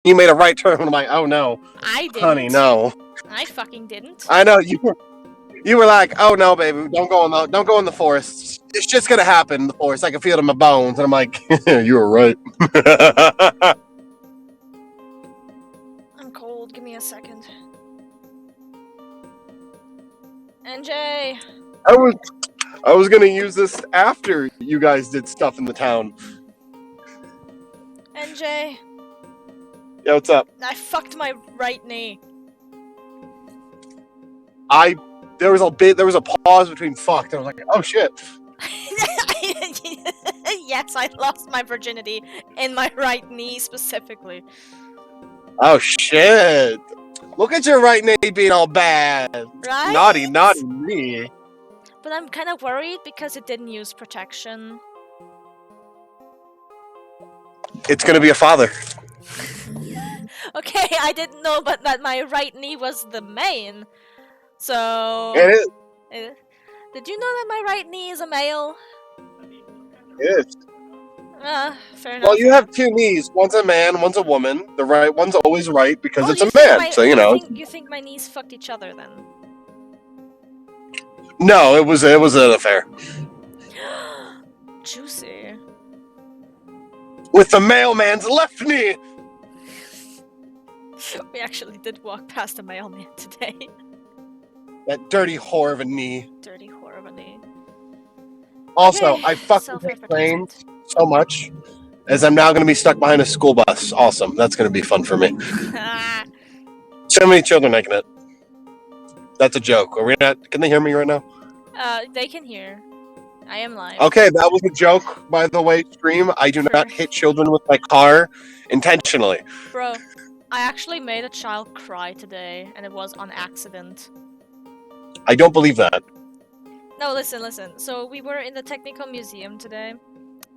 You made a right turn. I'm like, oh no, I didn't. honey, no. I fucking didn't. I know you were. You were like, oh no, baby, don't go in the forest. It's just gonna happen in the forest. I can feel it in my bones. And I'm like, you were right. I'm cold. Give me a second. NJ. I was gonna use this after you guys did stuff in the town. NJ. Yeah, what's up? I fucked my right knee. There was a pause between fucked. I was like, oh shit. Yes, I lost my virginity in my right knee specifically. Oh shit. Look at your right knee being all bad. Right? Naughty me. But I'm kind of worried because it didn't use protection. It's gonna be a father. Okay, I didn't know but that my right knee was the main. So... It is. Did you know that my right knee is a male? It is. Fair enough. Well, you have two knees. One's a man, one's a woman. The right one's always right because it's a you man. So you know. You think my knees fucked each other then? No, it was an affair. Juicy. With the mailman's left knee. We actually did walk past a mailman today. That dirty whore of a knee. Dirty whore of a knee. Also, Okay, I fucking hate trains so much, as I'm now going to be stuck behind a school bus. Awesome. That's going to be fun for me. So many children making it. That's a joke. Are we not? Can they hear me right now? They can hear. I am live. Okay, that was a joke, by the way, stream. I do not hit children with my car intentionally. Bro, I actually made a child cry today, and it was on accident. I don't believe that. No, listen. So we were in the Technical Museum today,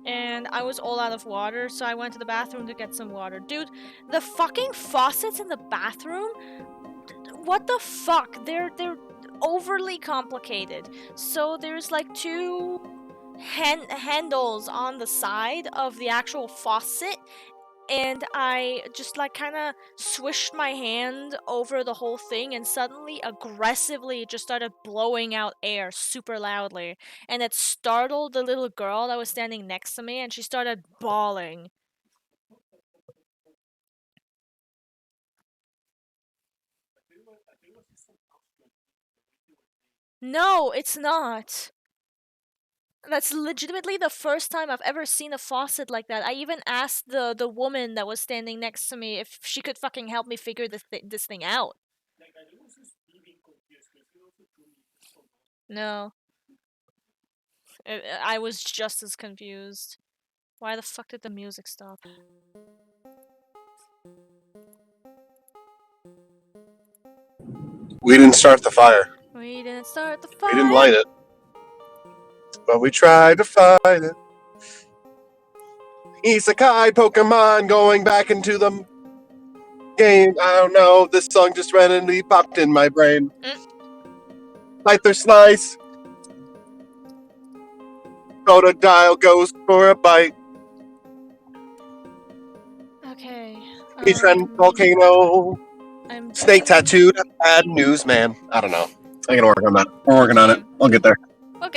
and I was all out of water, so I went to the bathroom to get some water. Dude, the fucking faucets in the bathroom? What the fuck? They're overly complicated. So there's like two handles on the side of the actual faucet, and I just like kind of swished my hand over the whole thing, and suddenly aggressively just started blowing out air super loudly, and it startled the little girl that was standing next to me, and she started bawling. No, it's not. That's legitimately the first time I've ever seen a faucet like that. I even asked the woman that was standing next to me if she could fucking help me figure this thing out. No. I was just as confused. Why the fuck did the music stop? We didn't start the fire. We didn't start the fire. We didn't light it. But we tried to fight it. Isekai Pokemon going back into the game. I don't know. This song just randomly popped in my brain. Scyther Slice. Totodile goes for a bite. Okay. Trend Volcano. Snake tattooed. Bad news, man. I don't know. I can work on that. We're working on it. I'll get there. We'll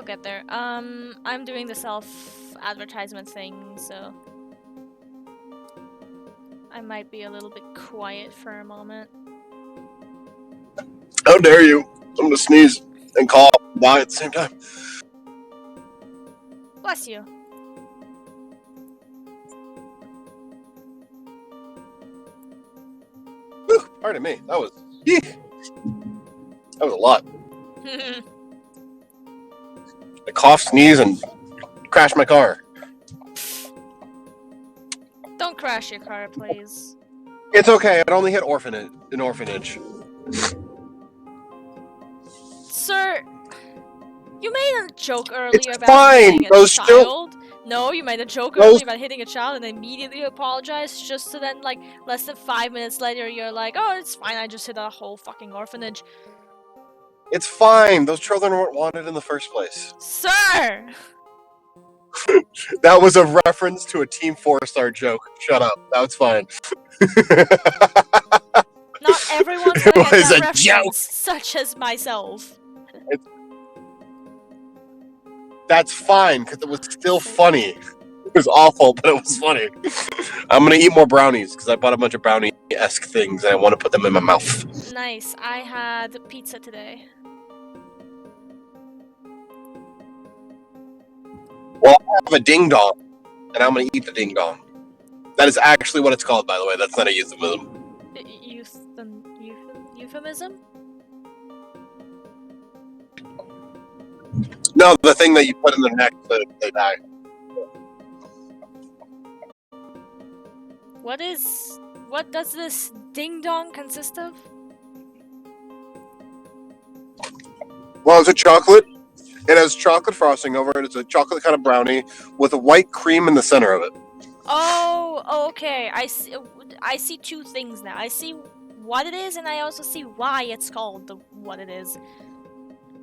get there. I'm doing the self-advertisement thing, so I might be a little bit quiet for a moment. How dare you? I'm gonna sneeze and cough and die at the same time. Bless you. Whew, pardon me. That was a lot. I cough, sneeze, and crash my car. Don't crash your car, please. It's okay. It only hit an orphanage. Sir, you made a joke earlier about fine. hitting a child. No, you made a joke earlier about hitting a child and immediately apologized, just to then, like, less than 5 minutes later, you're like, oh, it's fine, I just hit a whole fucking orphanage. It's fine. Those children weren't wanted in the first place. Sir! That was a reference to a Team 4-star joke. Shut up. That was fine. Not everyone's It gonna get was that a joke. reference, such as myself. That's fine, because it was still funny. It was awful, but it was funny. I'm gonna eat more brownies, because I bought a bunch of brownie-esque things, and I want to put them in my mouth. Nice. I had pizza today. Well, I have a ding-dong, and I'm gonna eat the ding-dong. That is actually what it's called, by the way. That's not a euphemism. Euphemism? No, the thing that you put in their neck so they die. What does this ding dong consist of? Well, it's a chocolate. It has chocolate frosting over it. It's a chocolate kind of brownie with a white cream in the center of it. Oh, okay. I see two things now. I see what it is, and I also see why it's called what it is.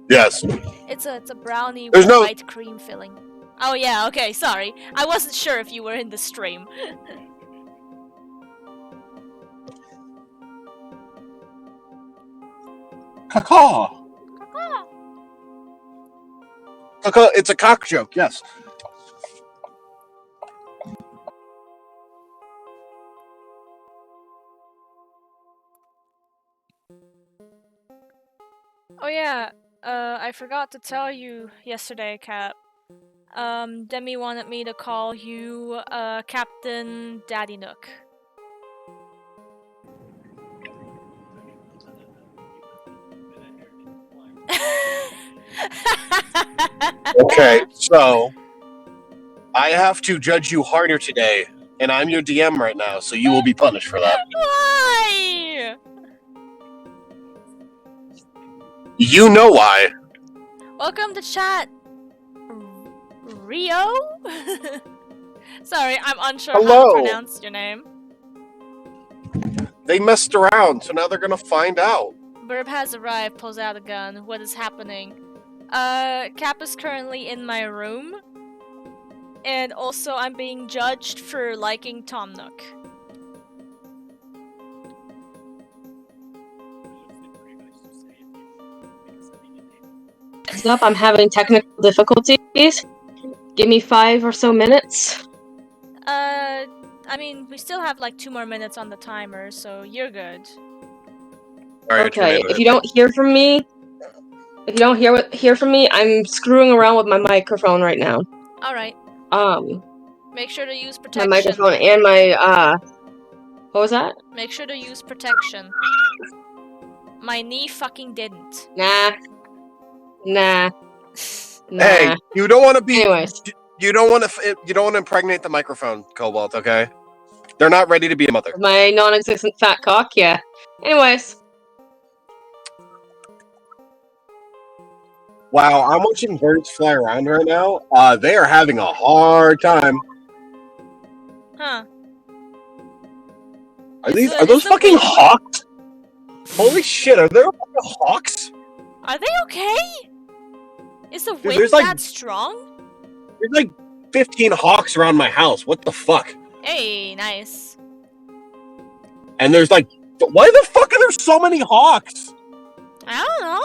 Yes. It's a brownie There's with no- white cream filling. Oh yeah, okay, sorry. I wasn't sure if you were in the stream. Caca. Caca. It's a cock joke. Yes. Oh yeah, I forgot to tell you yesterday, Kat. Demi wanted me to call you, Captain Daddy Nook. Okay, so I have to judge you harder today, and I'm your DM right now, so you will be punished for that. Why? You know why. Welcome to chat, Rio? Sorry, I'm unsure how Hello. to pronounce your name. They messed around, so now they're gonna find out. Burb has arrived, pulls out a gun. What is happening? Cap is currently in my room. And also, I'm being judged for liking Tom Nook. Up, I'm having technical difficulties. Give me 5 or so minutes. I mean, we still have like 2 more minutes on the timer, so you're good. Okay, if you don't hear from me, hear from me, I'm screwing around with my microphone right now. All right. Make sure to use protection. My microphone and my what was that? Make sure to use protection. My knee fucking didn't. Nah. Hey, you don't want to be. Anyways. You don't want to impregnate the microphone, Cobalt. Okay, they're not ready to be a mother. My non-existent fat cock. Yeah. Anyways. Wow, I'm watching birds fly around right now. They are having a hard time. Huh. Are those fucking hawks? Holy shit, are there fucking hawks? Are they okay? Is the wind there's like- that strong? There's like 15 hawks around my house. What the fuck? Hey, nice. And there's like, why the fuck are there so many hawks? I don't know.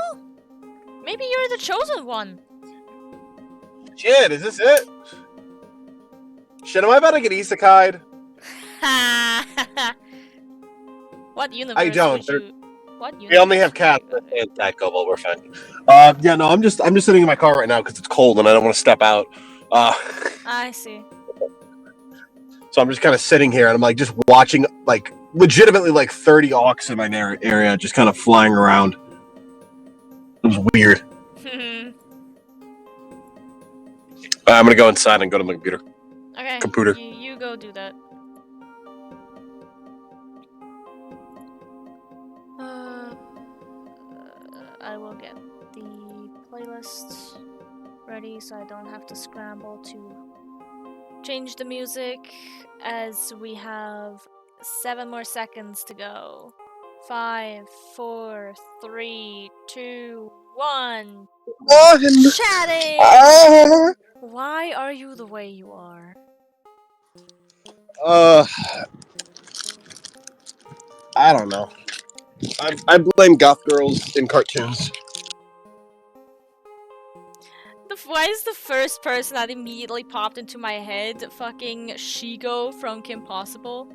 Maybe you're the chosen one. Shit, is this it? Shit, am I about to get isekai'd? What universe? I don't. What universe? We only have cats and cat Cobalt. We're fine. Yeah, no, I'm just sitting in my car right now because it's cold and I don't want to step out. I see. So I'm just kind of sitting here and I'm like just watching like legitimately like 30 hawks in my area just kind of flying around. It was weird. I'm gonna go inside and go to my computer. Okay. Computer. You go do that. I will get the playlist ready so I don't have to scramble to change the music, as we have 7 more seconds to go. 5, 4, 3, 2, 1. Chatting! Why are you the way you are? I don't know. I blame goth girls in cartoons. Why is the first person that immediately popped into my head fucking Shigo from Kim Possible?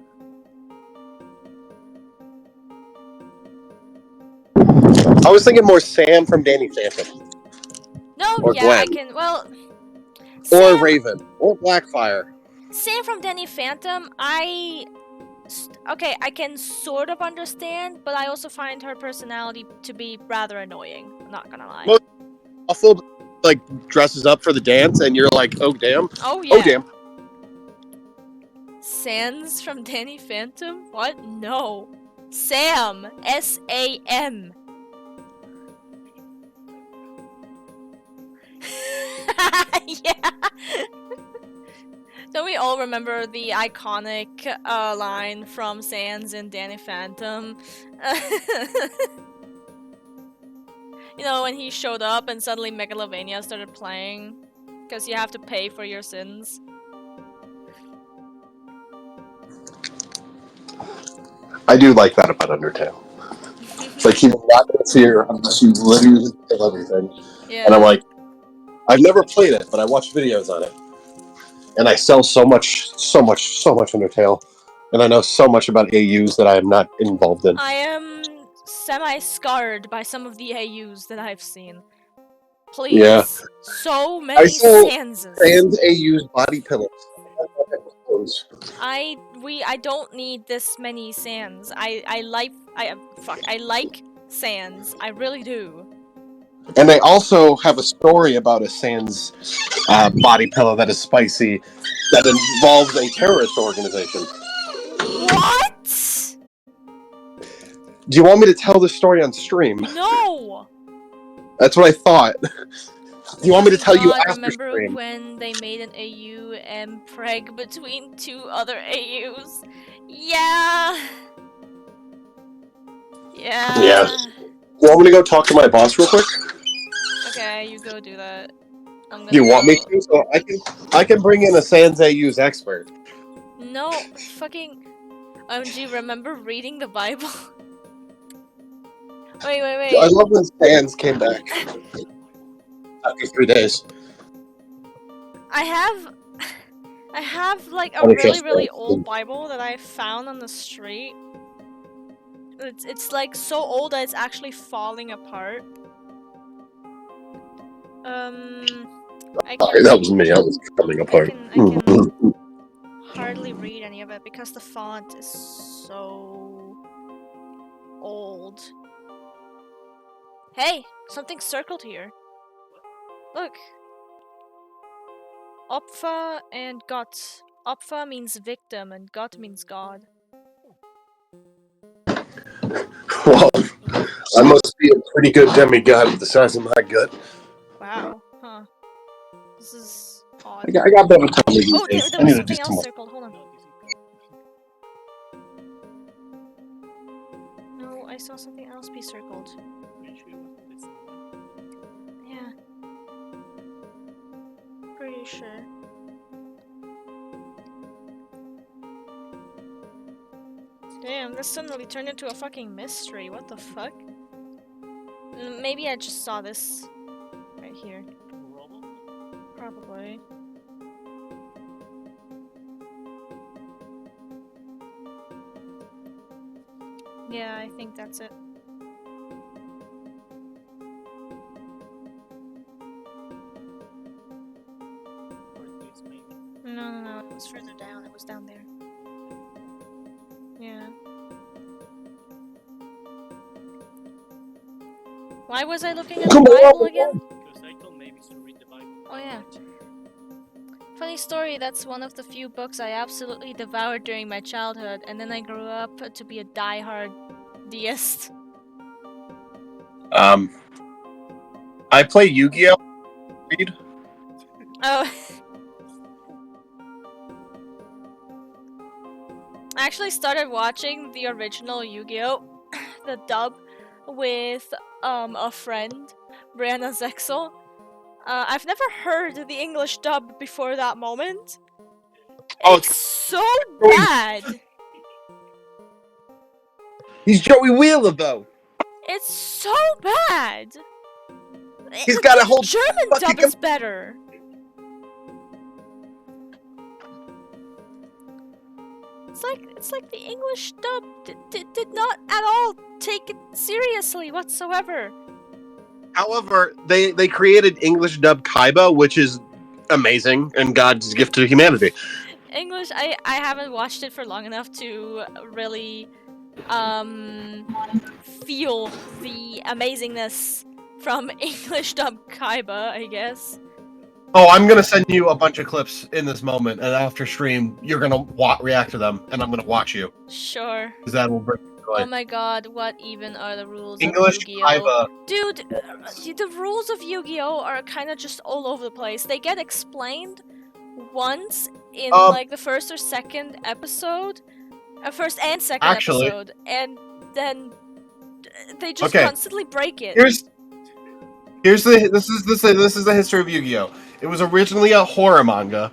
I was thinking more Sam from Danny Phantom. No, Or yeah, Glenn. I can. Well, Or Sam, Raven. Or Blackfire. Sam from Danny Phantom, okay, I can sort of understand, but I also find her personality to be rather annoying. I'm not gonna lie. Most awful, like, dresses up for the dance, and you're like, oh damn. Oh yeah. Oh damn. Sans from Danny Phantom? What? No. Sam. S-A-M. Yeah. Don't we all remember the iconic line from Sans in Danny Phantom? You know, when he showed up and suddenly Megalovania started playing? Because you have to pay for your sins. I do like that about Undertale. It's like he's not going to fear unless you literally kill everything. Yeah. And I'm like, I've never played it, but I watched videos on it. And I sell so much Undertale. And I know so much about AUs that I am not involved in. I am semi-scarred by some of the AUs that I've seen. Please. Yeah. So many sell Sanses. Sans AUs body pillows. I don't need this many Sans. I like Sans. I really do. And they also have a story about a Sans body pillow that is spicy, that involves a terrorist organization. What? Do you want me to tell the story on stream? No. That's what I thought. Do you want me to tell you God, after remember stream? when they made an AU and preg between two other AUs? Yeah. Yeah. Yeah. You want me to go talk to my boss real quick? Okay, you go do that. You want me to? So I can bring in a Sans AU's expert. No, fucking... OMG, remember reading the Bible? Wait. I love when Sans came back after 3 days. I have like a really old Bible that I found on the street. It's like so old that it's actually falling apart. Sorry, that was me. I was falling apart. I can hardly read any of it because the font is so old. Hey, something circled here. Look. Opfer and Gott. Opfer means victim and Gott means God. Well, I must be a pretty good demigod with the size of my gut. Wow. Huh. This is odd. I got better time these Oh, days. there was something else circled. Hold on. No, I saw something else be circled. Yeah. Pretty sure. Damn, this suddenly turned into a fucking mystery. What the fuck? Maybe I just saw this right here. Probably. Yeah, I think that's it. No, it was further down. It was down there. Yeah. Why was I looking at the Bible again? Because I told Mavis to read the Bible. Oh yeah. Funny story, that's one of the few books I absolutely devoured during my childhood, and then I grew up to be a die-hard deist. I play Yu-Gi-Oh! Read. Oh. I actually started watching the original Yu-Gi-Oh! The dub with a friend, Brianna Zexel. I've never heard the English dub before that moment. Oh, It's so bad. He's Joey Wheeler, though. It's so bad. He's got a whole German fucking dub is better. It's like the English dub did not at all take it seriously whatsoever. However, they created English dub Kaiba, which is amazing and God's gift to humanity. English, I haven't watched it for long enough to really feel the amazingness from English dub Kaiba, I guess. Oh, I'm gonna send you a bunch of clips in this moment, and after stream, you're gonna react to them, and I'm gonna watch you. Sure. Because that will bring you joy. Oh my god, what even are the rules English of Yu-Gi-Oh? Kaiba. Dude, the rules of Yu-Gi-Oh are kind of just all over the place. They get explained once in like the first or second episode, first and second episode, and then they just constantly break it. This is the history of Yu-Gi-Oh. It was originally a horror manga,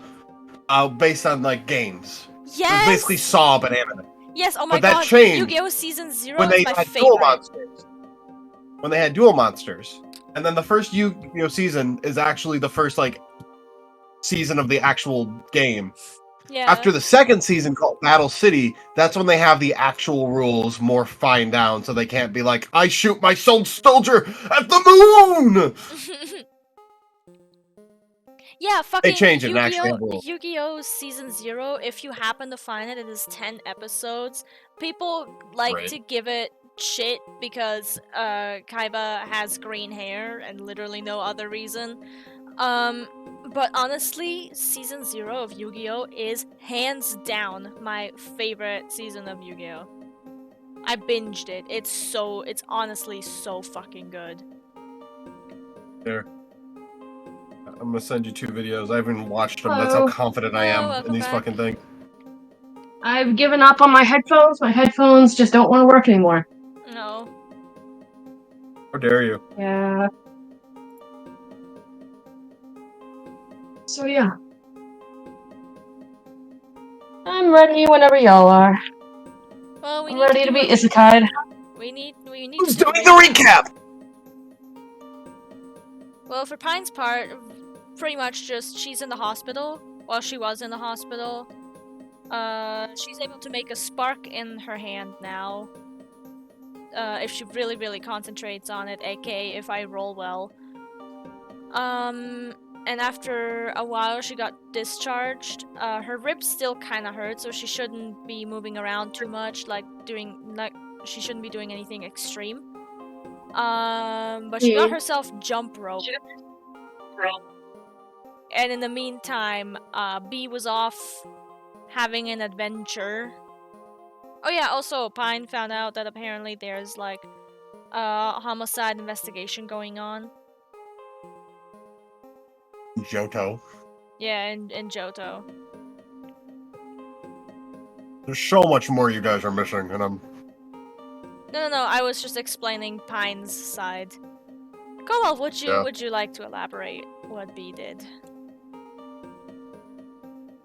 based on like games. Yes. It was basically Saw but anime. Yes. Oh my But that god. changed Yu-Gi-Oh Season 0 when is they my had favorite. dual monsters. When they had dual monsters, and then the first Yu-Gi-Oh season is actually the first like season of the actual game. Yeah. After the second season called Battle City, that's when they have the actual rules more fine down, so they can't be like, I shoot my soul soldier at the moon! Yeah, fucking They change it and actually have rules. Yu-Gi-Oh! Season 0, if you happen to find it, it is 10 episodes. People like to give it shit because Kaiba has green hair and literally no other reason. But honestly, Season 0 of Yu-Gi-Oh! Is hands down my favorite season of Yu-Gi-Oh! I binged it. It's honestly so fucking good. There. I'm gonna send you 2 videos. I haven't watched them. That's how confident I am in these fucking things. I've given up on my headphones. My headphones just don't want to work anymore. No. How dare you? Yeah. So yeah. I'm ready whenever y'all are. Well, I'm ready to be isekai'd. We need Who's doing the recap? Well, for Pine's part, pretty much just she's in the hospital. While she was in the hospital, she's able to make a spark in her hand now. If she really, really concentrates on it, aka if I roll well. And after a while, she got discharged. Her ribs still kind of hurt, so she shouldn't be moving around too much, she shouldn't be doing anything extreme. But she got herself jump rope. And in the meantime, B was off having an adventure. Oh yeah, also Pine found out that apparently there's like a homicide investigation going on. Johto. Yeah, in Johto. There's so much more you guys are missing, and I'm... No, I was just explaining Pine's side. Kowal, would you like to elaborate what B did?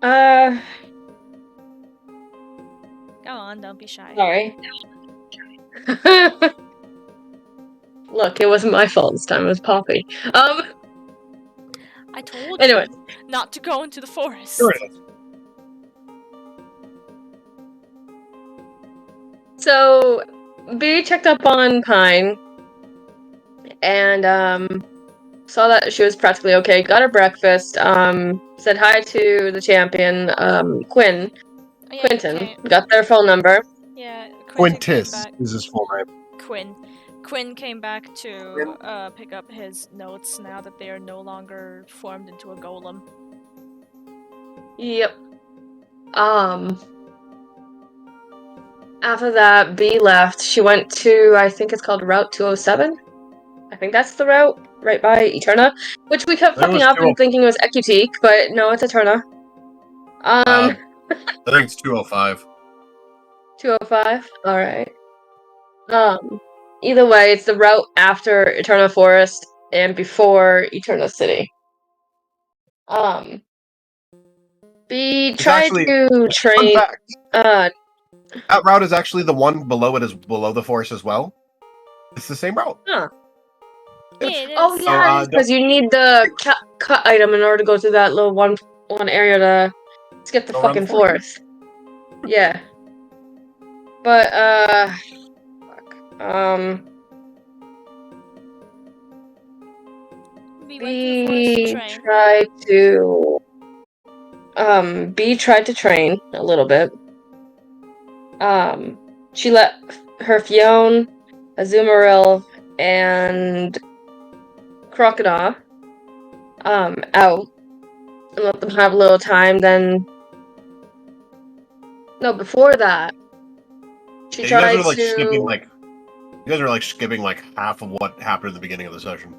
Go on, don't be shy. Sorry. Look, it wasn't my fault this time, it was Poppy. I told you not to go into the forest. Sure it is. So, B checked up on Pine, and, saw that she was practically okay, got her breakfast, said hi to the champion, Quinn. Oh, yeah, Quentin. Got their phone number. Yeah, Quintus is his full name. Quinn came back to pick up his notes now that they are no longer formed into a golem. Yep. After that, B left. She went to, I think it's called Route 207. I think that's the route, right by Eterna. Which we kept fucking up and thinking it was Ecutique, but no, it's Eterna. I think it's 205. 205? Alright. Either way, it's the route after Eterna Forest and before Eterna City. B It's tried actually- to Fun train. fact, Uh, that route is actually the one below it is below the forest as well. It's the same route. Yeah, it is. oh So, yeah, because you need the cut item in order to go through that little one area to skip the Go around the fucking forest. Yeah. But fuck. We went to the forest to train. B tried to train a little bit. She let her Fionn, Azumarill, and Crocodile out and let them have a little time. Then no, before that, she Yeah, you guys tried are like to. skipping like you guys are like skipping like half of what happened at the beginning of the session.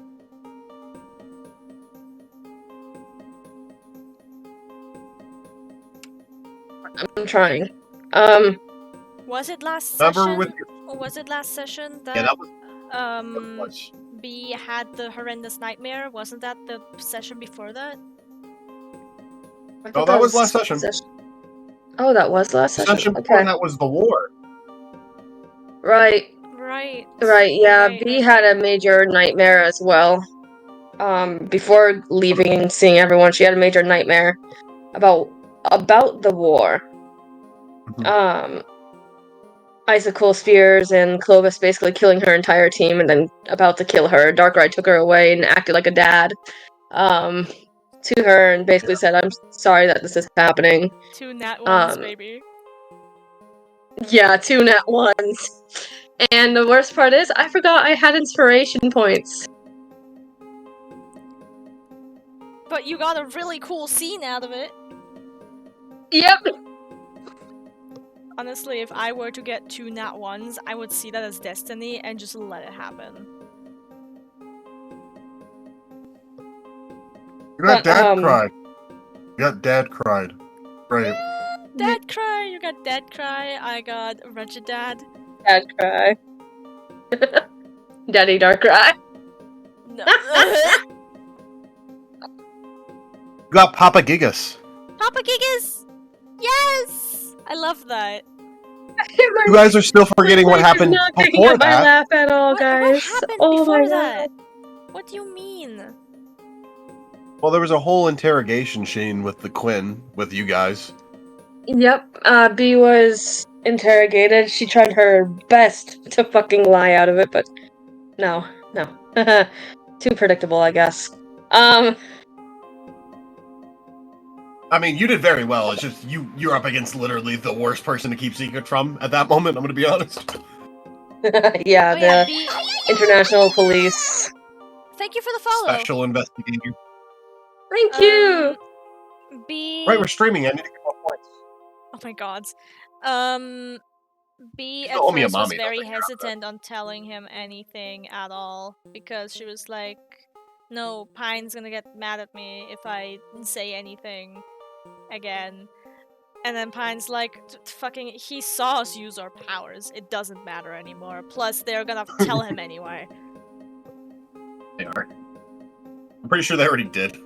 I'm trying. Was it last Remember session? with Or was it last session yeah, that was B had the horrendous nightmare? Wasn't that the session before that? I Oh, thought that was last session. Oh, that was last The session. session before Okay. that was the war. Right. Right. Right. Yeah. Right, B right, had a right. major nightmare as well. Before leaving and seeing everyone, she had a major nightmare about the war. Mhm. Icicle Spears and Clovis basically killing her entire team and then about to kill her. Darkrai took her away and acted like a dad to her and basically said, I'm sorry that this is happening. 2 nat ones, Um, baby. Yeah, 2 nat ones. And the worst part is, I forgot I had inspiration points. But you got a really cool scene out of it. Yep. Honestly, if I were to get 2 nat ones, I would see that as destiny and just let it happen. You got But, dad cried. You got dad cried. Right. Dad cry, you got dad cry, I got wretched dad. Dad cry. Daddy Darkrai. No. You got Papa Gigas. Papa Gigas! Yes! I love that. You guys are still forgetting what happened Not picking before up my that. laugh at all, What guys. happened Oh before my that? God. What do you mean? Well, there was a whole interrogation scene with the Quinn with you guys. Yep, B was interrogated. She tried her best to fucking lie out of it, but no. Too predictable, I guess. I mean, you did very well. It's just you're up against literally the worst person to keep secret from at that moment. I'm gonna be honest. Yeah, Oh yeah, the B. international police. Thank you for the follow. Special investigator. Thank you. B. Right, we're streaming. I need to get more points. Oh my god. B You at still owe me a first was mommy, though, very think about that. hesitant on telling him anything at all because she was like, no, Pine's gonna get mad at me if I say anything again. And then Pine's like, fucking, he saw us use our powers. It doesn't matter anymore. Plus, they're gonna tell him anyway. They are. I'm pretty sure they already did.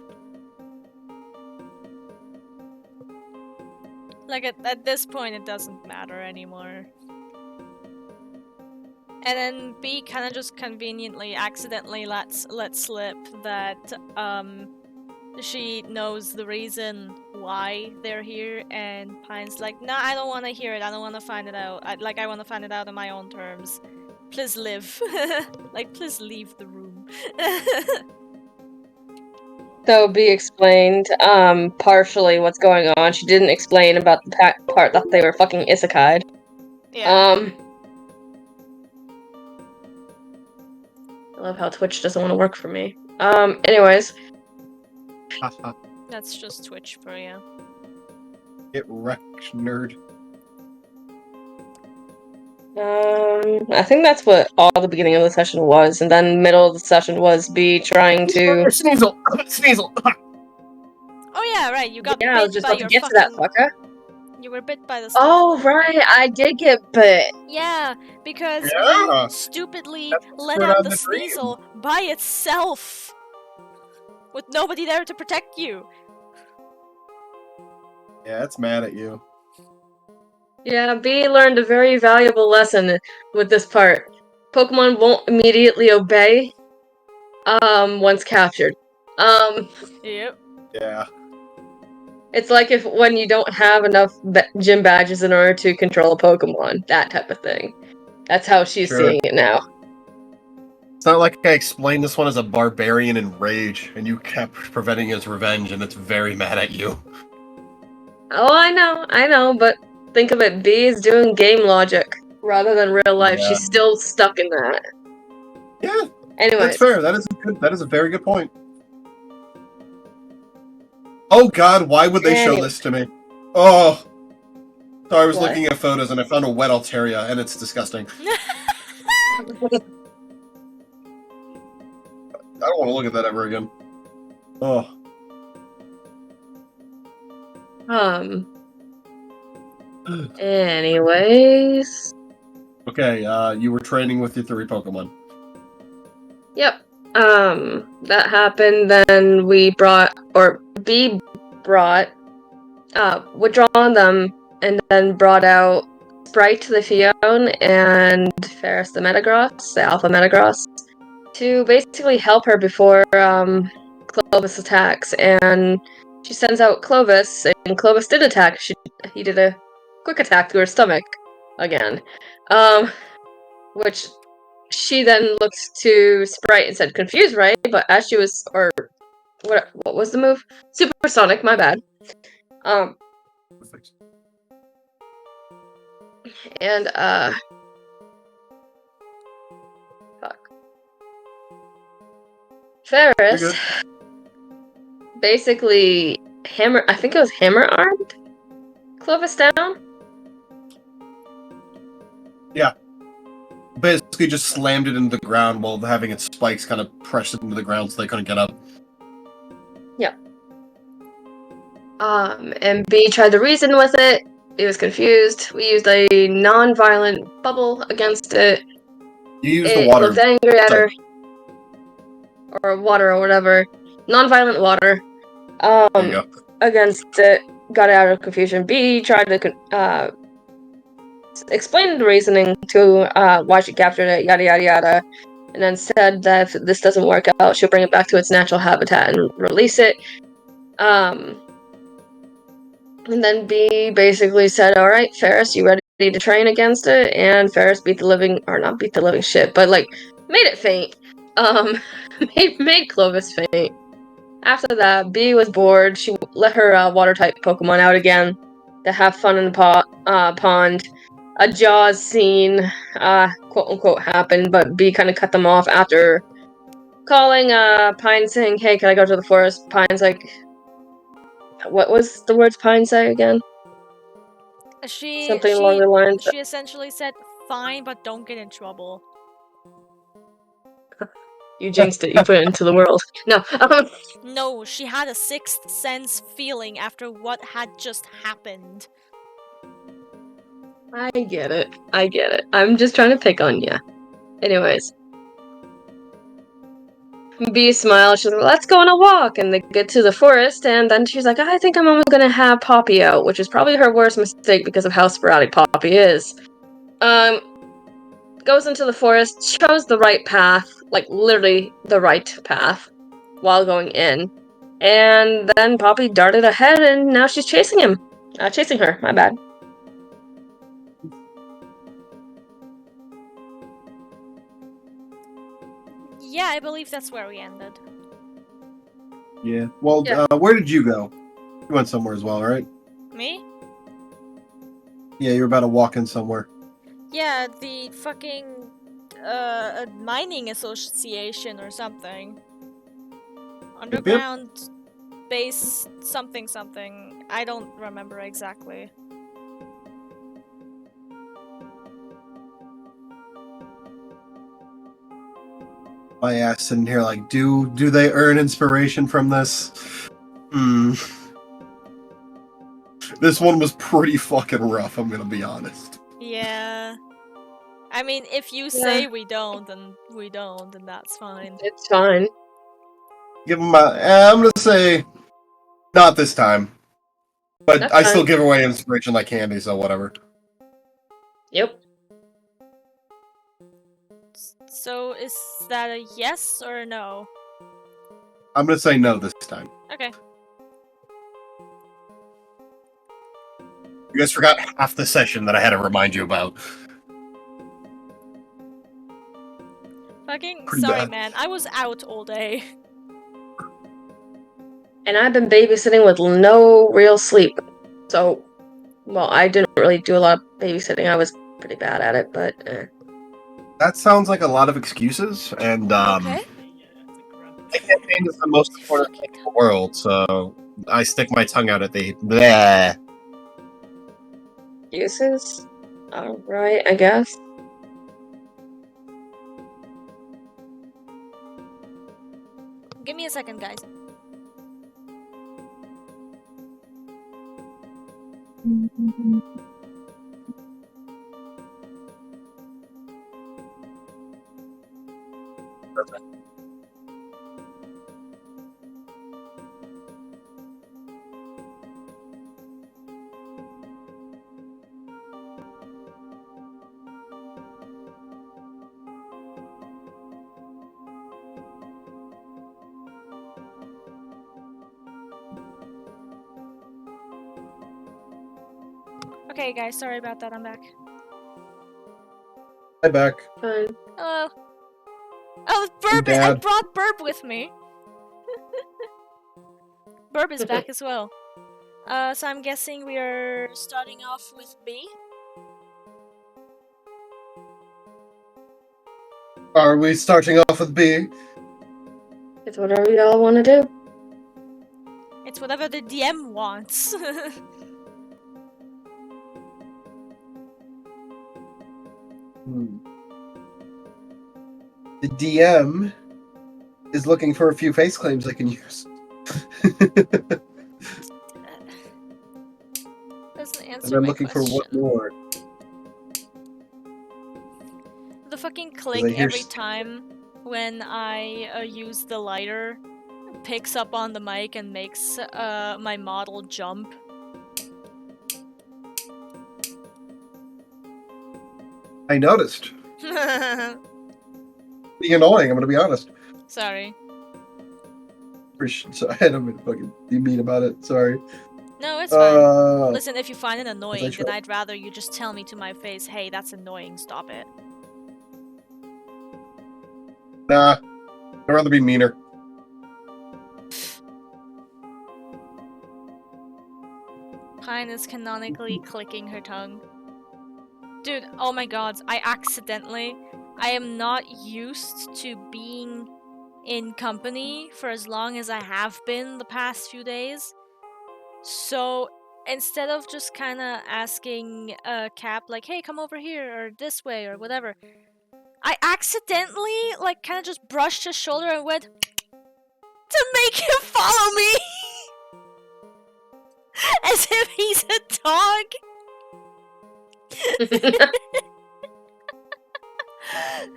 Like, at this point, it doesn't matter anymore. And then B kind of just conveniently, accidentally let slip that, she knows the reason why they're here, and Pine's like, nah, I don't want to hear it, I don't want to find it out. I want to find it out on my own terms. Please live. Like, please leave the room. So B explained partially what's going on. She didn't explain about the part that they were fucking isekai'd. Yeah. I love how Twitch doesn't want to work for me. Anyways. That's just Twitch for you. Get wrecked, nerd. I think that's what all the beginning of the session was, and then middle of the session was B trying to. Sneasel! Sneasel! Oh yeah, right, you got Yeah, I was bit just by about to your get to that fucking... fucker. You were bit by the Oh right, I did get bit. Yeah, because Yeah. you stupidly That's let straight out out the the dream. Sneasel by itself! With nobody there to protect you! Yeah, it's mad at you. Yeah, B learned a very valuable lesson with this part. Pokemon won't immediately obey once captured. Yep. Yeah. It's like if when you don't have enough gym badges in order to control a Pokemon, that type of thing. That's how she's Sure. seeing it now. It's not like I explained this one as a barbarian in rage, and you kept preventing his revenge, and it's very mad at you. Oh, I know, but think of it, B is doing game logic rather than real life. Yeah. She's still stuck in that. Yeah, Anyway, that's fair. That is a very good point. Oh God, why would they show Anyway. this to me? Oh, so I was What? looking at photos and I found a wet Altaria, and it's disgusting. I don't want to look at that ever again. Oh, Anyways. okay. You were training with your 3 Pokemon. Yep. That happened, then we brought, or B brought, withdrawn them, and then brought out Sprite the Fion and Ferris the Metagross, the Alpha Metagross, to basically help her before, Clovis attacks, and she sends out Clovis, and Clovis did attack. He did a quick attack to her stomach, again. Which she then looked to Sprite and said, confused, right? But as she was, or what was the move? Supersonic, my bad. Perfect. And, fuck. You're Ferris good. basically I think it was hammer-armed Clovis down? Yeah. Basically, just slammed it into the ground while having its spikes kind of pressed into the ground so they couldn't get up. Yep. And B tried to reason with it. He was confused. We used a non-violent bubble against it. You used It the water. looked angry at her. Or water or whatever. Non-violent water. There you go. Against it. Got it out of confusion. B tried to explain the reasoning to why she captured it, yada yada yada. And then said that if this doesn't work out, she'll bring it back to its natural habitat and release it. And then B basically said, alright, Ferris, you ready to train against it? And Ferris beat the living, or not beat the living shit, but like, made it faint. Made Clovis faint. After that, B was bored. She let her water-type Pokemon out again to have fun in the pond. A Jaws scene, quote-unquote, happened, but B kind of cut them off after calling Pine saying, hey, can I go to the forest? Pine's like, what was the words Pine say again? Something along the lines. She essentially said, fine, but don't get in trouble. You jinxed it. You put it into the world. No. No, she had a sixth sense feeling after what had just happened. I get it. I'm just trying to pick on you. Anyways. B smiled. She's like, let's go on a walk. And they get to the forest, and then she's like, I think I'm only gonna have Poppy out, which is probably her worst mistake because of how sporadic Poppy is. Goes into the forest, chose the right path, like literally the right path, while going in. And then Poppy darted ahead, and now she's chasing him. Chasing her, my bad. Yeah, I believe that's where we ended. Yeah. Well, Yeah. Where did you go? You went somewhere as well, right? Me? Yeah, you were about to walk in somewhere. Yeah, the fucking a mining association or something. Underground base something something. I don't remember exactly. My ass sitting here like, do they earn inspiration from this? This one was pretty fucking rough, I'm gonna be honest. Yeah. I mean, if you say we don't, then we don't, and that's fine. It's fine. Give him I'm gonna say, not this time. But That's I still fine. give away inspiration like candy, so whatever. Yep. So is that a yes or a no? I'm gonna say no this time. Okay. You guys forgot half the session that I had to remind you about. Fucking Pretty sorry, bad. man. I was out all day. And I've been babysitting with no real sleep. So, well, I didn't really do a lot of babysitting. I was pretty bad at it, but That sounds like a lot of excuses, and Okay. campaign is the most important thing in the world, so I stick my tongue out at the bleh. uses. Alright, I guess. Give me a second, guys. Okay, guys, sorry about that. I'm back. Hi, back. Fine. Hello. Oh, Hey, Burb! I Dad. brought Burb with me. Burb is back as well. So I'm guessing we are starting off with B. Are we starting off with B? It's whatever y'all want to do. It's whatever the DM wants. The DM is looking for a few face claims I can use. Doesn't And answer I'm my looking question. for what more? The fucking I click hear every time when I use the lighter picks up on the mic and makes my model jump. I noticed. Being annoying, I'm gonna be honest. Sorry. Sorry, I don't mean to fucking be mean about it. Sorry. No, it's fine. Uh, Listen, if you find it annoying, try. then I'd rather you just tell me to my face, hey, that's annoying, stop it. Nah. I'd rather be meaner. Pine is canonically clicking her tongue. Dude, oh my god, I am not used to being in company for as long as I have been the past few days. So instead of just kind of asking Cap, like, hey, come over here, or this way, or whatever, I accidentally, like, kind of just brushed his shoulder and went to make him follow me! As if he's a dog!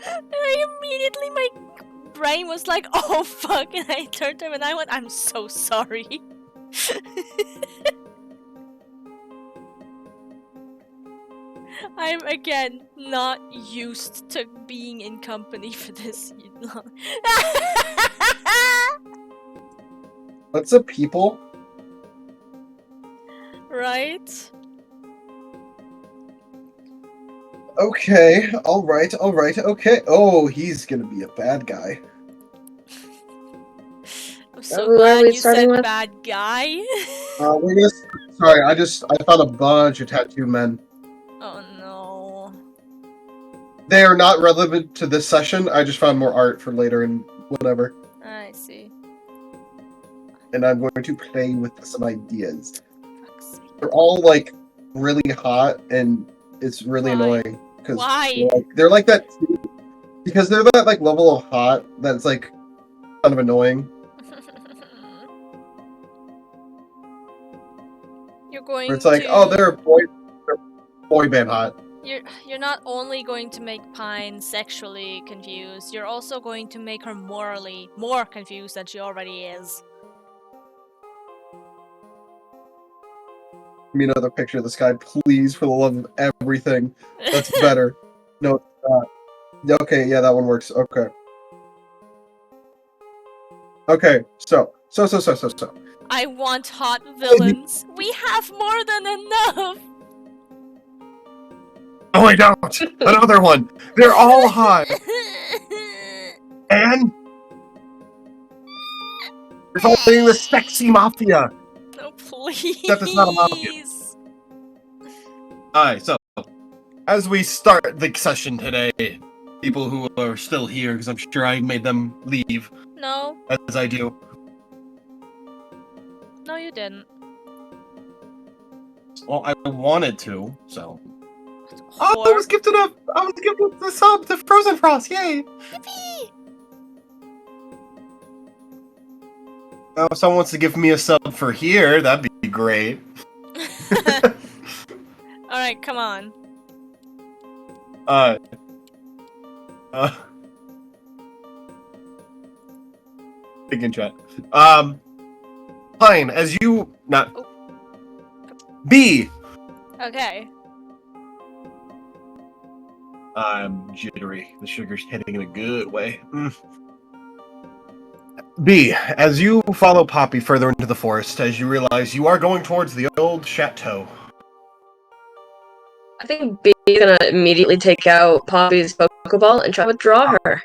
And I immediately, my brain was like, oh fuck, and I turned to him and I went, I'm so sorry. I'm, again, not used to being in company for this long. What's up, people? Right? Okay, alright, okay. Oh, he's gonna be a bad guy. I'm so Who are glad we you starting said with? bad guy. We're gonna. Sorry, I found a bunch of tattoo men. Oh no. They are not relevant to this session. I just found more art for later and whatever. I see. And I'm going to play with some ideas. Fuck's sake. They're all like really hot, and it's really Why? annoying because Why? they're like that because they're that like level of hot that's like kind of annoying. You're going Where it's like, to... oh, they're boy band hot. You're not only going to make Pine sexually confused, you're also going to make her morally more confused than she already is. me another picture of this guy, please, for the love of everything. That's better. No, okay, yeah, that one works. Okay. Okay, so. I want hot villains. We have more than enough. Oh, I don't! Another one! They're all hot! And you're fighting the sexy mafia! No, please. Except it's not a mafia. Alright, so, as we start the session today, people who are still here, because I'm sure I made them leave, No, as I do. no, you didn't. Well, I wanted to, so. Oh, I Whore. was gifted the sub to Frozen Frost, yay! Yippee! Now, if someone wants to give me a sub for here, that'd be great. Alright, come on. Big in chat. Pine, as you not B. Okay. I'm jittery. The sugar's hitting in a good way. B, as you follow Poppy further into the forest, as you realize you are going towards the old chateau. I think B is gonna immediately take out Poppy's Pokeball and try to withdraw her.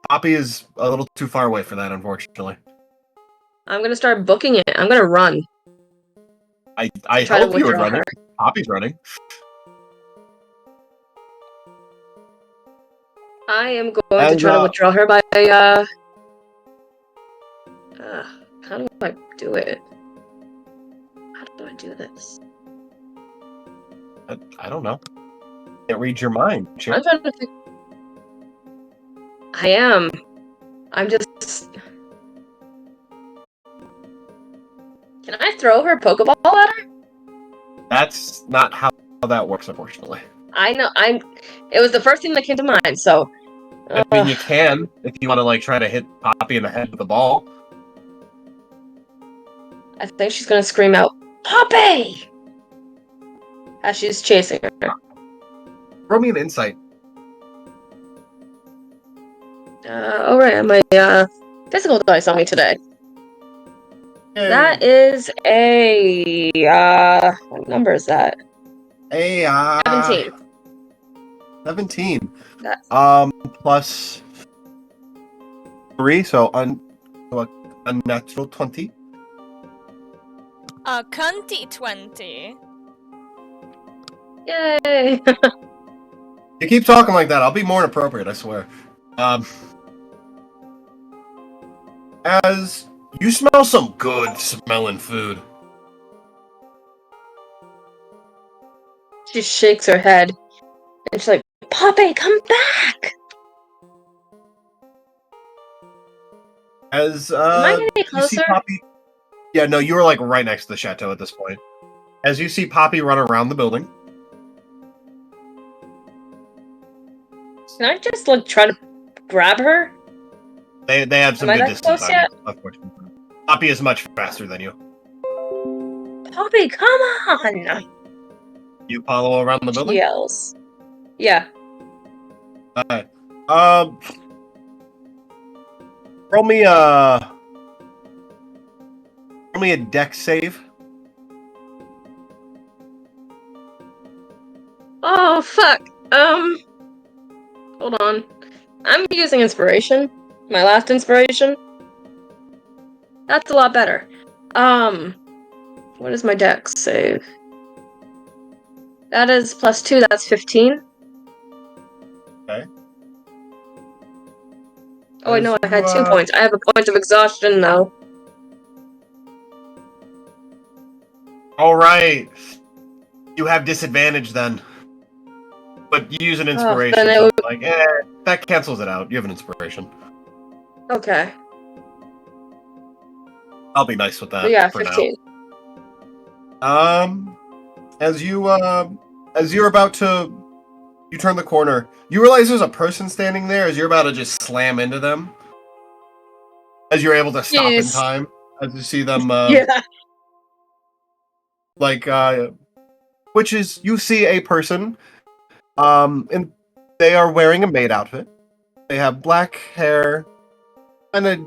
Poppy is a little too far away for that, unfortunately. I'm gonna start booking it. I'm gonna run. I Try to hope you would withdraw run her. it. Poppy's running. I am going to And, try to withdraw her by how do I do it? How do I do this? I don't know. Can't read your mind, Chip. I'm trying to think. I am. I'm just. Can I throw her Pokeball at her? That's not how that works, unfortunately. I know. It was the first thing that came to mind. So. I mean, you can if you want to like try to hit Poppy in the head with the ball. I think she's gonna scream out, "Poppy!" as she's chasing her. Throw me an insight. Oh right, my physical dice on me today. Yay. That is a what number is that? 17. 17. That's Plus 3, so unnatural 20. A cunty 20. yay. You keep talking like that, I'll be more inappropriate, I swear. As you smell some good smelling food. She shakes her head and she's like, "Poppy, come back!" As Am I getting you see closer? Poppy. Yeah, no, you were like right next to the chateau at this point. As you see Poppy run around the building. Can I just like try to grab her? They have some Am I good that distance close on yet? you, unfortunately. Poppy is much faster than you. Poppy, come on! You follow around the She building? yells. Yeah. Alright. Roll me a dex save. Oh fuck. Hold on. I'm using inspiration. My last inspiration. That's a lot better. What is my dex save? That is +2, that's 15. Okay. Oh wait, no, I had 2 As you, points. I have a point of exhaustion though. Alright. You have disadvantage then. But you use an inspiration, then it so would- like, that cancels it out. You have an inspiration. Okay. I'll be nice with that So yeah, for 15. now. As you're about to you turn the corner, you realize there's a person standing there as you're about to just slam into them. As you're able to stop in Jeez. time. As you see them Yeah. like which is you see a person, and they are wearing a maid outfit. They have black hair and a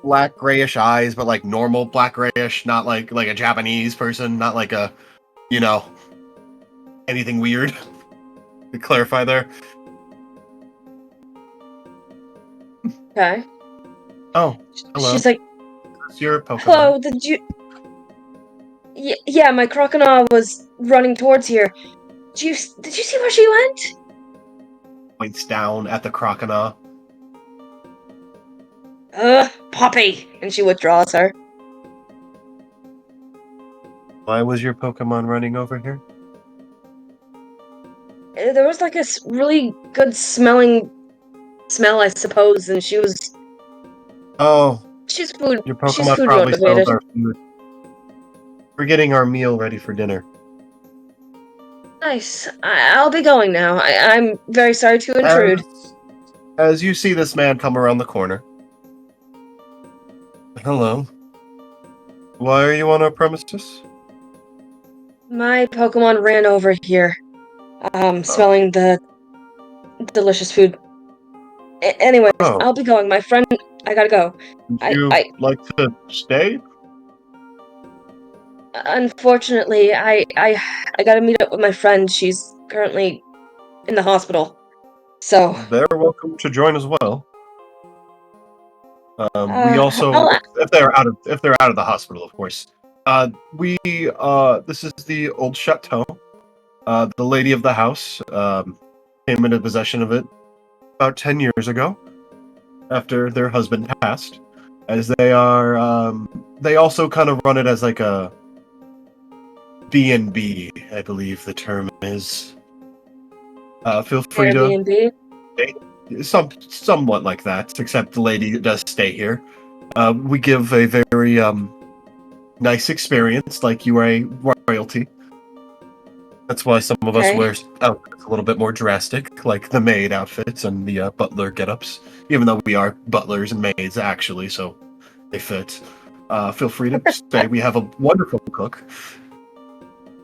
black grayish eyes, but like normal black grayish, not like a Japanese person, not like a, you know, anything weird. To clarify there. Okay. Oh, hello. She's like, It's your Pokemon. hello, did you... Yeah, my crocodile was running towards here. Did you see where she went? Points down at the Crocodile. Poppy! And she withdraws her. Why was your Pokemon running over here? There was like a really good smelling smell, I suppose, and she was... Oh, She's food. your She's Pokemon food probably motivated. smelled our food. We're getting our meal ready for dinner. Nice. I'll be going now. I'm very sorry to intrude. As you see this man come around the corner. Hello. Why are you on our premises? My Pokemon ran over here, smelling the delicious food. Anyways, Oh. I'll be going. My friend, I gotta go. Would you like to stay? Unfortunately, I gotta meet up with my friend. She's currently in the hospital. So They're welcome to join as well. We also, if they're out of the hospital, of course. This is the old chateau. The lady of the house came into possession of it about 10 years ago, after their husband passed. As they are, they also kind of run it as like a B&B, I believe the term is. Feel free Airbnb. to somewhat like that, except the lady does stay here. We give a very nice experience, like you are a royalty. That's why some of us wear outfits a little bit more drastic, like the maid outfits and the butler get-ups, even though we are butlers and maids, actually, so they fit. Feel free to stay. We have a wonderful cook.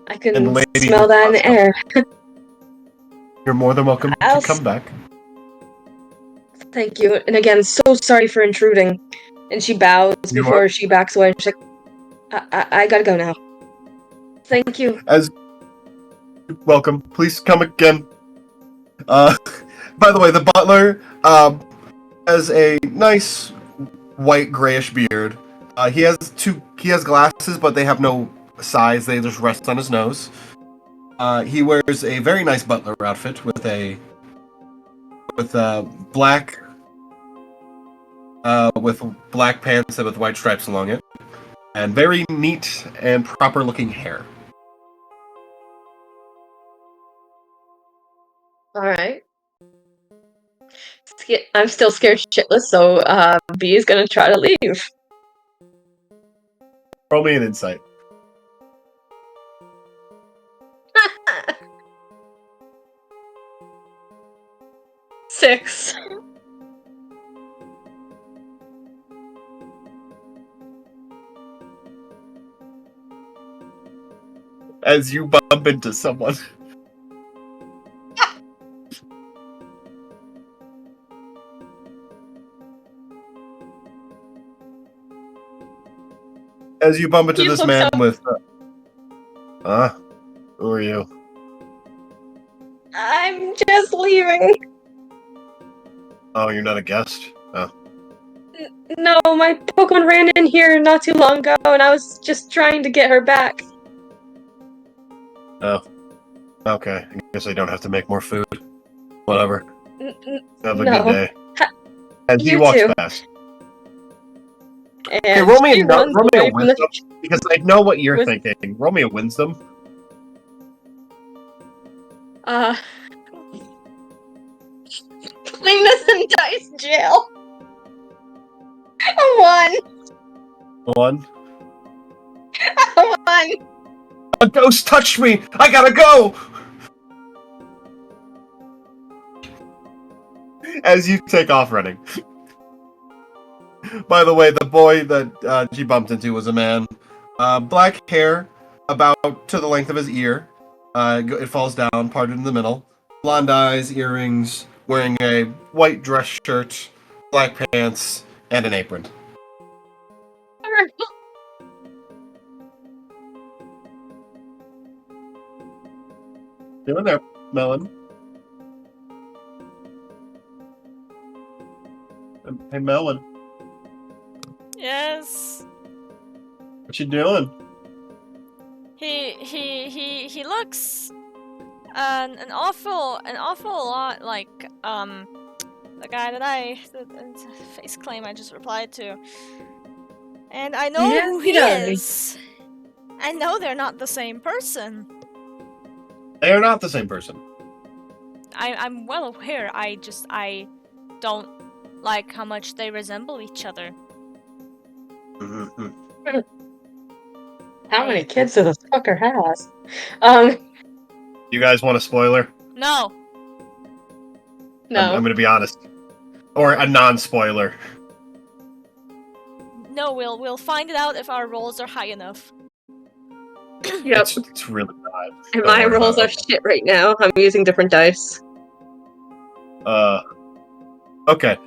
I can smell that in the air. You're more than welcome to come back. Thank you. And again, so sorry for intruding. And she bows before she backs away. She's like, I gotta go now. Thank you. Welcome. Please come again. By the way, the butler has a nice white grayish beard. He has glasses, but they have no size. They just rest on his nose. He wears a very nice butler outfit with black pants and with white stripes along it, and very neat and proper looking hair. Alright. I'm still scared shitless, so B is gonna try to leave. Roll me an insight. 6. As you bump into someone. As you bump into this man with... who are you? I'm just leaving. Oh, you're not a guest? Oh. No, my Pokemon ran in here not too long ago, and I was just trying to get her back. Oh. Okay, I guess I don't have to make more food. Whatever. Have a good day. As he walks past. Okay, roll me a wisdom, because I know what you're thinking. Roll me a wisdom. Putting this in dice jail. 1. 1. 1. A ghost touched me! I gotta go! As you take off running. By the way, the boy that she bumped into was a man. Black hair, about to the length of his ear. It falls down, parted in the middle. Blonde eyes, earrings, wearing a white dress shirt, black pants, and an apron. Doing there, Melon. Hey, Melon, Yes. what you doing? He looks an awful lot like the guy that the face claim I just replied to. And I know Yeah, who he he does. is. I know they're not the same person. They are not the same person. I'm well aware. I don't like how much they resemble each other. Mm-hmm. How many kids does this fucker has? You guys want a spoiler? No. No. I'm going to be honest, or a non-spoiler. No, we'll find it out if our rolls are high enough. Yep. It's really not. And Don't my worry rolls about are it. shit right now. I'm using different dice. Okay.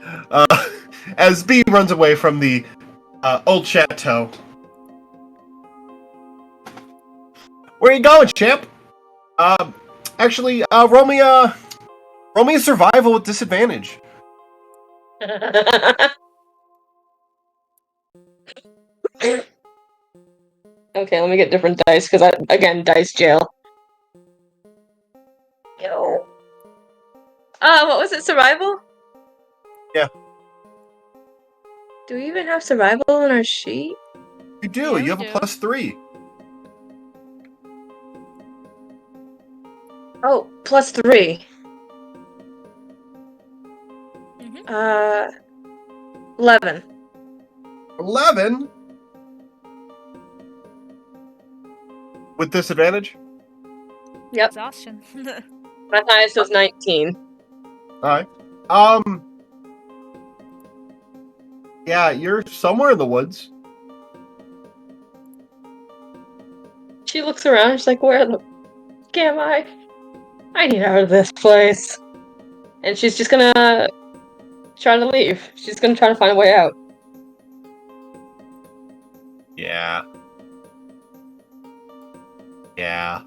As B runs away from the old chateau. Where are you going, champ? Actually, roll me a survival with disadvantage. Okay, let me get different dice, because again, dice jail. Yo. What was it? Survival? Yeah. Do we even have survival on our sheet? You do. Yeah, you we have do. a +3. Oh, +3. Mhm. 11. 11 with disadvantage. Yep. Exhaustion. My highest was 19. All right. Yeah, you're somewhere in the woods. She looks around, she's like, where the fuck am I? I need out of this place. And she's just gonna try to leave. She's gonna try to find a way out. Yeah. Yeah.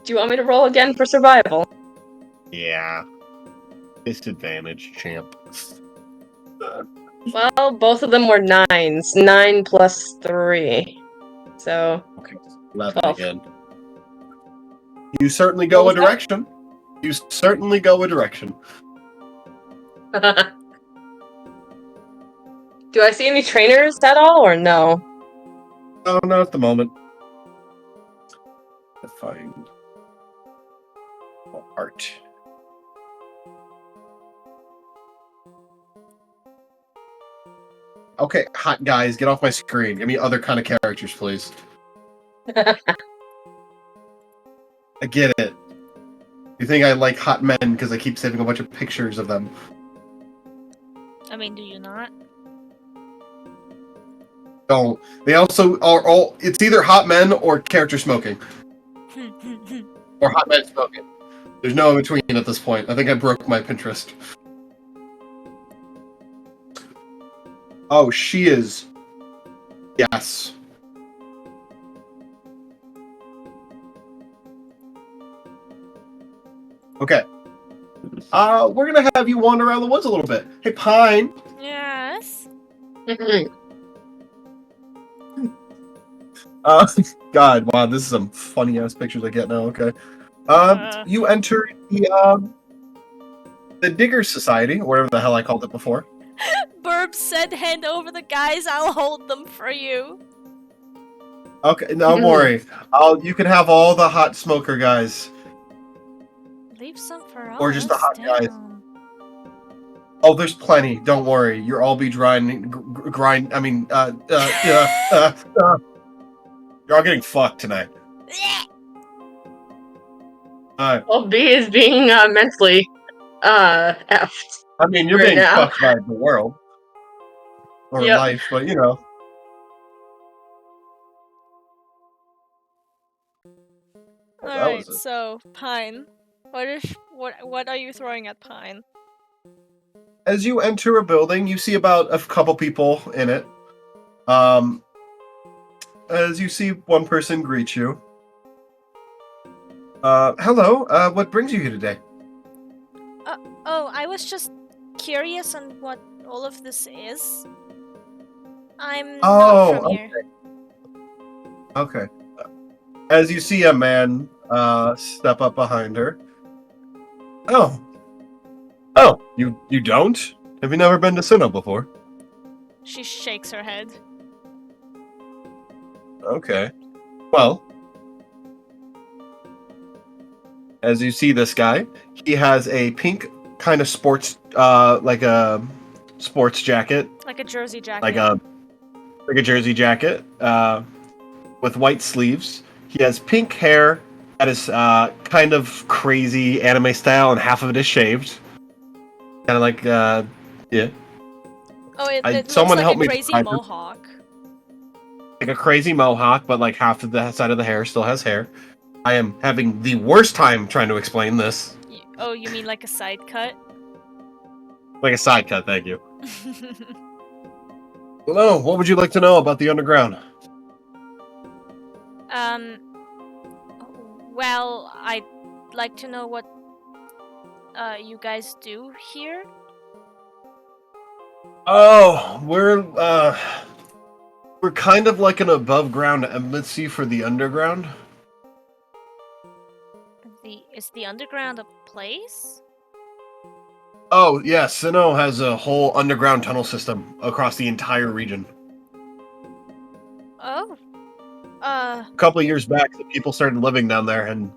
Do you want me to roll again for survival? Yeah. Disadvantage, champ. Well, both of them were 9s. 9 plus 3. So, Okay. 11 12. again. You certainly go a What was that? direction. You certainly go a direction. Do I see any trainers at all, or no? No, not at the moment. Find art. Okay, hot guys, get off my screen. Give me other kind of characters, please. I get it. You think I like hot men because I keep saving a bunch of pictures of them. I mean, do you not? Don't. They also are all. It's either hot men or character smoking. Or hot men smoking. There's no in between at this point. I think I broke my Pinterest. Oh, she is. Yes. Okay. We're gonna have you wander around the woods a little bit. Hey, Pine. Yes. God, wow, this is some funny ass pictures I get now. Okay. You enter the Diggers Society, or whatever the hell I called it before. Burb said, "Hand over the guys. I'll hold them for you." Okay, don't worry. You can have all the hot smoker guys, Leave some for us. or just the hot guys. Damn. Oh, there's plenty. Don't worry. You'll all be grinding. I mean, you're all getting fucked tonight. Well, B is being mentally effed. I mean, you're Right being now. fucked by the world or Yep. life, but you know. that Alright, was it. so Pine. What are you throwing at Pine? As you enter a building, you see about a couple people in it. As you see one person greet you. Hello, what brings you here today? Oh, I was just curious on what all of this is. I'm not from here. Okay. As you see a man step up behind her. Oh. Oh, you don't? Have you never been to Sinnoh before? She shakes her head. Okay. Well, as you see this guy, he has a pink kind of sports, like a sports jacket, Like a jersey jacket. like a jersey jacket, with white sleeves. He has pink hair that is kind of crazy anime style, and half of it is shaved. Kind of like, yeah, Oh, it looks someone like help a me crazy describe it. mohawk. Like a crazy mohawk, but like half of the side of the hair still has hair. I am having the worst time trying to explain this. Oh, you mean like a side cut? Like a side cut, thank you. Hello, what would you like to know about the underground? Well, I'd like to know what you guys do here. Oh, we're kind of like an above ground embassy for the underground. Is the underground a place? Oh, yeah, Sinnoh has a whole underground tunnel system across the entire region. Oh. A couple of years back, the people started living down there and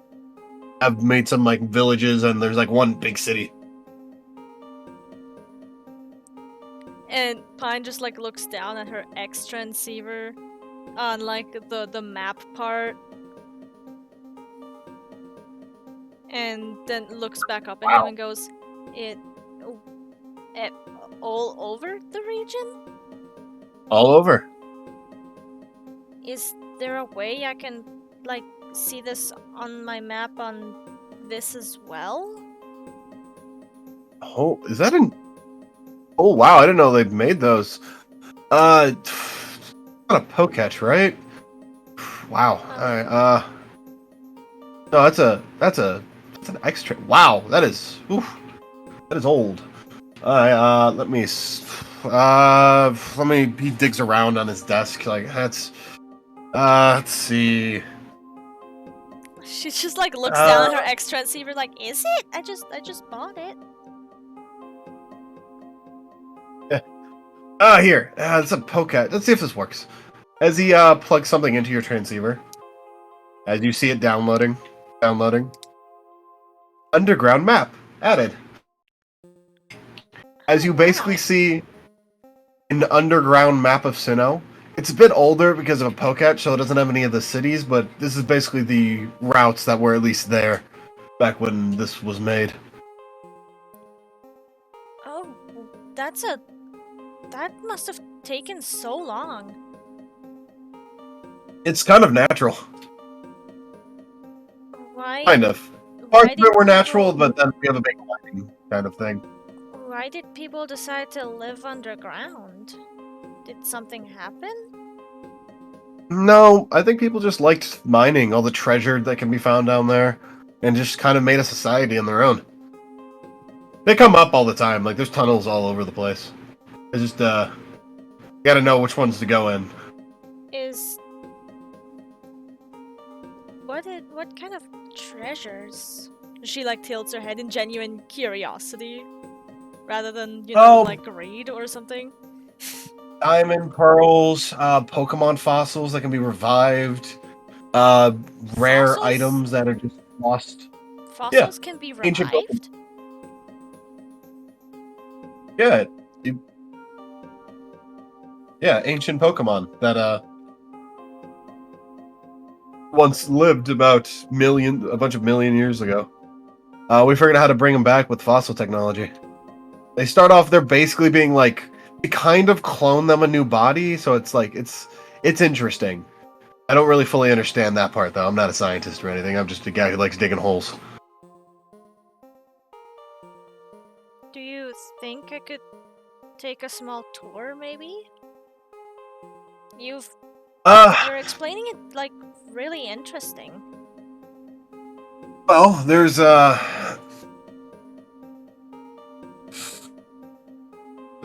have made some like villages, and there's like one big city. And Pine just like looks down at her X transceiver on like the map part. And then looks back up at him and goes, it all over the region? All over. Is there a way I can like see this on my map on this as well? Oh, is that an... Oh, wow, I didn't know they'd made those. Not a pokecatch, right? Wow. Alright, no, that's an extra... Wow, that is... Oof, that is old. Alright, let me... He digs around on his desk, like, that's... let's see... She just like looks down at her X transceiver like, is it? I just bought it. Here. It's a pokecat. Let's see if this works. As he plugs something into your transceiver, as you see it downloading. Underground map added. As you basically see an underground map of Sinnoh. It's a bit older because of a pokecat, so it doesn't have any of the cities, but this is basically the routes that were at least there back when this was made. Oh, that must have taken so long. It's kind of natural. Why? Kind of. Why Parts of it were did natural, people- but then we have a big lightning kind of thing. Why did people decide to live underground? Did something happen? No, I think people just liked mining all the treasure that can be found down there, and just kind of made a society on their own. They come up all the time, like there's tunnels all over the place. It's just, you gotta know which ones to go in. What kind of treasures? She like tilts her head in genuine curiosity, rather than like greed or something. Diamond pearls, Pokemon fossils that can be revived, rare Fossils? items that are just lost. Fossils can be Ancient revived. Yeah, ancient Pokemon that once lived about a bunch of million years ago. We figured out how to bring them back with fossil technology. They start off, they're basically being like, we kind of clone them a new body, so it's like, it's interesting. I don't really fully understand that part, though. I'm not a scientist or anything. I'm just a guy who likes digging holes. Do you think I could take a small tour, maybe? You're explaining it like really interesting. Well, there's the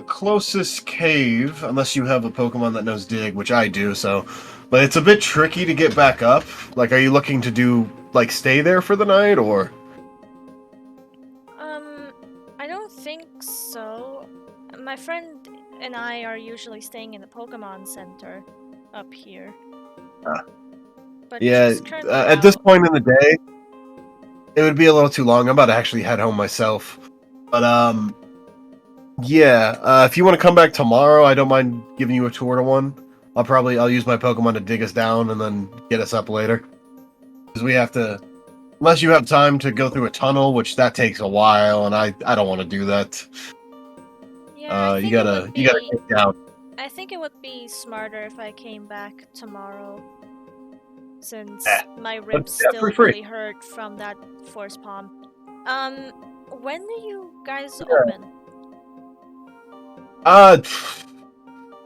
closest cave, unless you have a Pokemon that knows dig, which I do, so. But it's a bit tricky to get back up. Like, are you looking to do, like, stay there for the night, or? I don't think so. My friend and I are usually staying in the Pokemon Center up here. But Yeah, she's currently at this out. point in the day, it would be a little too long. I'm about to actually head home myself. But, yeah, if you want to come back tomorrow, I don't mind giving you a tour to one. I'll use my Pokemon to dig us down and then get us up later. Because we have to, unless you have time to go through a tunnel, which that takes a while, and I don't want to do that. Yeah, I think you gotta get down. I think it would be smarter if I came back tomorrow. Since my ribs yeah, still free. really hurt from that force palm. When do you guys open?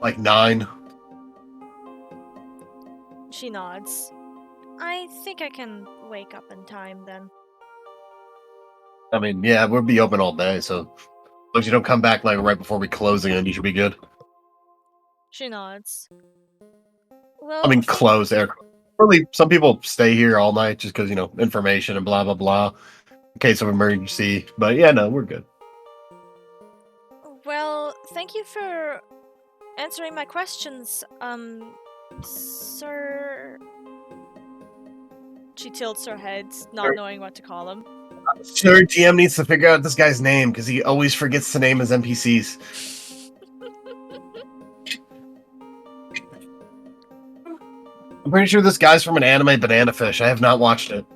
Like 9. She nods. I think I can wake up in time then. I mean, yeah, we'll be open all day, so as long as you don't come back like right before we close again, you should be good. She nods. Well, I mean, close air. Really, some people stay here all night just because, information and blah, blah, blah, in case of emergency. But yeah, no, we're good. Well, thank you for answering my questions, sir. She tilts her head, not knowing what to call him. Sure, GM needs to figure out this guy's name because he always forgets to name his NPCs. I'm pretty sure this guy's from an anime, Banana Fish. I have not watched it.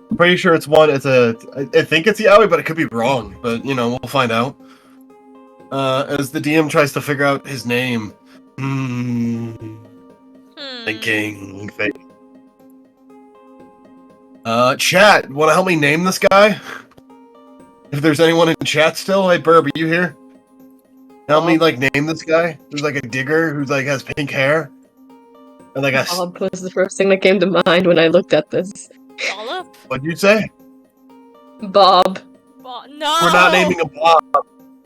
I'm pretty sure I think it's Yaoi, but it could be wrong. But, we'll find out. As the DM tries to figure out his name. Thinking. Chat, want to help me name this guy? If there's anyone in chat still, hey Burb, are you here? Help me name this guy. Who's like a digger who's has pink hair. And Bob was the first thing that came to mind when I looked at this. Dollop? What'd you say? Bob. No! We're not naming him Bob.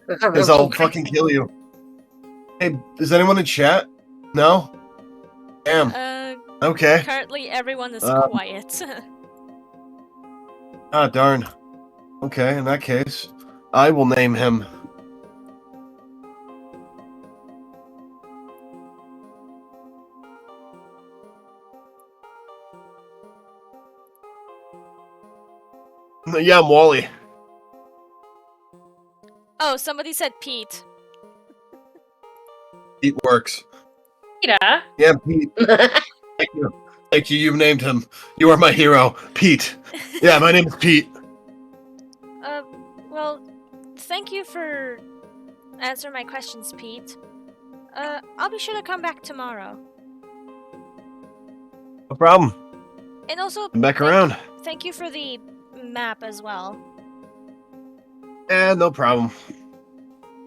Because I'll fucking kill you. Hey, is anyone in chat? No? Damn. Okay. Currently everyone is quiet. Ah, darn. Okay, in that case, I will name him. Yeah, I'm Wally. Oh, somebody said Pete. Pete works. Yeah. Yeah, Pete. Thank you. Thank you. You've named him. You are my hero, Pete. Yeah, my name is Pete. Well, thank you for answering my questions, Pete. I'll be sure to come back tomorrow. No problem. And also, I'm back around. Thank you for the map as well. No problem.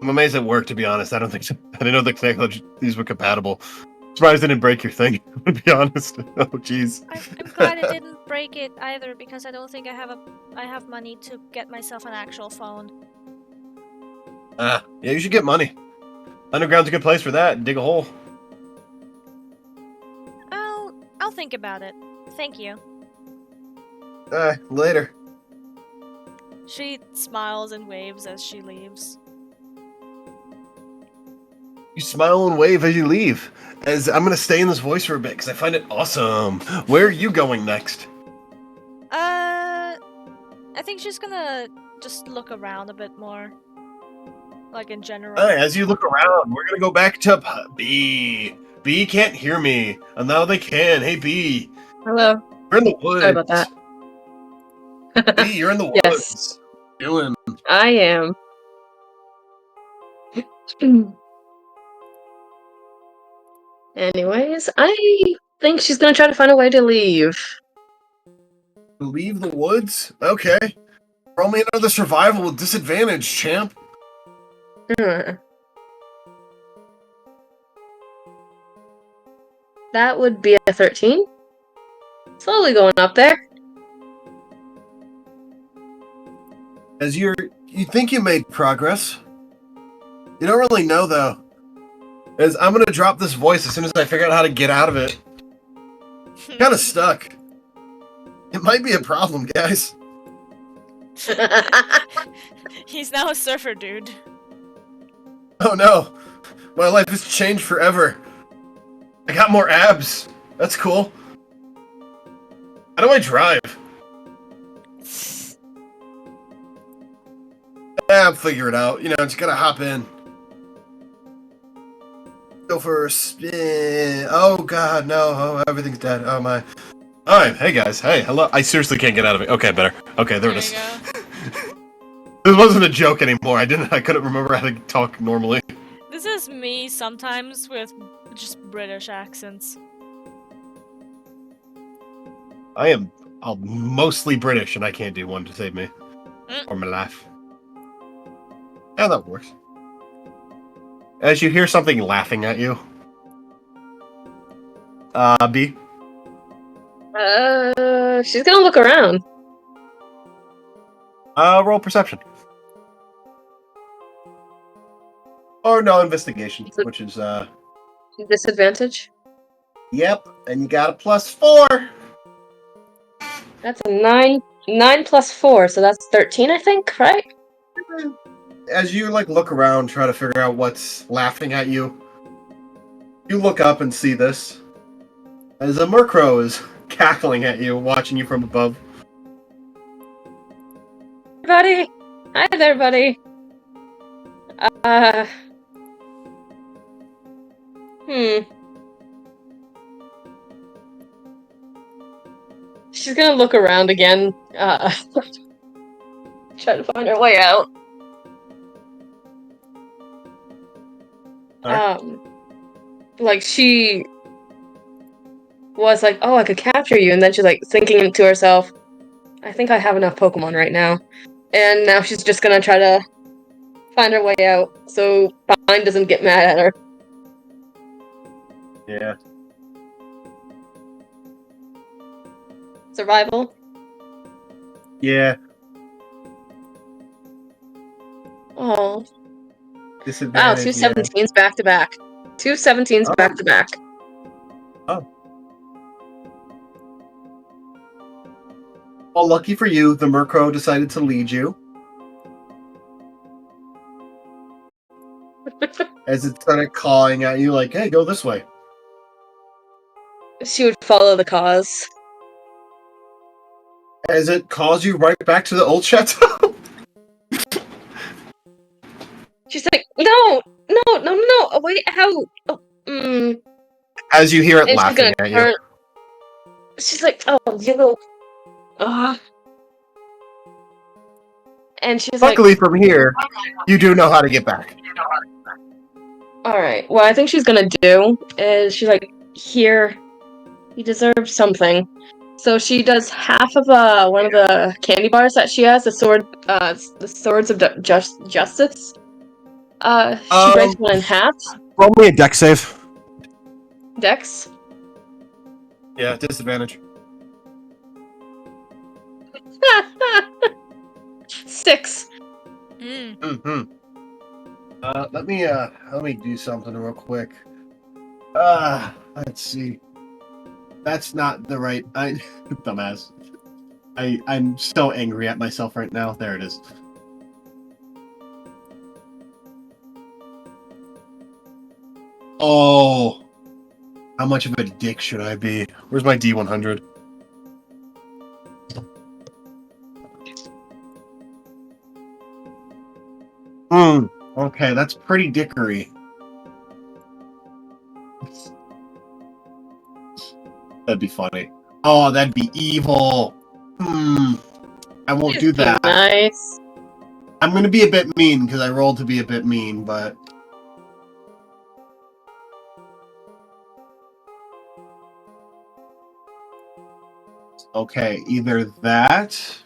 I'm amazed it worked, to be honest. I didn't know these were compatible. Surprised I didn't break your thing, to be honest. Oh, jeez. I'm glad I didn't break it either, because I don't think I have money to get myself an actual phone. Yeah, you should get money. Underground's a good place for that. Dig a hole. I'll think about it. Thank you. Later. She smiles and waves as she leaves. You smile and wave as you leave. As I'm gonna stay in this voice for a bit because I find it awesome. Where are you going next? I think she's gonna just look around a bit more. Like in general. As you look around, we're gonna go back to B. B can't hear me, and now they can. Hey B. Hello. We're in the woods. Sorry about that. B, you're in the woods. Yes. Doing. I am. Anyways, I think she's gonna try to find a way to leave. Leave the woods? Okay. Roll me another survival with disadvantage, champ. That would be a 13. Slowly going up there. As you think you made progress. You don't really know, though. As I'm gonna drop this voice as soon as I figure out how to get out of it. Kind of stuck. It might be a problem, guys. He's now a surfer dude. Oh no. My life has changed forever. I got more abs. That's cool. How do I drive? I'll figure it out. You know, just gotta hop in. Go for a spin. Oh god, no. Oh, everything's dead. Oh my. Alright, hey guys. Hey, hello. I seriously can't get out of it. Okay, better. Okay, there it is. This wasn't a joke anymore. I couldn't remember how to talk normally. This is me sometimes with just British accents. I'm mostly British and I can't do one to save me. Or my life. Yeah, that works. As you hear something laughing at you. B? She's gonna look around. Roll perception. Or no, investigation, which is, Disadvantage. Yep, and you got a +4! That's a 9. 9 plus 4, so that's 13, I think, right? As you, look around, try to figure out what's laughing at you, you look up and see this. As a Murkrow is cackling at you, watching you from above. Everybody! Hi there, buddy! She's gonna look around again, try to find her way out. She was like, oh, I could capture you, and then she's thinking to herself, I think I have enough Pokemon right now. And now she's just gonna try to find her way out so Pine doesn't get mad at her. Yeah. Survival? Yeah. Oh. Wow, Disadvantage. 2 17s back to back. 2 17s back to back. Oh. Well, lucky for you, the Murkrow decided to lead you. As it started calling at you, hey, go this way. She would follow the cause. As it calls you right back to the old chateau. She's like, no! Oh, wait, how? Oh, As you hear it and laughing at you. She's like, oh, you little... And she's Luckily, from here, you do know how to get back. Alright, what I think she's gonna do is she's like, here, you deserve something. So she does half of one of the candy bars that she has, the swords of justice. She breaks one in half. Roll me a dex save. Dex. Yeah, disadvantage. 6. Mm-hmm. Let me do something real quick. Let's see. That's not the right. Dumbass. I'm so angry at myself right now. There it is. Oh, how much of a dick should I be? Where's my D100? Okay, that's pretty dickery. That'd be funny. Oh, that'd be evil. I won't do that. Nice. I'm gonna be a bit mean because I rolled to be a bit mean, but Okay, either that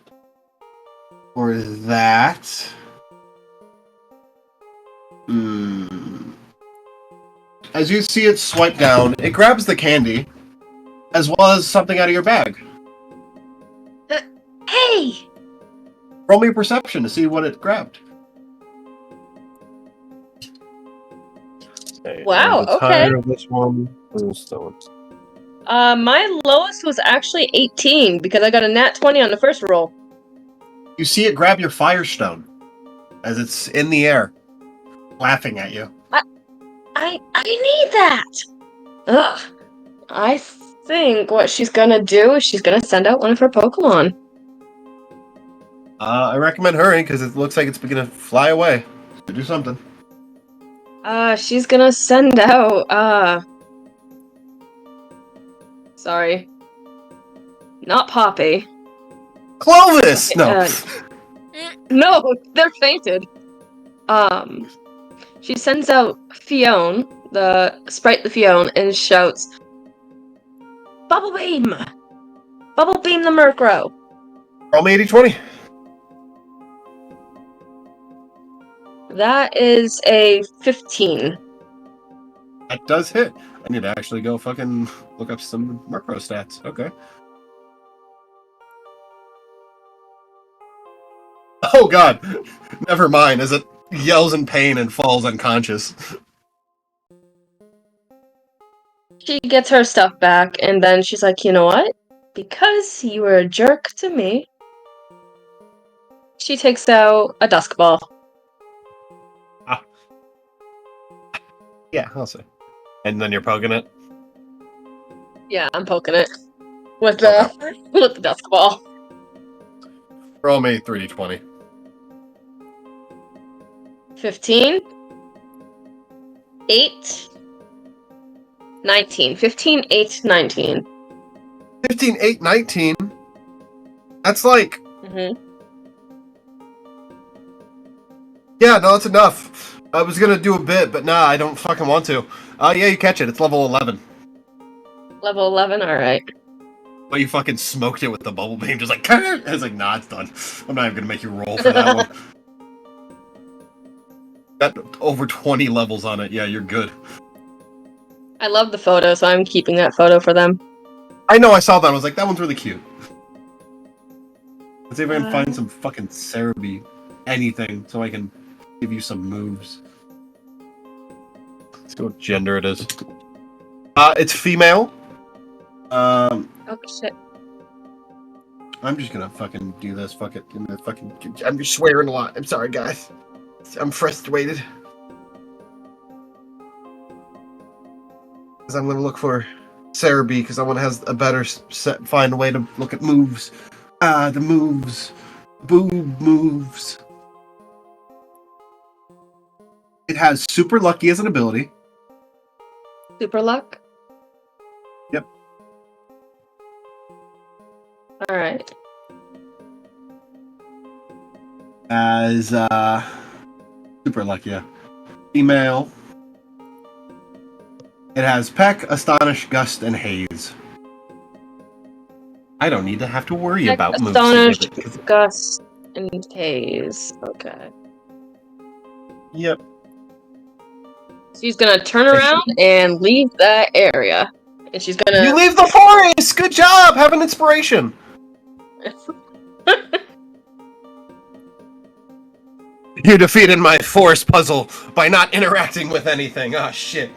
or that. As you see it swipe down, it grabs the candy, as well as something out of your bag. Hey! Roll me a perception to see what it grabbed. Wow, I'm the okay. tire of this one. My lowest was actually 18 because I got a nat 20 on the first roll. You see it grab your firestone as it's in the air, laughing at you. I need that! Ugh. I think what she's gonna do is she's gonna send out one of her Pokemon. I recommend hurrying because it looks like it's gonna fly away. So do something. She's gonna send out, sorry. Not Poppy. Clovis! No. No, they're fainted. She sends out Fione, the sprite the Fione, and shouts, Bubble Beam! Bubble Beam the Murkrow! Roll me 80-20. That is a 15. That does hit. I need to actually go fucking look up some Murkrow stats. Okay. Oh god! Never mind, as it yells in pain and falls unconscious. She gets her stuff back, and then she's like, you know what? Because you were a jerk to me, she takes out a Dusk Ball. Yeah, I'll say. And then you're poking it? Yeah, I'm poking it with the with the Dusk Ball. Roll me 3d20. 15, 8, 19. 15, 8, 19. 15, 8, 19? That's like... Mm-hmm. Yeah, no, that's enough. I was gonna do a bit, but nah, I don't fucking want to. Yeah, you catch it. It's level 11. Level 11, alright. But you fucking smoked it with the bubble beam, just like... I was like, nah, it's done. I'm not even gonna make you roll for that one. Got over 20 levels on it. Yeah, you're good. I love the photo, so I'm keeping that photo for them. I know, I saw that. I was like, that one's really cute. Let's see if I can find some fucking Cerebi anything so I can give you some moves. Let's see what gender it is. It's female. Oh shit. I'm just gonna fucking do this. Fuck it. I'm just swearing a lot. I'm sorry, guys. I'm frustrated. Because I'm gonna look for Cerebi because I want to have a better find a way to look at moves. The moves. Boob moves. It has Super Lucky as an ability. Super luck? Yep. Alright. As Super Lucky, yeah. Female. It has Peck, Astonish, Gust, and Haze. I don't need to have to worry about moves. Astonish, Gust, and Haze. Okay. Yep. She's gonna turn around and leave that area. And she's gonna... You leave the forest! Good job! Have an inspiration! You defeated my forest puzzle by not interacting with anything. Ah, shit.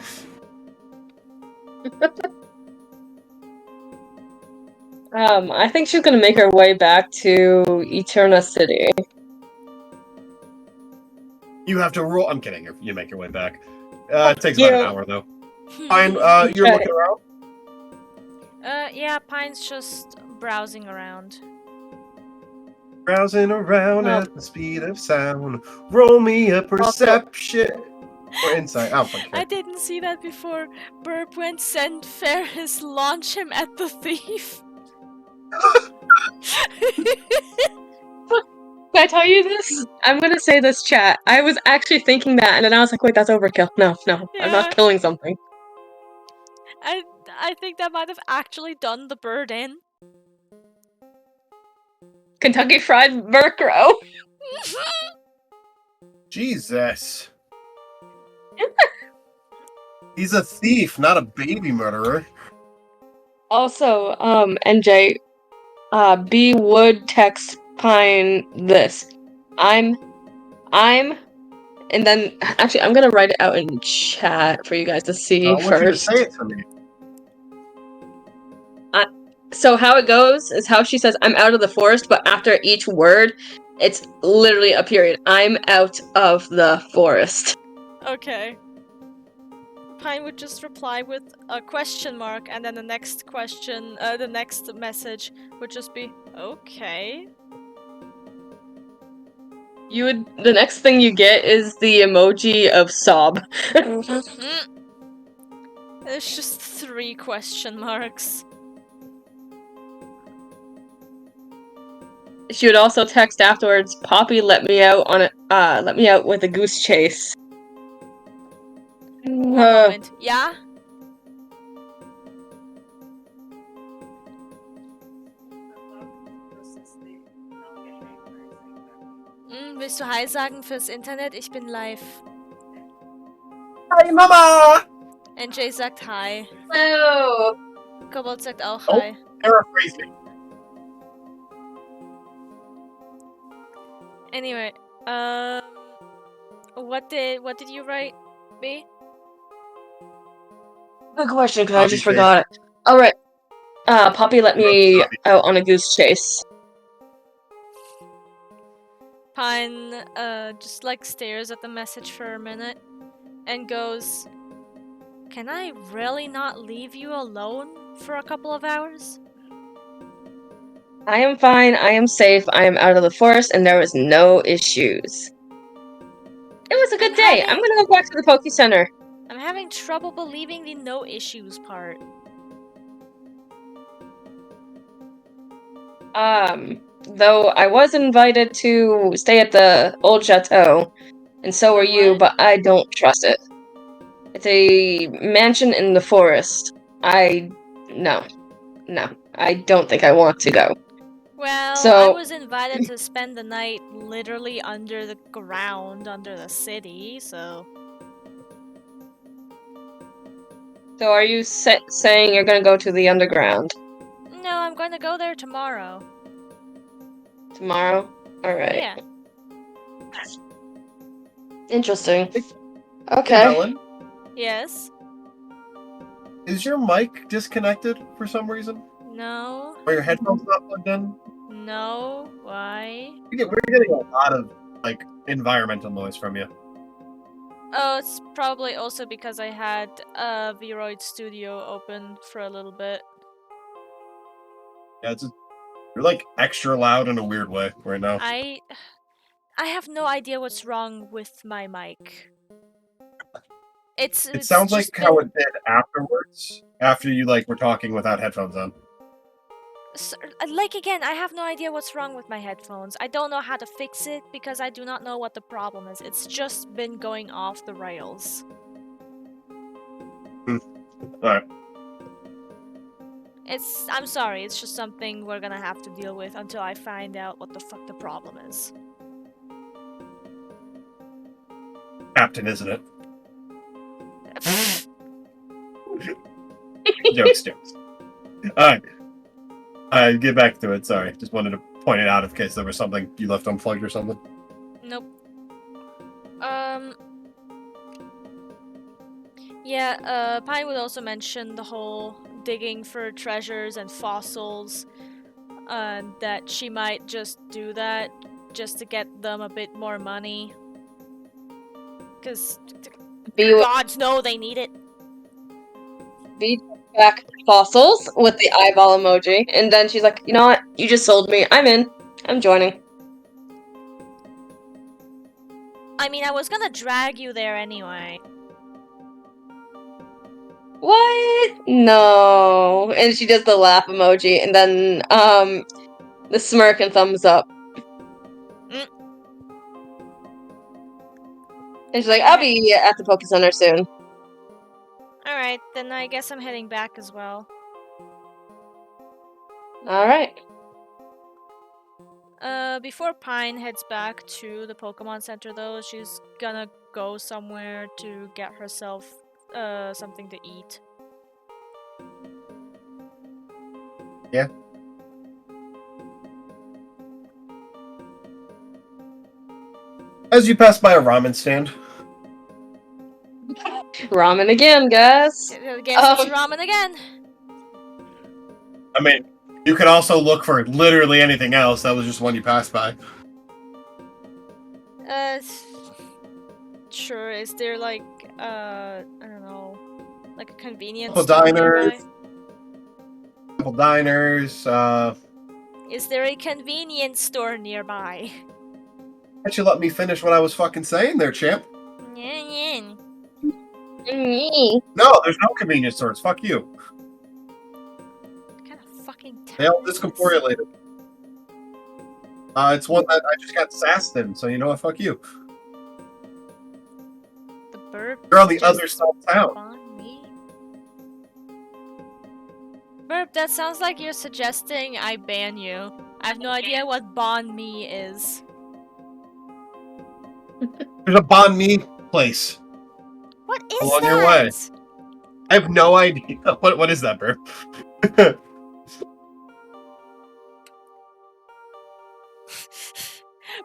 I think she's gonna make her way back to Eterna City. You have to roll. I'm kidding. You make your way back. It takes about an hour, though. Fine. You're looking around? Yeah, Pine's just browsing around. Browsing around at the speed of sound. Roll me a perception. Or insight. Oh, fuck. I didn't see that before. Burp went send Ferris, launch him at the thief. Can I tell you this? I'm gonna say this, chat. I was actually thinking that, and then I was like, wait, that's overkill. No, Yeah. I'm not killing something. I think that might have actually done the bird in. Kentucky Fried Murkrow. Jesus. He's a thief, not a baby murderer. Also, NJ, B would text Pine this. I'm, and then actually I'm gonna write it out in chat for you guys to see I want you to first. say it to me. So how it goes is how she says, I'm out of the forest, but after each word, it's literally a period. I'm out of the forest. Okay. Pine would just reply with a question mark, and then the next question, the next message would just be, okay. The next thing you get is the emoji of sob. Mm. It's just 3 question marks. She would also text afterwards, Poppy let me out with a goose chase. One moment. Ja? Willst du Hi sagen fürs Internet? Ich bin live. Hi, Mama! NJ sagt Hi. Hello. Kobold sagt auch Oh. Hi. Paraphrasing. Anyway, what did you write, B? Good question, because I Poppy just chase. forgot it. Alright. Poppy let me out on a goose chase. Pine, just like stares at the message for a minute and goes, can I really not leave you alone for a couple of hours? I am fine, I am safe, I am out of the forest, and there was no issues. It was a good day. I'm gonna go back to the Poke Center. I'm having trouble believing the no issues part. Though I was invited to stay at the old chateau, and so were you, What? but I don't trust it. It's a mansion in the forest. No, I don't think I want to go. Well, So- I was invited to spend the night literally under the ground, under the city, so... So are you saying you're gonna go to the underground No, I'm going to go there tomorrow. tomorrow? Alright. Yeah. Interesting. Hey, Okay. Helen, Yes? is your mic disconnected for some reason? No? Are your headphones not plugged in? No? Why? We're getting a lot of environmental noise from you. Oh, it's probably also because I had Vroid Studio open for a little bit. Yeah, you're extra loud in a weird way right now. I have no idea what's wrong with my mic. It It's sounds like just how been- it did afterwards, after you were talking without headphones on. Like again, I have no idea what's wrong with my headphones. I don't know how to fix it because I do not know what the problem is. It's just been going off the rails. Alright. I'm sorry, it's just something we're gonna have to deal with until I find out what the fuck the problem is. Captain, isn't it? Jokes. Alright. Get back to it, sorry. Just wanted to point it out in case there was something you left unplugged or something. Nope. Yeah, Pine would also mention the whole digging for treasures and fossils, that she might just do that just to get them a bit more money. Because gods know they need it. B back fossils with the eyeball emoji, and then she's like, you know what? You just sold me. I'm in. I'm joining. I mean, I was gonna drag you there anyway. What? No. And she does the laugh emoji, and then the smirk and thumbs up. Mm. And she's like, I'll be at the Poke Center soon. Alright, then I guess I'm heading back as well. Alright. Before Pine heads back to the Pokemon Center, though, she's gonna go somewhere to get herself something to eat. Yeah. As you pass by a ramen stand, Ramen again, guys. Guess it's ramen again. I mean, you could also look for literally anything else. That was just one you passed by. Sure. Is there like I don't know, like a convenience Couple store diners. nearby? Couple diners. Is there a convenience store nearby? Why'd you let me finish what I was fucking saying there, champ? Yeah. No, there's no convenience stores. Fuck you. What kind of fucking They all town is this? discombobulated. It's one that I just got sassed in, so you know what? Fuck you. The burp. You're on the just other side of town. on me. Burp, that sounds like you're suggesting I ban you. I have no idea what bon me is. There's a banh mi place. What is Along that? your way. I have no idea. What is that, Burp?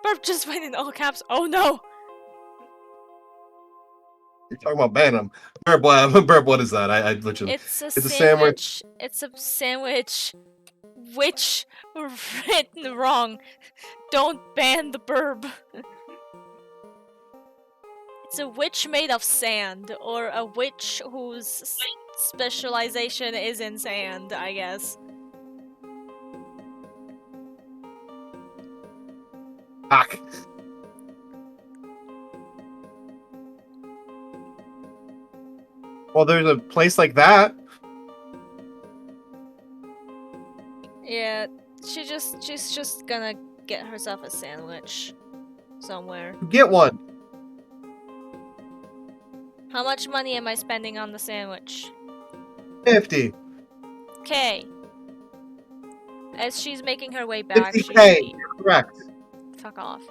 Burp just went in all caps. Oh no! You're talking about Bantam. Burp, what is that? I literally. It's a It's a sandwich. It's a sandwich. Which written wrong. Don't ban the burb. It's a witch made of sand, or a witch whose specialization is in sand, I guess. Fuck. Well, there's a place like that. Yeah, she's just gonna get herself a sandwich somewhere. Get one. How much money am I spending on the sandwich? 50. Okay. As she's making her way back, 50K. You're correct. fuck off.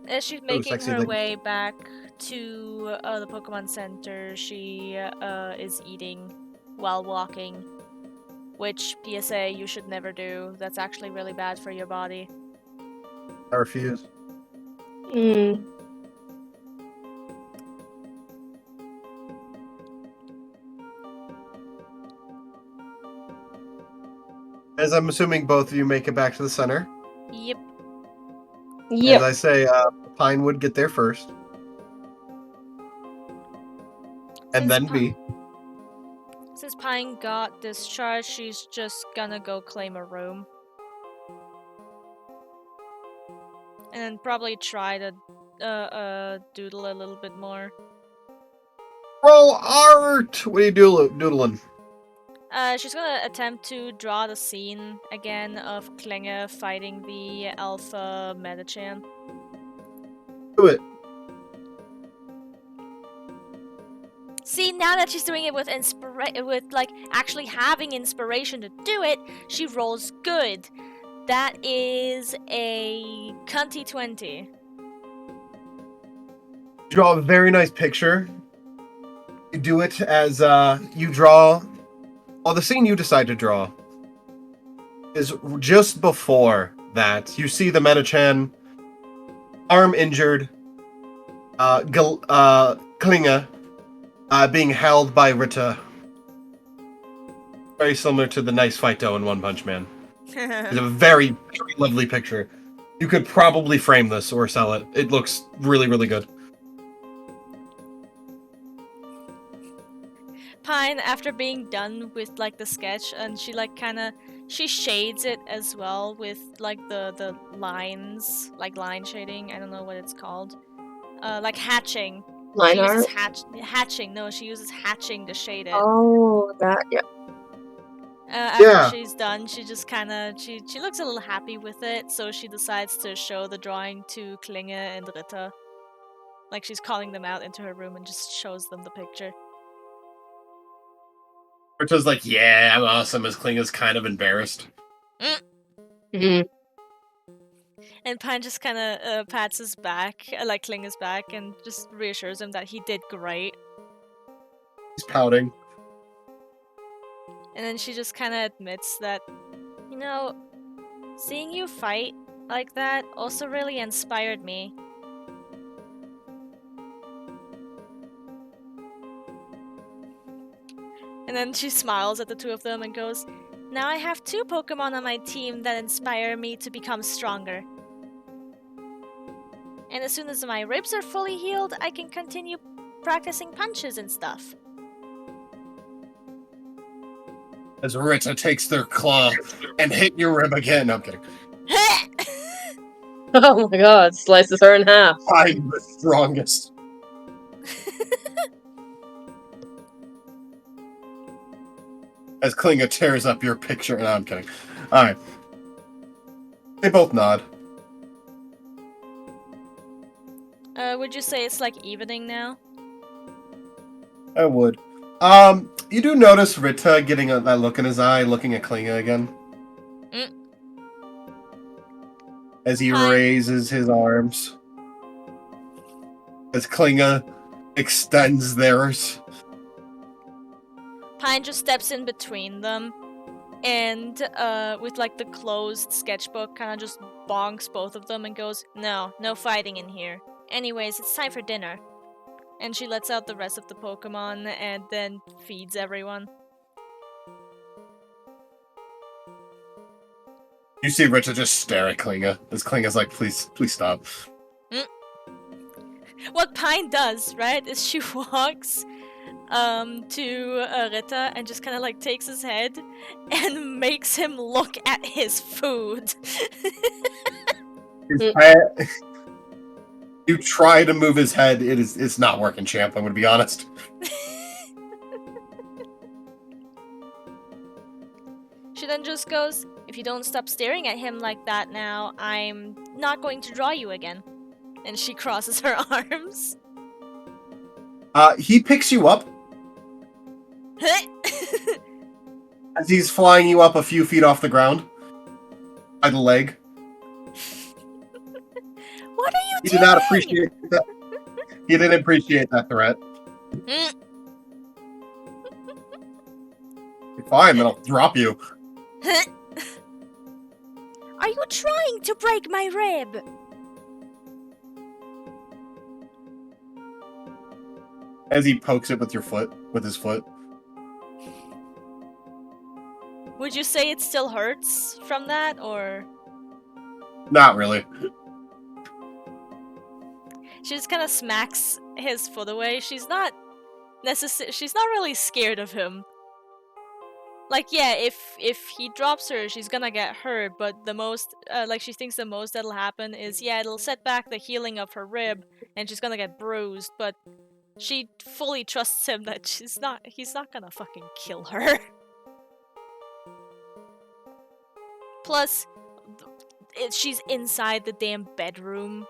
As she's making sexy her lady. way back to the Pokemon Center, she is eating while walking. Which, PSA, you should never do. That's actually really bad for your body. I refuse. As I'm assuming both of you make it back to the center. Yep. Yep. As I say, Pine would get there first. And then B. Since Pine got discharged, she's just gonna go claim a room. And then probably try to doodle a little bit more. Roll art! What are you doodling? She's gonna attempt to draw the scene again of Klinge fighting the Alpha Metachan. Do it. See, now that she's doing it with with actually having inspiration to do it, she rolls good. That is a cunty 20. Draw a very nice picture. You do it as you draw. Well, the scene you decide to draw is just before that. You see the Metachan, arm injured, Klinge being held by Rita. Very similar to the nice Fighto in One Punch Man. It's a very, very lovely picture. You could probably frame this or sell it. It looks really, really good. Pine, after being done with the sketch, and she she shades it as well with the lines, line shading. I don't know what it's called. Like hatching. Line She uses art? hatching. No, she uses hatching to shade it. Oh, that, yeah. After Yeah. she's done, she just she looks a little happy with it, so she decides to show the drawing to Klinge and Rita. Like she's calling them out into her room and just shows them the picture. Rita's like, yeah, I'm awesome, as Klinge's kind of embarrassed. Mhm. And Pine just kind of pats his back, like Klinga's back, and just reassures him that he did great. He's pouting. And then she just kind of admits that, you know, seeing you fight like that also really inspired me. And then she smiles at the two of them and goes, now I have 2 Pokemon on my team that inspire me to become stronger. And as soon as my ribs are fully healed, I can continue practicing punches and stuff. As Rita takes their claw and hit your rib again. No, I'm kidding. Oh my god, slices her in half. I'm the strongest. As Klinga tears up your picture. No, I'm kidding. Alright. They both nod. Would you say it's like evening now? I would. You do notice Rita getting that look in his eye, looking at Klinga again. Mm. As he Hi. raises his arms. As Klinga extends theirs. Pine just steps in between them and with like the closed sketchbook kind of just bonks both of them and goes, no fighting in here. Anyways, it's time for dinner. And she lets out the rest of the Pokemon and then feeds everyone. You see Rita just stare at Klinga. As Klinga's like, please stop. What Pine does, right, is she walks to Rita and just kind of like takes his head and makes him look at his food. You try to move his head, it's not working, champ, I'm gonna be honest. She then just goes, if you don't stop staring at him like that now, I'm not going to draw you again. And she crosses her arms. He picks you up as he's flying you up a few feet off the ground. By the leg. What are you He doing? did not appreciate that. He didn't appreciate that threat. Fine, then I'll drop you. Are you trying to break my rib? As he pokes it with his foot. Would you say it still hurts from that, or? Not really. She just kind of smacks his foot away. She's not really scared of him. Like, yeah, if he drops her, she's gonna get hurt, but the most, she thinks the most that'll happen is, yeah, it'll set back the healing of her rib, and she's gonna get bruised, but she fully trusts him that he's not gonna fucking kill her. Plus, she's inside the damn bedroom.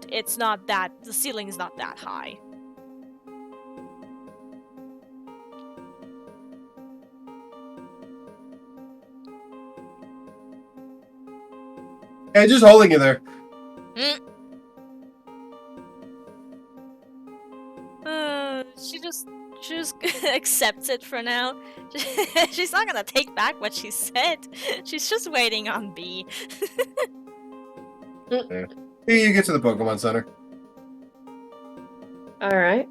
It's not that, the ceiling's not that high. Hey, just holding you there. She just accepts it for now. She's not gonna take back what she said. She's just waiting on B. Yeah. You get to the Pokemon Center. Alright.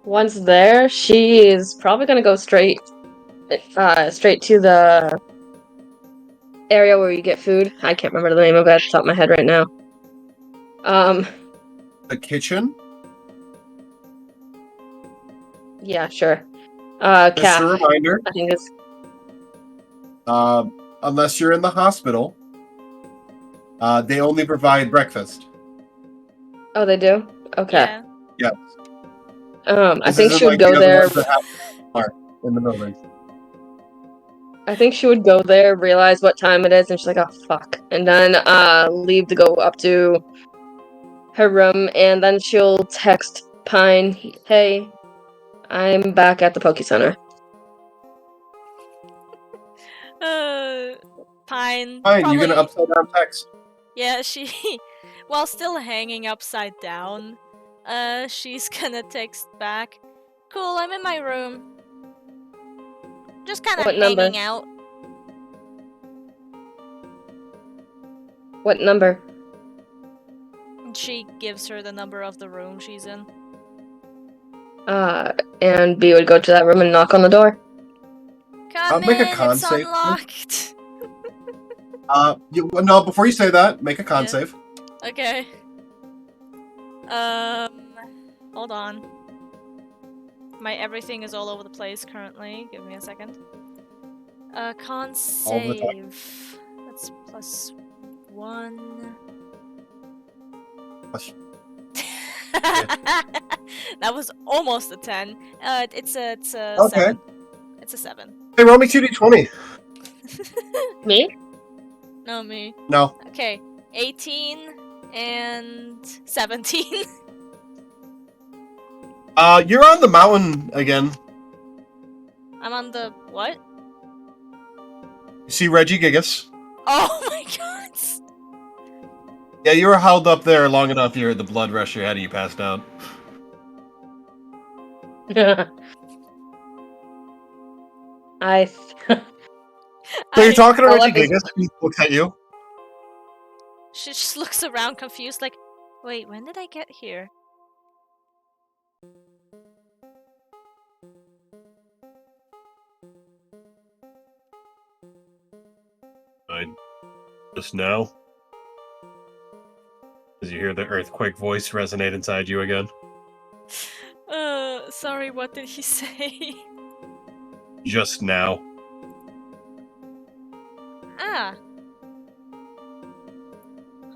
Once there, she is probably gonna go straight to the area where you get food. I can't remember the name of it off the top of my head right now. The kitchen? Yeah, sure. Just a Calf, reminder, I think it's... unless you're in the hospital, they only provide breakfast. Oh, they do? Okay. Yeah. I think she would go there... In the building. I think she would go there, realize what time it is, and she's like, oh, fuck. And then leave to go up to her room, and then she'll text Pine, hey, I'm back at the Poke Center. Pine. Fine, probably, you're gonna upside down text. Yeah, she, while still hanging upside down, she's gonna text back. Cool, I'm in my room. Just kind of What number? hanging out. What number? She gives her the number of the room she's in. And B would go to that room and knock on the door. Come make a in, con it's save. unlocked. No, before you say that, make a con Yeah. save. Okay. Hold on. My everything is all over the place currently. Give me a second. Con All the time. save. That's +1. Plus- That was almost a 10. It's a Okay. 7. It's a 7. Hey, roll me 2d20. Me? No, me. No. Okay. 18 and 17. You're on the mountain again. I'm on the what? You see Reggie Gigas. Oh my god. Yeah, you were held up there long enough. You heard the blood rush your head and you passed out. I. So you're talking to I Reggie love this- Gigas. He looks at you. She just looks around confused like, wait, when did I get here? Just now. As you hear the earthquake voice resonate inside you again. Sorry, what did he say? Just now. Ah.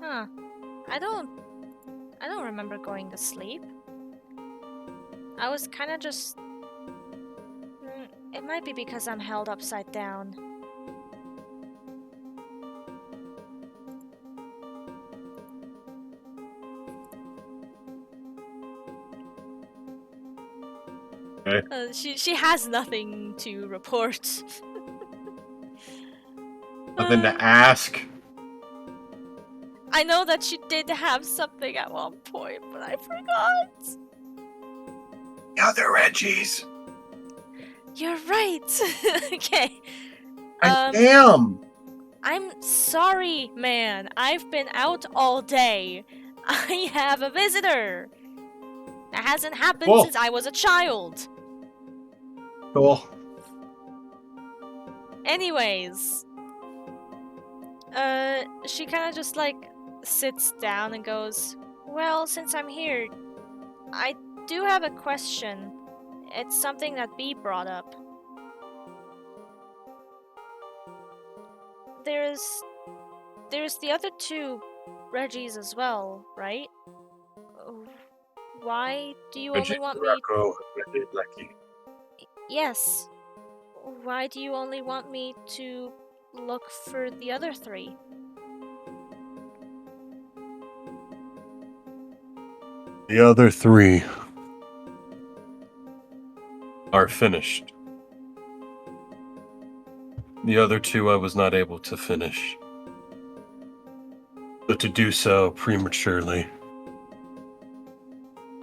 Huh. I don't remember going to sleep. I was kind of just... It might be because I'm held upside down. Okay. She has nothing to report. Nothing to ask. I know that she did have something at one point, but I forgot. The other Reggies. You're right. Okay. I am. I'm sorry, man. I've been out all day. I have a visitor. That hasn't happened Cool. since I was a child. Cool. Anyways, she kind of just like sits down and goes, well, since I'm here, I do have a question. It's something that B brought up. There's the other two Reggies as well, right? Why do you only want me? Yes. Why do you only want me to look for the other three? The other three are finished. The other two I was not able to finish. But to do so prematurely.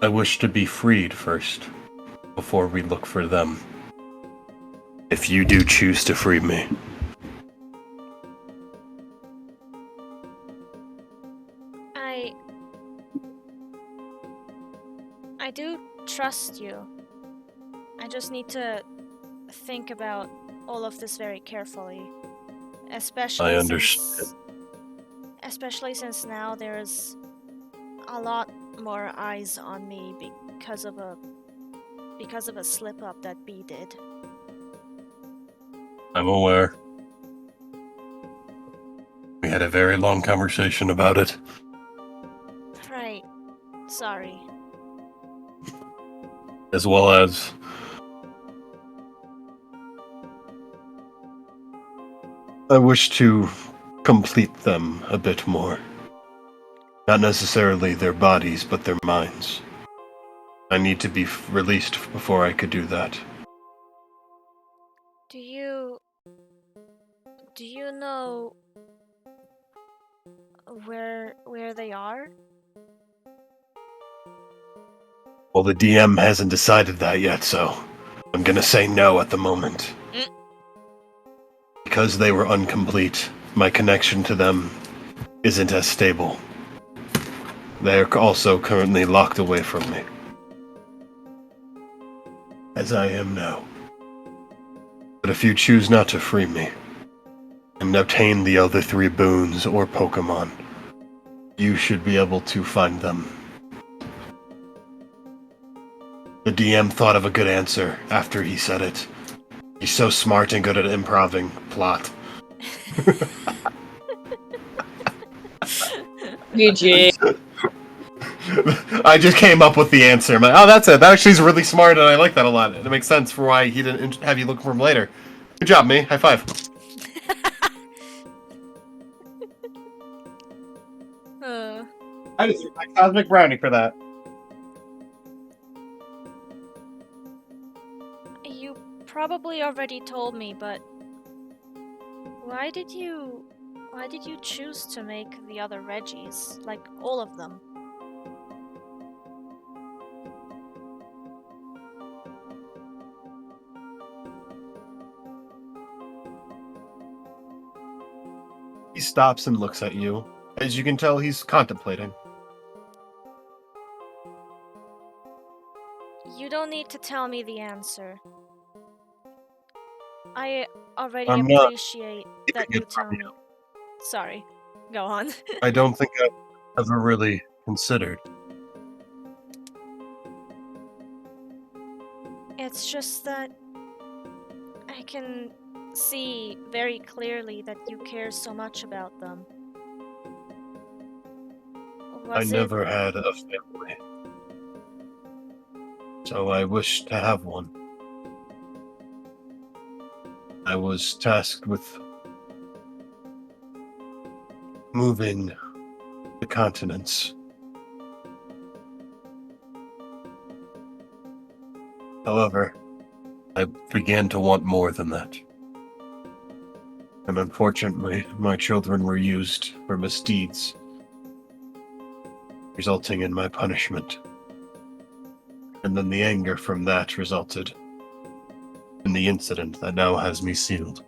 I wish to be freed first, before we look for them. If you do choose to free me. I do trust you. I just need to think about all of this very carefully. I understand. Especially since now there's a lot more eyes on me because of a slip up that B did. I'm aware. We had a very long conversation about it. Right. Sorry. As well as I wish to complete them a bit more. Not necessarily their bodies, but their minds. I need to be released before I could do that. Do you you know where they are? Well, the DM hasn't decided that yet, so I'm gonna say no at the moment. Mm. Because they were incomplete, my connection to them isn't as stable. They're also currently locked away from me. As I am now. But if you choose not to free me, and obtain the other 3 boons or Pokemon, you should be able to find them. The DM thought of a good answer after he said it. He's so smart and good at improving plot. GG. I just came up with the answer. I'm like, oh, that's it. That actually is really smart, and I like that a lot. It makes sense for why he didn't have you look for him later. Good job, me. High five. I deserve my cosmic brownie for that. You probably already told me, but why did you choose to make the other Reggies? Like all of them? He stops and looks at you. As you can tell, he's contemplating. You don't need to tell me the answer. I already I'm not appreciate that keeping you it tell from me. Sorry. Go on. I don't think I've ever really considered. It's just that I can see very clearly that you care so much about them. I Was never had a family. So I wish to have one. I was tasked with moving the continents. However, I began to want more than that. And unfortunately, my children were used for misdeeds, resulting in my punishment. And then the anger from that resulted in the incident that now has me sealed.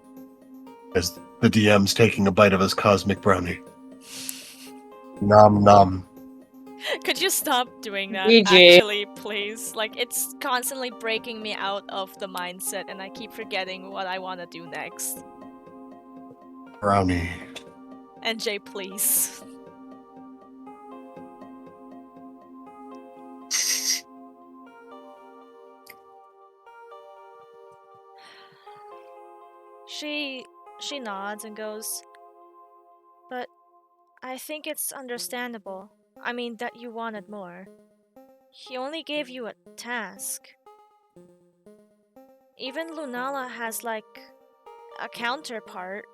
As the DM's taking a bite of his cosmic brownie. Nom nom. Could you stop doing that? GG. Actually, please. Like, it's constantly breaking me out of the mindset, and I keep forgetting what I want to do next. Brownie. NJ, please. She nods and goes, but I think it's understandable. I mean, that you wanted more. He only gave you a task. Even Lunala has, like, a counterpart.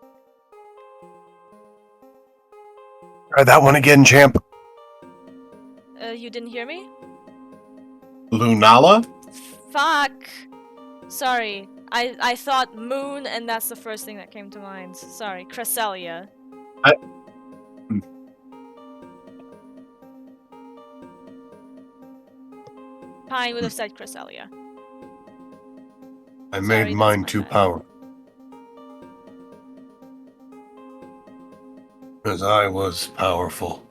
Try that one again, champ. You didn't hear me? Lunala? Fuck! Sorry. I thought moon, and that's the first thing that came to mind. Sorry, Cresselia. Pine would have said Cresselia. I Sorry, made that's mine my too bad. powerful. As I was powerful,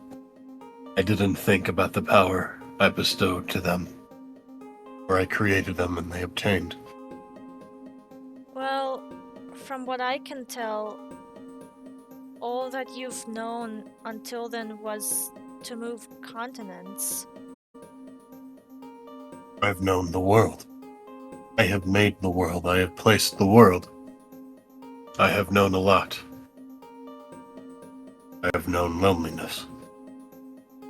I didn't think about the power I bestowed to them, or I created them and they obtained. Well, from what I can tell, all that you've known until then was to move continents. I've known the world. I have made the world. I have placed the world. I have known a lot. I have known loneliness.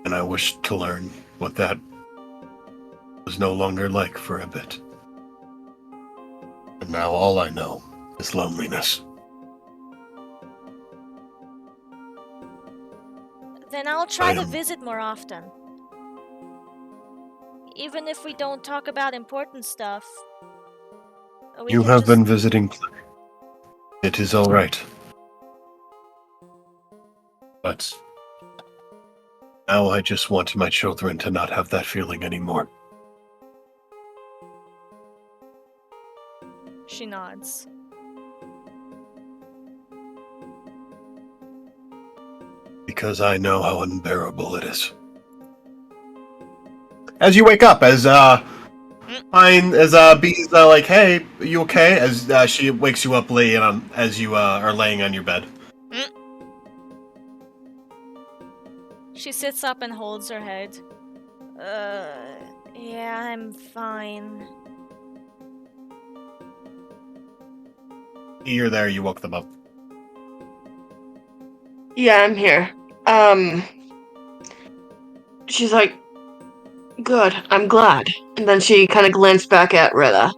And I wished to learn what that was no longer like for a bit. And now all I know is loneliness. Then I'll try to am- visit more often. Even if we don't talk about important stuff. We You can have just... been visiting. It is all right. But now I just want my children to not have that feeling anymore. She nods. Because I know how unbearable it is. As you wake up, as B's like, "Hey, are you okay?" As she wakes you up, as you are laying on your bed. She sits up and holds her head. Yeah, I'm fine. You're there. You woke them up. Yeah, I'm here. She's like, good, I'm glad. And then she kind of glanced back at Rita.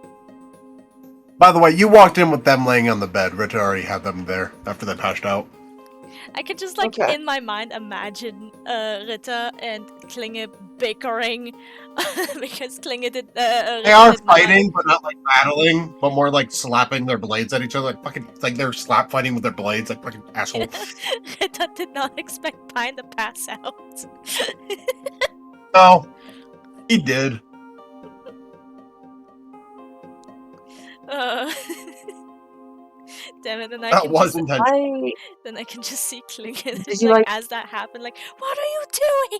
By the way, you walked in with them laying on the bed. Rita already had them there after they passed out. I could just, like, Okay. in my mind imagine Rita and Klinge bickering because Klinge did. They Rita are did not. fighting, but not like battling, but more like slapping their blades at each other, like they're slap fighting with their blades, like fucking asshole. Rita did not expect Pine to pass out. No, he did. Damn it! Then I That can was just, intentional. then I can just see Klinge Did you like like- as that happened, like, what are you doing?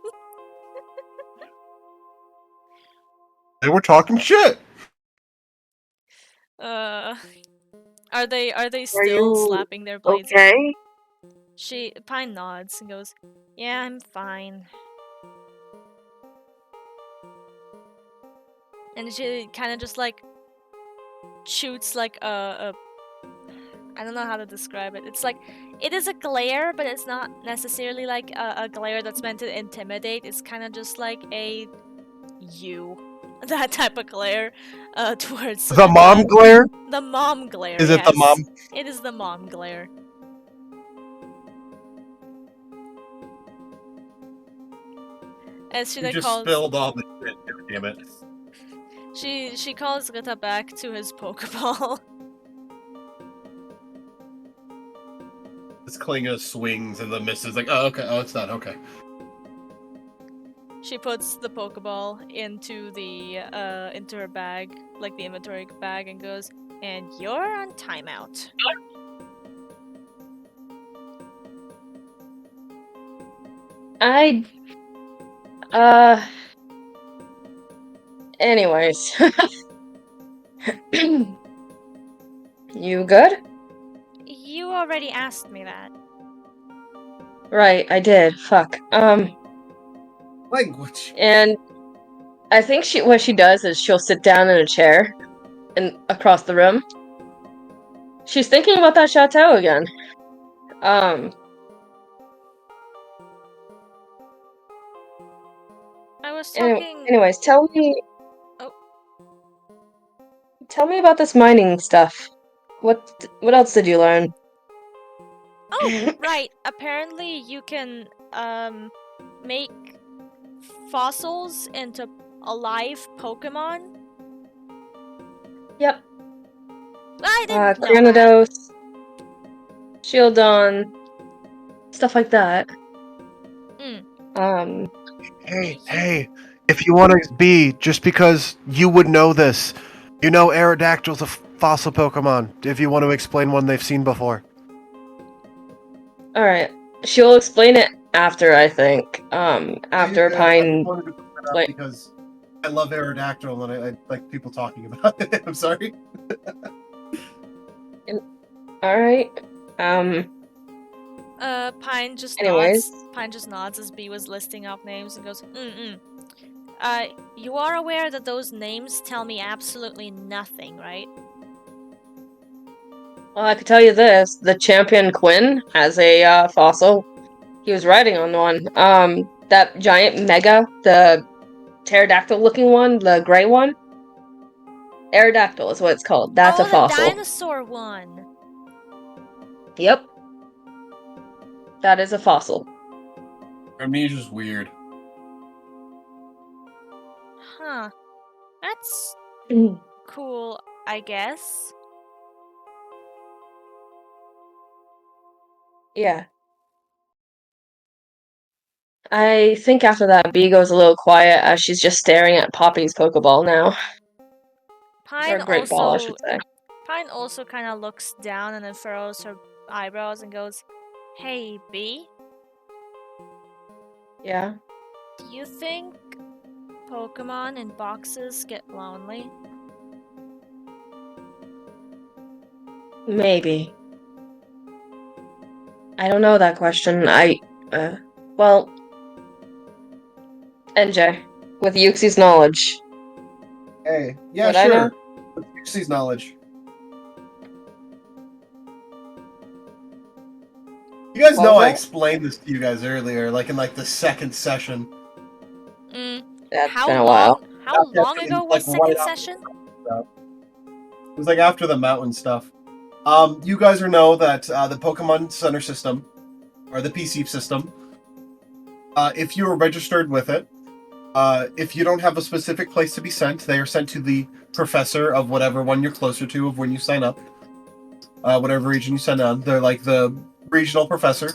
They were talking shit. Are they Are still you slapping their blades? okay? Pine nods and goes, "Yeah, I'm fine." And she kind of just like shoots like a I don't know how to describe it. It's like it is a glare, but it's not necessarily like a glare that's meant to intimidate. It's kind of just like a that type of glare towards The Rita. mom glare? The mom glare. Is it the yes. mom? It is the mom glare. As she You like just calls, spilled all the shit, damn it. she calls Rita back to his Pokeball. This Klinga swings and the mist is like, oh, okay, oh, it's not, okay. She puts the Pokeball into her bag, like the inventory bag, and goes, "And you're on timeout." Anyways. You good? You already asked me that. Right, I did. Fuck. Language. And I think what she does is she'll sit down in a chair and across the room. She's thinking about that chateau again. I was talking. Anyways, tell me. Oh. Tell me about this mining stuff. What else did you learn? Oh, right. Apparently, you can make fossils into alive Pokemon. Yep. I didn't know that. Granados, Shieldon, stuff like that. Hey, if you want to be, just because you would know this, you know Aerodactyl's a fossil Pokemon, if you want to explain one they've seen before. Alright. She'll explain it after, I think. After Pine. Like, because I love Aerodactyl and I like people talking about it. I'm sorry. alright. Pine just Anyways. nods. Pine just nods as B was listing off names and goes, you are aware that those names tell me absolutely nothing, right? Well, I could tell you this. The champion Quinn has a fossil. He was riding on one. That giant Mega, the pterodactyl looking one, the gray one. Aerodactyl is what it's called. That's a fossil. The dinosaur one. Yep. That is a fossil. Amnesia's weird. Huh. That's cool, I guess. Yeah. I think after that, Bee goes a little quiet as she's just staring at Poppy's Pokeball now. Or Great Ball, I should say. Pine also kind of looks down and then furrows her eyebrows and goes, "Hey, B, Yeah. do you think Pokemon in boxes get lonely?" Maybe. I don't know that question. Well, NJ, with Yuxi's knowledge. Hey, yeah, Would I know? sure. With Yuxi's knowledge. You guys What know was I that? explained this to you guys earlier, like in like the second session. That's How been a while. long? How Yeah, long it's ago like was right second after session? It was like after the mountain stuff. You guys know that the Pokemon Center system, or the PC system, if you are registered with it, if you don't have a specific place to be sent, they are sent to the professor of whatever one you're closer to of when you sign up. Whatever region you send on. They're like the regional professor.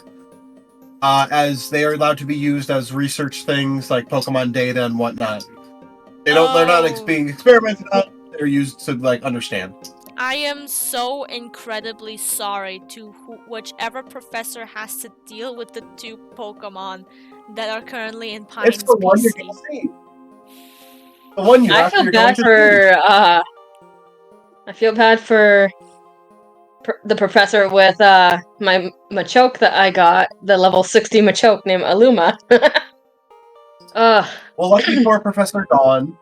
As they are allowed to be used as research things like Pokemon data and whatnot. They're not Oh. being experimented on. They're used to like understand. I am so incredibly sorry to whichever professor has to deal with the 2 Pokemon that are currently in Pine's It's the one you're PC. going to see. The one you I after feel you're going bad to for I feel bad for the professor with my Machoke that I got, the level 60 Machoke named Aluma. Well, lucky for Professor Dawn,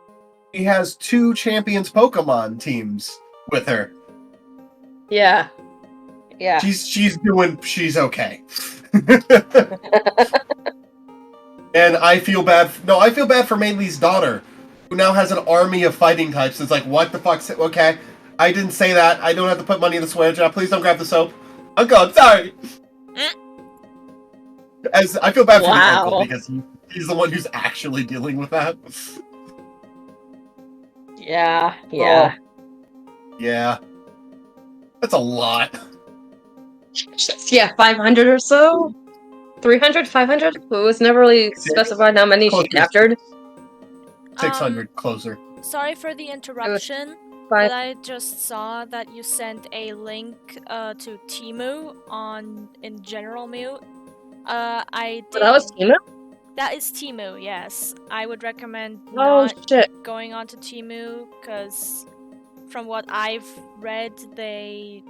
he has 2 champions Pokemon teams with her. Yeah. Yeah. She's okay. And I feel bad. No, I feel bad for Mainly's daughter, who now has an army of fighting types. It's like, what the fuck? Okay, I didn't say that. I don't have to put money in the Switch. Please don't grab the soap. Uncle, I'm sorry. As I feel bad for the uncle Wow. because he's the one who's actually dealing with that. Yeah. Yeah. That's a lot. Yeah, 500 or so? 300? 500? It was never really specified how many she Closer. captured. 600 closer. Sorry for the interruption, Five. but I just saw that you sent a link to Timu in General Mute. I did. But that was Tina? That is Timu, yes. I would recommend Oh, not shit. going on to Timu, because from what I've read, they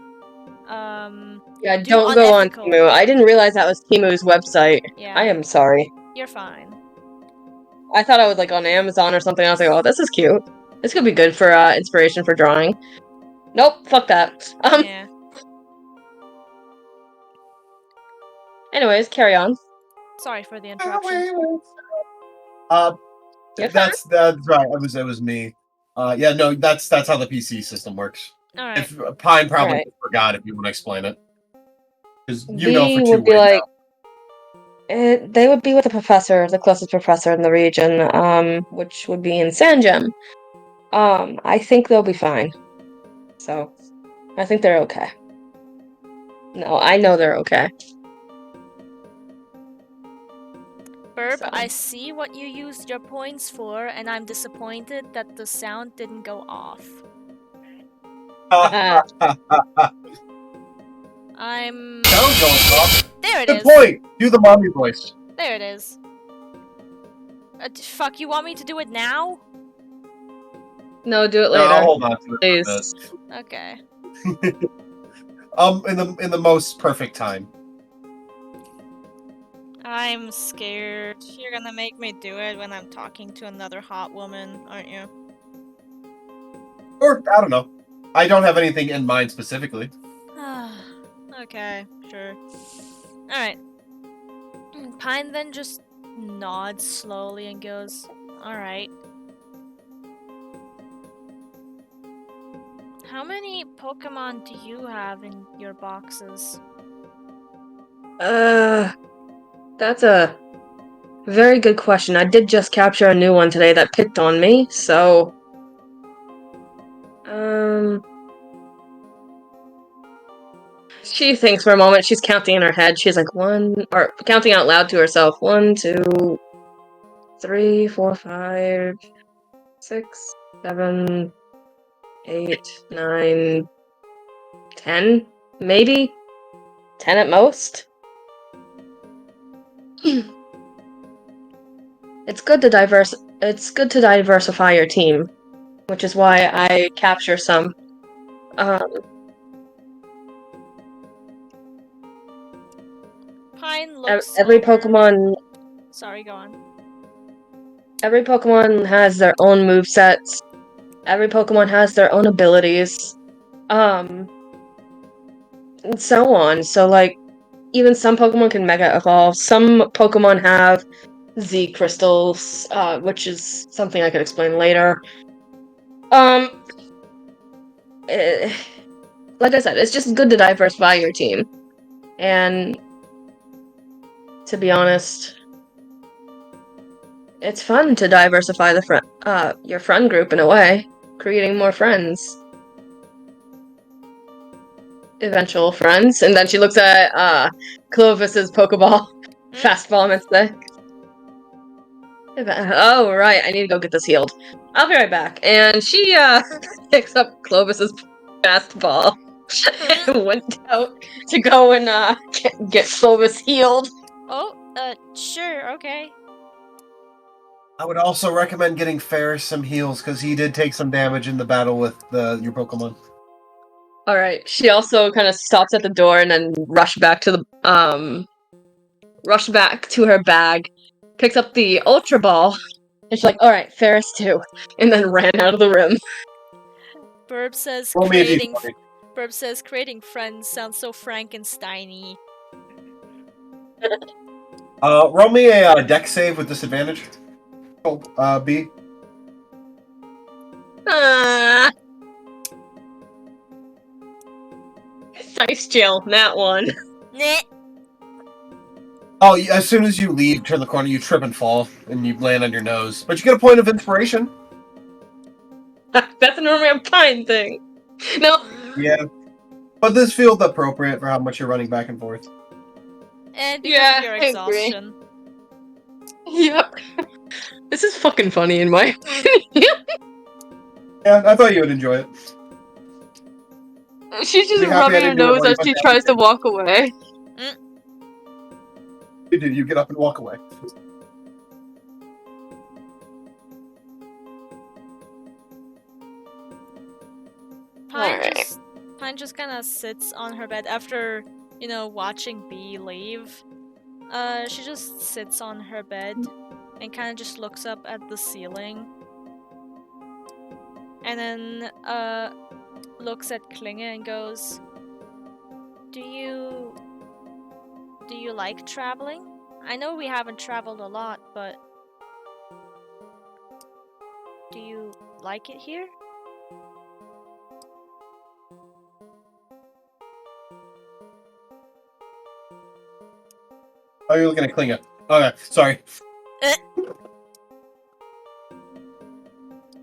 Yeah, do don't go on unethical- Timu. I didn't realize that was Timu's website. Yeah. I am sorry. You're fine. I thought I was like on Amazon or something. I was like, oh, this is cute. This could be good for inspiration for drawing. Nope, fuck that. Yeah. Anyways, carry on. Sorry for the interruption. You're That's right. It was me. Yeah, no, that's how the PC system works. Alright. If Pine probably Alright. forgot if you want to explain it, because you B know for would 2 be ways like, they would be with the professor, the closest professor in the region, which would be in Sangem. I think they'll be fine. So, I think they're okay. No, I know they're okay. Burp, So. I see what you used your points for, and I'm disappointed that the sound didn't go off. I'm... Sound going off. There it Good is. point. Do the mommy voice. There it is. Fuck, you want me to do it now? No, do it No, later. I'll hold on to it Please. for a Okay. bit. In the most perfect time. I'm scared. You're gonna make me do it when I'm talking to another hot woman, aren't you? Or I don't know. I don't have anything in mind specifically. Okay, sure. Alright. Pine then just nods slowly and goes, alright. How many Pokemon do you have in your boxes? That's a very good question. I did just capture a new one today that picked on me, so... She thinks for a moment. She's counting in her head. She's like, 1, or counting out loud to herself. 1, 2, 3, 4, 5, 6, 7, 8, 9, 10, maybe 10 at most. It's good to diversify your team, which is why I capture some. Pine looks Every over. Pokemon Sorry, go on. Every Pokemon has their own movesets. Every Pokemon has their own abilities. And so on. So, like, even some Pokemon can Mega Evolve. Some Pokemon have Z crystals, which is something I could explain later. Eh, like I said, it's just good to diversify your team. And to be honest, it's fun to diversify your friend group in a way, creating more friends. Eventual friends. And then she looks at Clovis's Pokeball, Fastball, and say, oh, right, I need to go get this healed. I'll be right back. And she picks up Clovis's Fastball and went out to go and get Clovis healed. Oh, sure, okay. I would also recommend getting Ferris some heals because he did take some damage in the battle with your Pokemon. All right. She also kind of stops at the door and then rushed back to her bag, picks up the Ultra Ball, and she's like, "All right, Ferris too," and then ran out of the room. Burb says Roll me a creating. D20. Burb says creating friends sounds so Frankenstein-y. Roll me a deck save with disadvantage. Oh, B. Dice jail, that one. Nah. Oh, as soon as you leave, turn the corner, you trip and fall, and you land on your nose. But you get a point of inspiration. That's normally a Pine thing. No. Yeah. But this feels appropriate for how much you're running back and forth. And because Yeah, of your I agree. exhaustion. Yep. This is fucking funny in my opinion. Yeah, I thought you would enjoy it. She's just Be happy I rubbing her didn't do it nose while you as she went down tries to there. walk away. You do. You get up and walk away. Pine just kind of sits on her bed after, watching Bee leave. She just sits on her bed and kind of just looks up at the ceiling. And then, looks at Klinge and goes, Do you like traveling? I know we haven't traveled a lot, but do you like it here? Oh, you're looking at Klinga. Okay, sorry.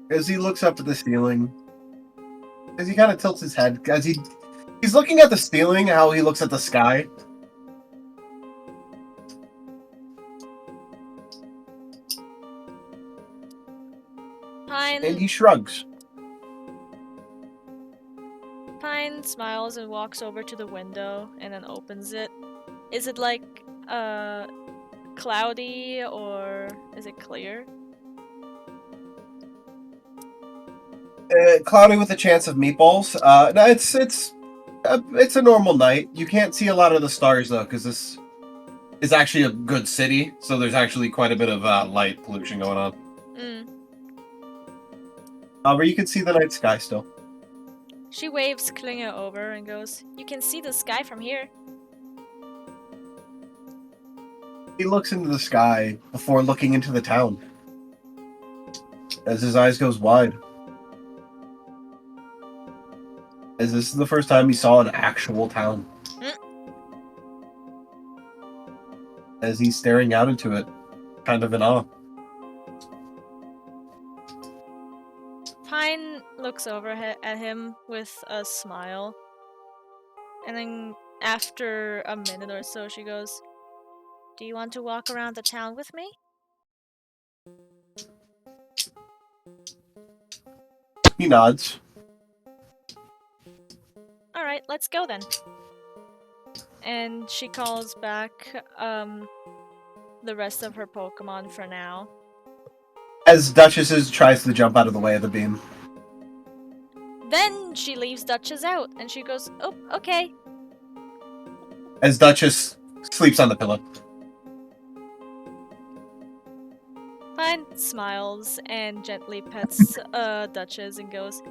As he looks up at the ceiling, as he kind of tilts his head, as he's looking at the ceiling, how he looks at the sky. Pine. And he shrugs. Pine smiles and walks over to the window and then opens it. Is it like cloudy or is it clear? Cloudy with a chance of meatballs. No, it's a normal night. You can't see a lot of the stars though, because this is actually a good city, so there's actually quite a bit of light pollution going on. But you can see the night sky still. She waves Klinge over and goes, You can see the sky from here. He looks into the sky before looking into the town. As his eyes goes wide. As this is the first time he saw an actual town. As he's staring out into it, kind of in awe. Pine looks over at him with a smile, and then after a minute or so, she goes, "Do you want to walk around the town with me?" He nods. Alright, let's go then. And she calls back the rest of her Pokemon for now. As Duchess tries to jump out of the way of the beam. Then she leaves Duchess out and she goes, "Oh, okay." As Duchess sleeps on the pillow. Pine smiles and gently pets Duchess and goes,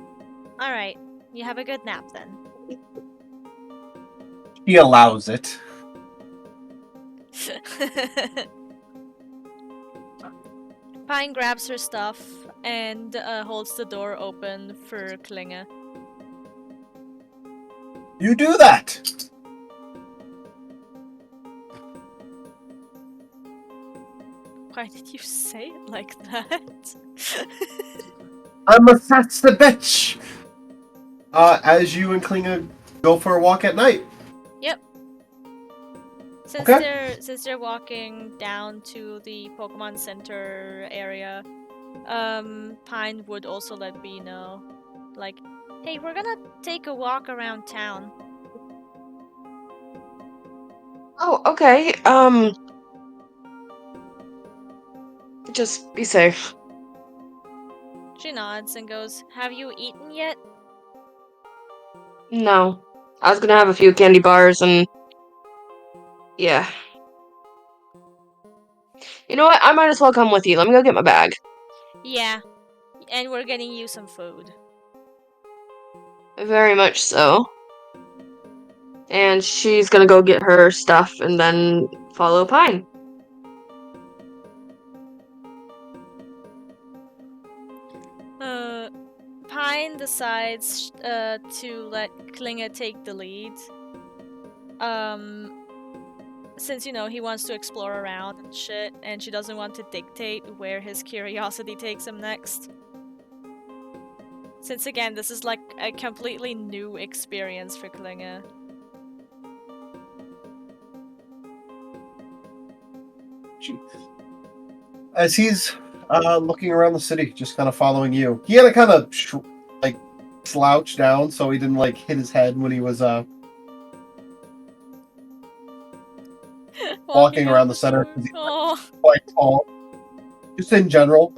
"Alright, you have a good nap then." He allows it. Pine grabs her stuff and holds the door open for Klinge. You do that! Why did you say it like that? I'm a that's the bitch! As you and Klinga go for a walk at night. Since they're walking down to the Pokemon Center area, Pine would also let B know, like, "Hey, we're gonna take a walk around town." Oh, okay. Just be safe. She nods and goes, "Have you eaten yet?" No. I was gonna have a few candy bars and... yeah. You know what? I might as well come with you. Let me go get my bag. Yeah, and we're getting you some food. Very much so. And she's gonna go get her stuff and then follow Pine. Pine decides to let Klinge take the lead. Since, you know, he wants to explore around and shit, and she doesn't want to dictate where his curiosity takes him next. Since, again, this is like a completely new experience for Klinge. As he's looking around the city, just kind of following you. He had to kind of slouch down so he didn't hit his head when he was walking around the center. Because he's Oh. quite tall. Just in general.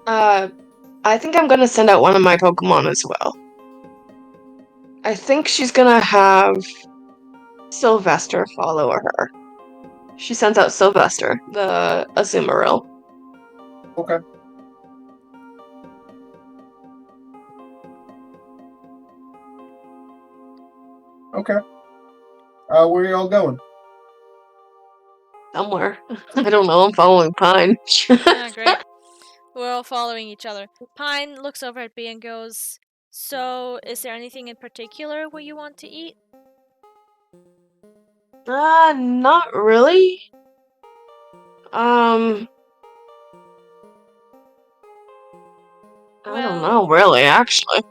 I think I'm gonna send out one of my Pokemon as well. I think she's gonna have Sylvester follow her. She sends out Sylvester, the Azumarill. Okay. Okay. Where are y'all going? Somewhere. I don't know, I'm following Pine. Yeah, great. We're all following each other. Pine looks over at B and goes, "So, is there anything in particular what you want to eat?" Not really. I don't know, really, actually.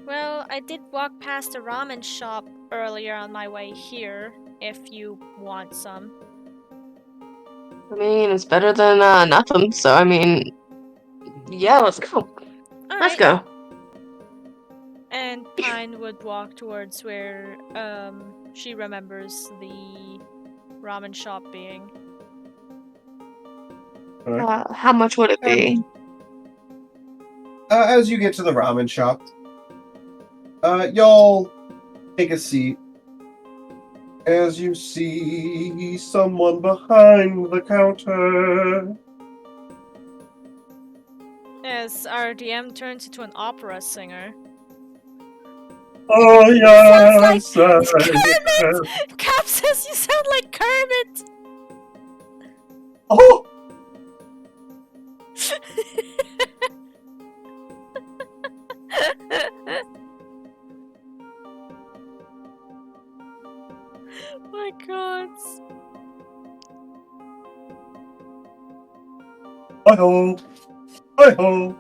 Well, I did walk past a ramen shop earlier on my way here, if you want some. I mean, it's better than nothing, so I mean, yeah, let's go. Let's Alright. go. And Pine would walk towards where she remembers the ramen shop being. How much would it be? As you get to the ramen shop, y'all take a seat. As you see someone behind the counter. As our DM turns into an opera singer. Oh yes! Sounds like Kermit! Cap says you sound like Kermit! Oh! My god. Hi-ho! Hi-ho!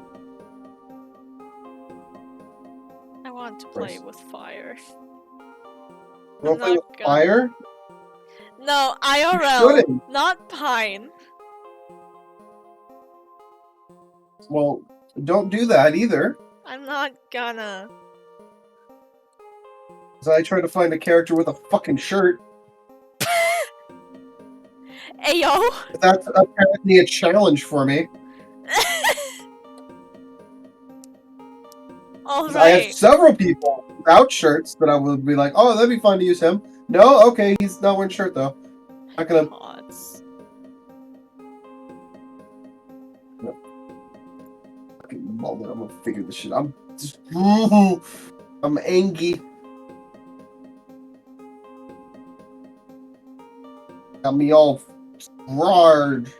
I want to play with Wanna play with gonna. fire? No, IRL, shouldn't. not Pine. Well, don't do that either. I'm not gonna. So I tried to find a character with a fucking shirt. Ayo! That's apparently a challenge for me. I have Alright. several people without shirts that I would be like, oh, that'd be fun to use him. No, okay, he's not wearing a shirt though. Not gonna. Gods. Fucking moment, I'm gonna figure this shit. I'm just. I'm angry. Got me all roared.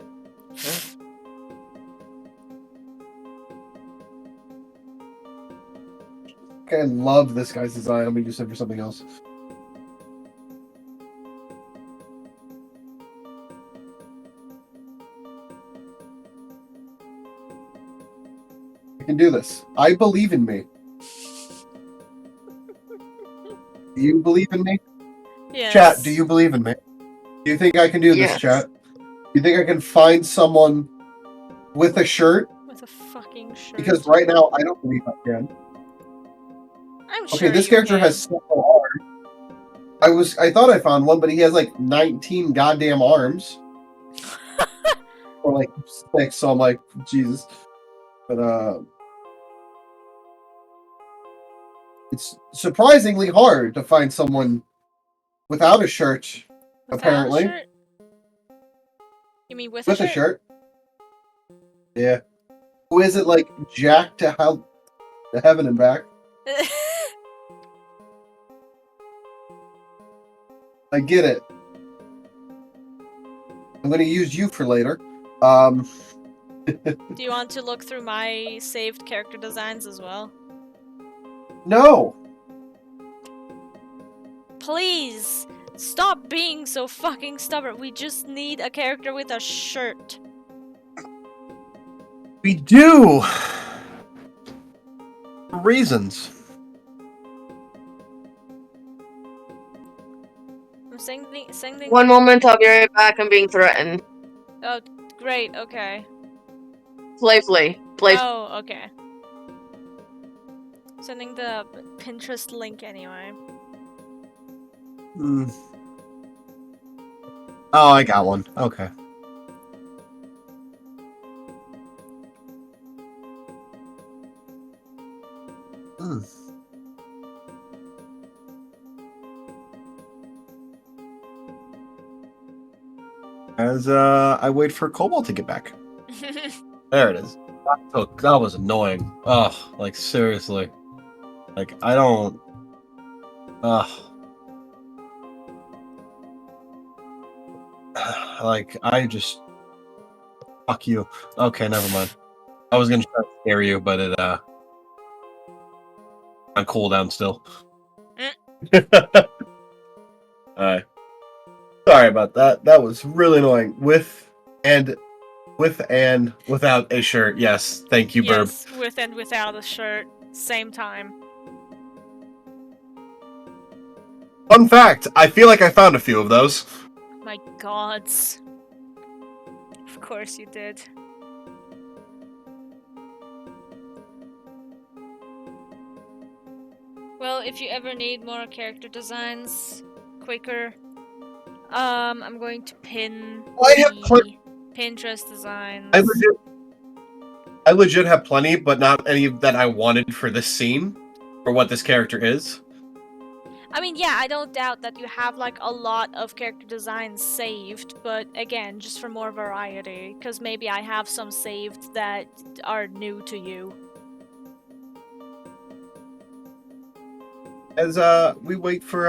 I love this guy's design. Let me use him for something else. I can do this. I believe in me. Do you believe in me? Yes. Chat, do you believe in me? Do you think I can do Yes. this, chat? Do you think I can find someone with a shirt? With a fucking shirt. Because right now, I don't believe I can. I'm Okay, sure this you character can. has several arms. I thought I found one, but he has like 19 goddamn arms. Or like 6, so I'm like, Jesus. But it's surprisingly hard to find someone without a shirt, Without apparently. A shirt? You mean with With a a shirt? shirt. Yeah. Who is it like jacked to heaven and back? I get it. I'm gonna use you for later. Do you want to look through my saved character designs as well? No. Please! Stop being so fucking stubborn. We just need a character with a shirt. We do. For reasons. I'm sending. One moment, I'll be right back. I'm being threatened. Oh, great. Okay. Playfully. Oh, okay. Sending the Pinterest link anyway. Hmm. Oh, I got one. Okay. Hmm. As I wait for Cobalt to get back. There it is. That was annoying. Ugh, like seriously. Like I don't. Ugh. Like I just. Fuck you. Okay, never mind. I was gonna try to scare you, but it on cooldown still. Alright. Sorry about that. That was really annoying. With and without a shirt. Yes, thank you, Burb. Yes, with and without a shirt. Same time. Fun fact, I feel like I found a few of those. My gods. Of course you did. Well, if you ever need more character designs quicker, I'm going to pin I have the Pinterest designs. I legit have plenty, but not any that I wanted for this scene, for what this character is. I mean, yeah, I don't doubt that you have like a lot of character designs saved, but again, just for more variety, because maybe I have some saved that are new to you. As we wait for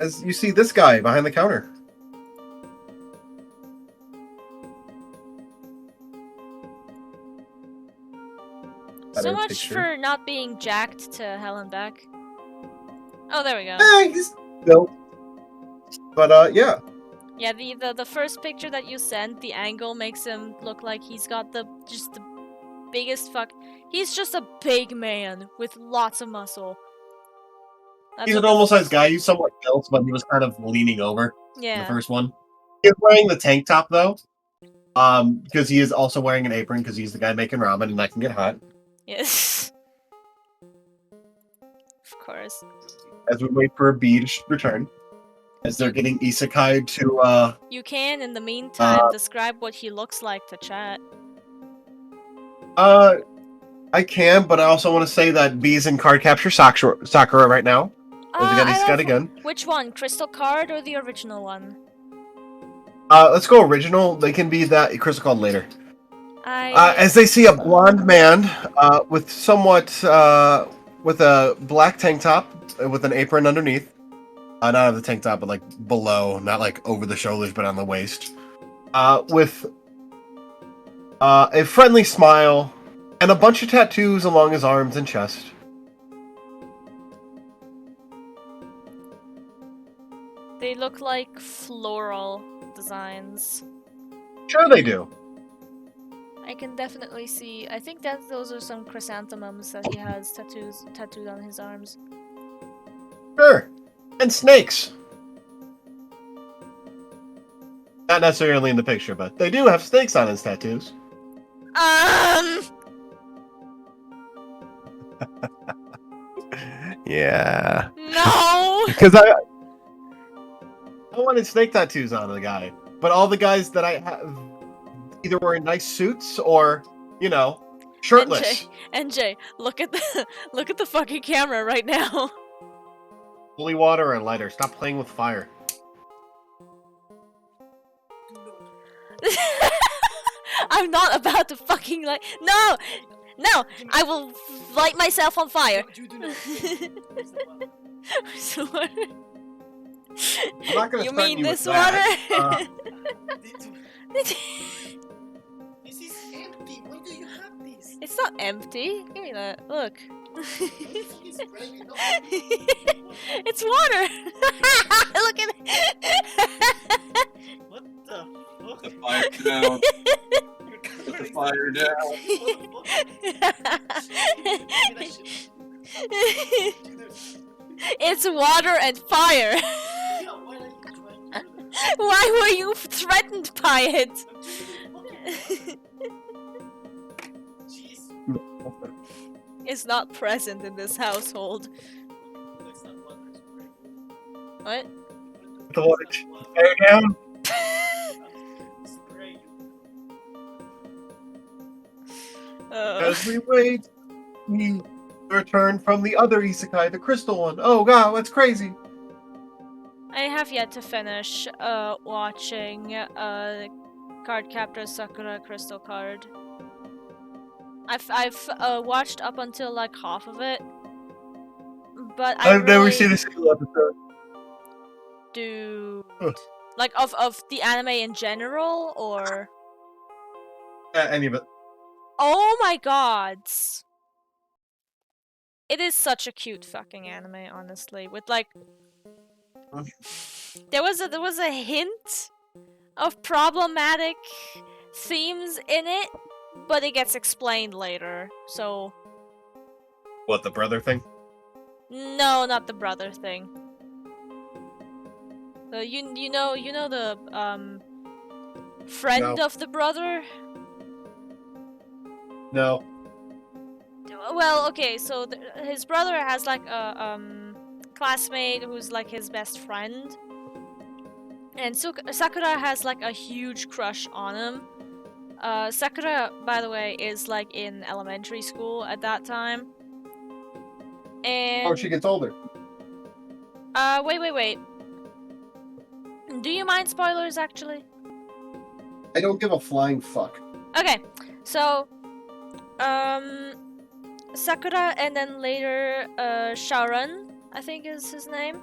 as you see this guy behind the counter. So Better much picture. for not being jacked to hell and back. Oh, there we go. He's built. But yeah. Yeah, the first picture that you sent, the angle makes him look like he's got the biggest fuck. He's just a big man with lots of muscle. He's a normal sized guy. He's somewhat built, but he was kind of leaning over in the Yeah. first one. He's wearing the tank top though. Because he is also wearing an apron because he's the guy making ramen and that can get hot. Yes. Of course. As we wait for a bee to return. As they're getting isekai to You can, in the meantime, describe what he looks like to chat. I can, but I also want to say that Bee's in card capture Sakura right now. As again, he's got again. Which one? Crystal Card or the original one? Let's go original. They can be that crystal called later. I As they see a blonde man with somewhat with a black tank top with an apron underneath. Not on the tank top, but like below, not like over the shoulders, but on the waist. With a friendly smile and a bunch of tattoos along his arms and chest. They look like floral designs. Sure they do. I can definitely see. I think that those are some chrysanthemums that he has tattooed on his arms. Sure. And snakes. Not necessarily in the picture, but they do have snakes on his tattoos. Yeah. No. Because I wanted snake tattoos on the guy, but all the guys that I have either wearing nice suits or, shirtless. NJ, look at the fucking camera right now. Holy water or lighter. Stop playing with fire. I'm not about to fucking No! No! I will light myself on fire. So what? I'm not gonna You threaten mean you this with that. water? This is empty. Why do you have this? It's not empty. Give me that. Look. It's water. Look at it. What the fuck? The fire down. Put the fire down. It's water and fire. Why were you threatened by it? It's not present in this household. What? The water. Fire down. As we wait, we return from the other isekai, the crystal one. Oh god, that's crazy. I have yet to finish watching Card Captor Sakura Crystal Card. I've watched up until like half of it, but I've never really seen a single episode. Dude, Huh. like of the anime in general, or Any of it. oh my god, it is such a cute fucking anime, honestly. With like, there was a hint of problematic themes in it, but it gets explained later. So What, the brother thing? no, not the brother thing. You know the friend No. of the brother. No. Well, okay, so his brother has like a classmate who's like his best friend, and Sakura has like a huge crush on him. Sakura, by the way, is like in elementary school at that time. And Oh, she gets older. wait. Do you mind spoilers, actually? I don't give a flying fuck. Okay, so Sakura and then later Sharon, I think is his name.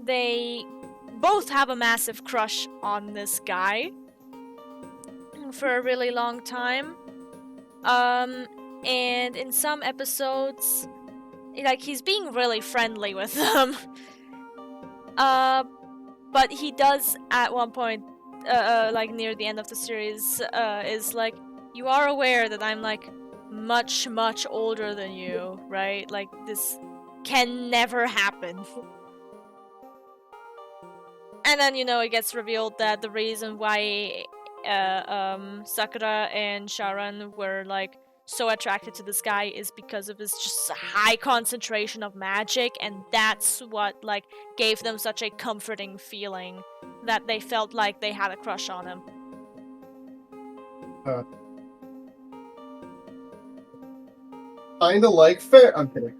They both have a massive crush on this guy for a really long time. And in some episodes, like, he's being really friendly with them. But he does at one point, like near the end of the series, is like, you are aware that I'm like much, much older than you, right? Like, this can never happen. And then, it gets revealed that the reason why Sakura and Sharon were, like, so attracted to this guy is because of his just high concentration of magic, and that's what, like, gave them such a comforting feeling that they felt like they had a crush on him. Kinda like fair. I'm kidding.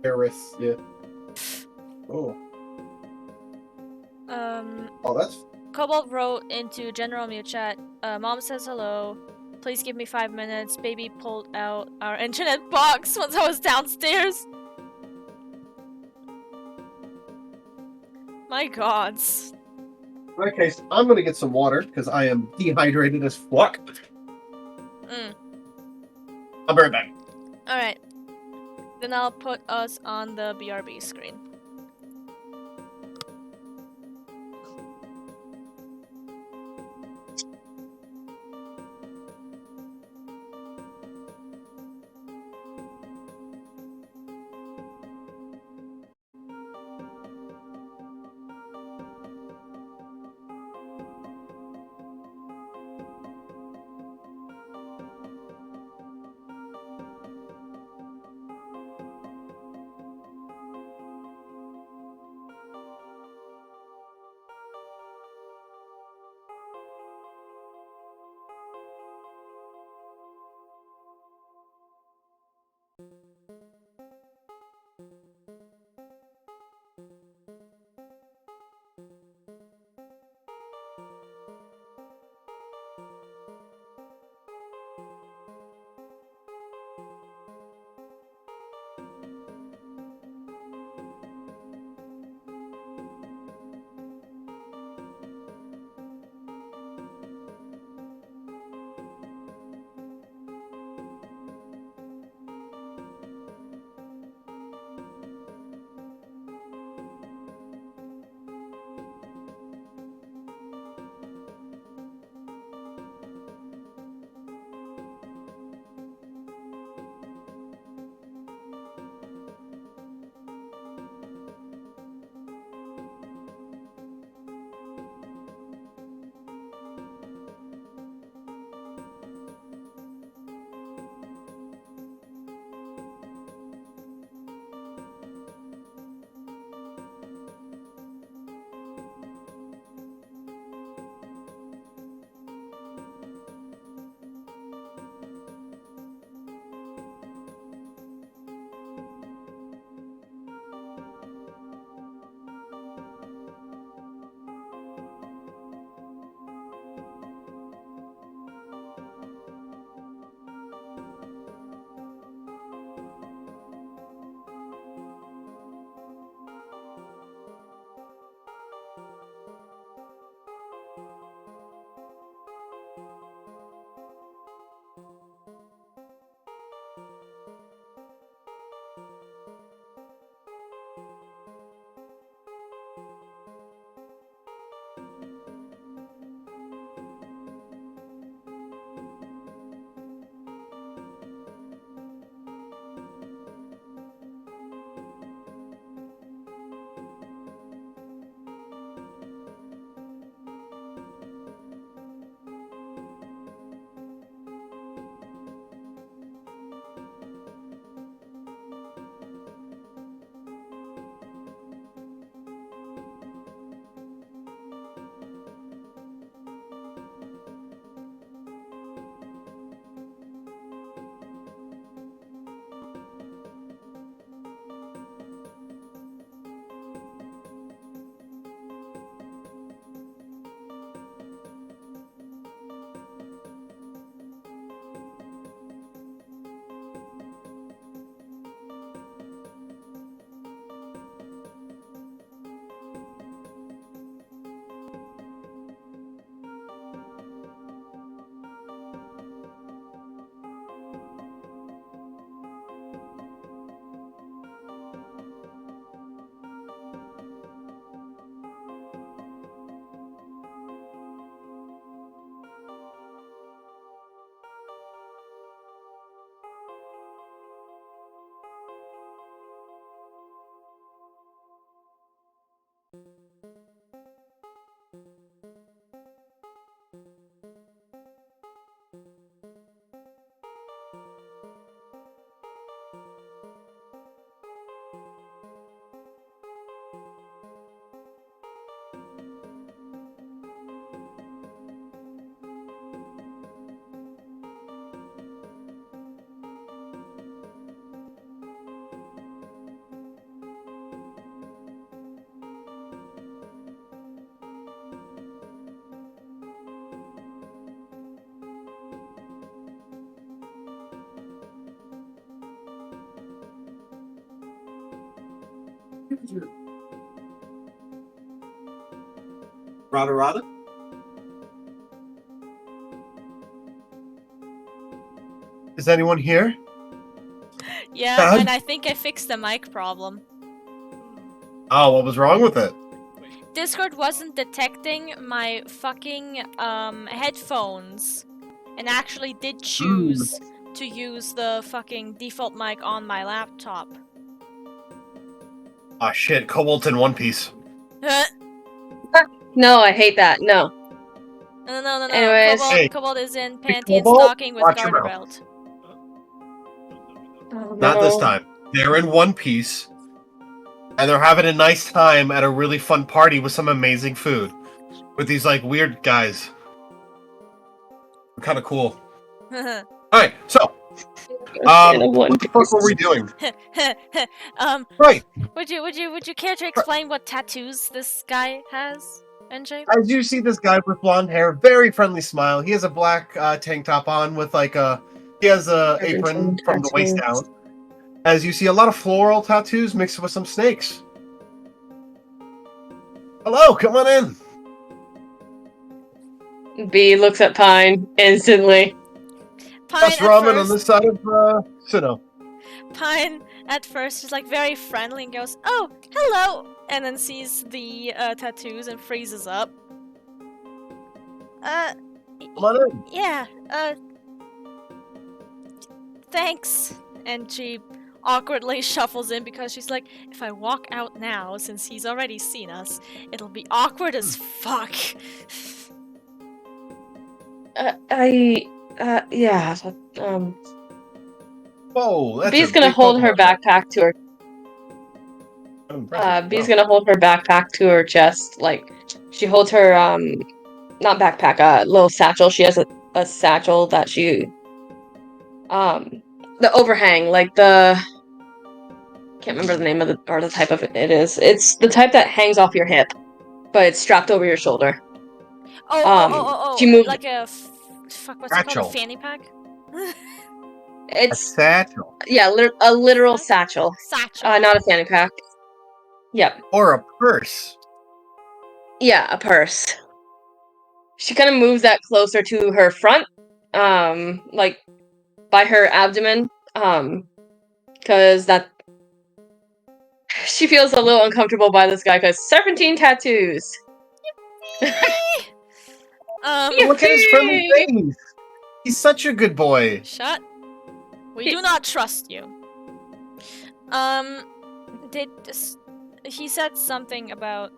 Ferris, yeah. Oh. Oh, that's. Cobalt wrote into General Mute chat, Mom says hello. Please give me 5 minutes. Baby pulled out our internet box once I was downstairs. My gods. Okay, so I'm gonna get some water because I am dehydrated as fuck. I'll be right back. Alright. Then I'll put us on the BRB screen. Rada Rada? Is anyone here? Yeah, Dad? and I think I fixed the mic problem. Oh, what was wrong with it? Discord wasn't detecting my fucking headphones and actually did choose to use the fucking default mic on my laptop. Ah, shit. Cobalt in One Piece. No, I hate that. No. No. Anyways. Hey. Cobalt is in Hey, panty and Cobalt, stocking with watch your garter mouth. belt. Oh, Not this no. time. They're in One Piece, and they're having a nice time at a really fun party with some amazing food. With these, like, weird guys. Kind of cool. Alright, so. What the fuck were we doing? Right. Would you care to explain what tattoos this guy has, NJ? As you see this guy with blonde hair, very friendly smile. He has a black tank top on with like a. He has a apron from the waist down. As you see, a lot of floral tattoos mixed with some snakes. Hello, come on in. B looks at Pine instantly. Pine That's at ramen on first, this side of Sinnoh. Pine at first is like very friendly and goes, "Oh, hello," and then sees the tattoos and freezes up. Come on in. Yeah, thanks. And she awkwardly shuffles in because she's like, if I walk out now, since he's already seen us, it'll be awkward as fuck. Yeah. Whoa, that's B's a gonna big hold her Pokemon. backpack to her. B's gonna hold her backpack to her chest. Like, she holds her, not backpack, little satchel. She has a satchel that she, the overhang, like the, can't remember the name of the type of it is. It's the type that hangs off your hip, but it's strapped over your shoulder. She moved. Like a fuck, what's it called? Satchel. A fanny pack? A It's, satchel. yeah, a literal satchel. Satchel. Not a fanny pack. Yep. Or a purse. Yeah, a purse. She kind of moves that closer to her front, like by her abdomen, because that she feels a little uncomfortable by this guy because serpentine tattoos. Look at his friendly face. He's such a good boy. Shut. We do not trust you. He said something about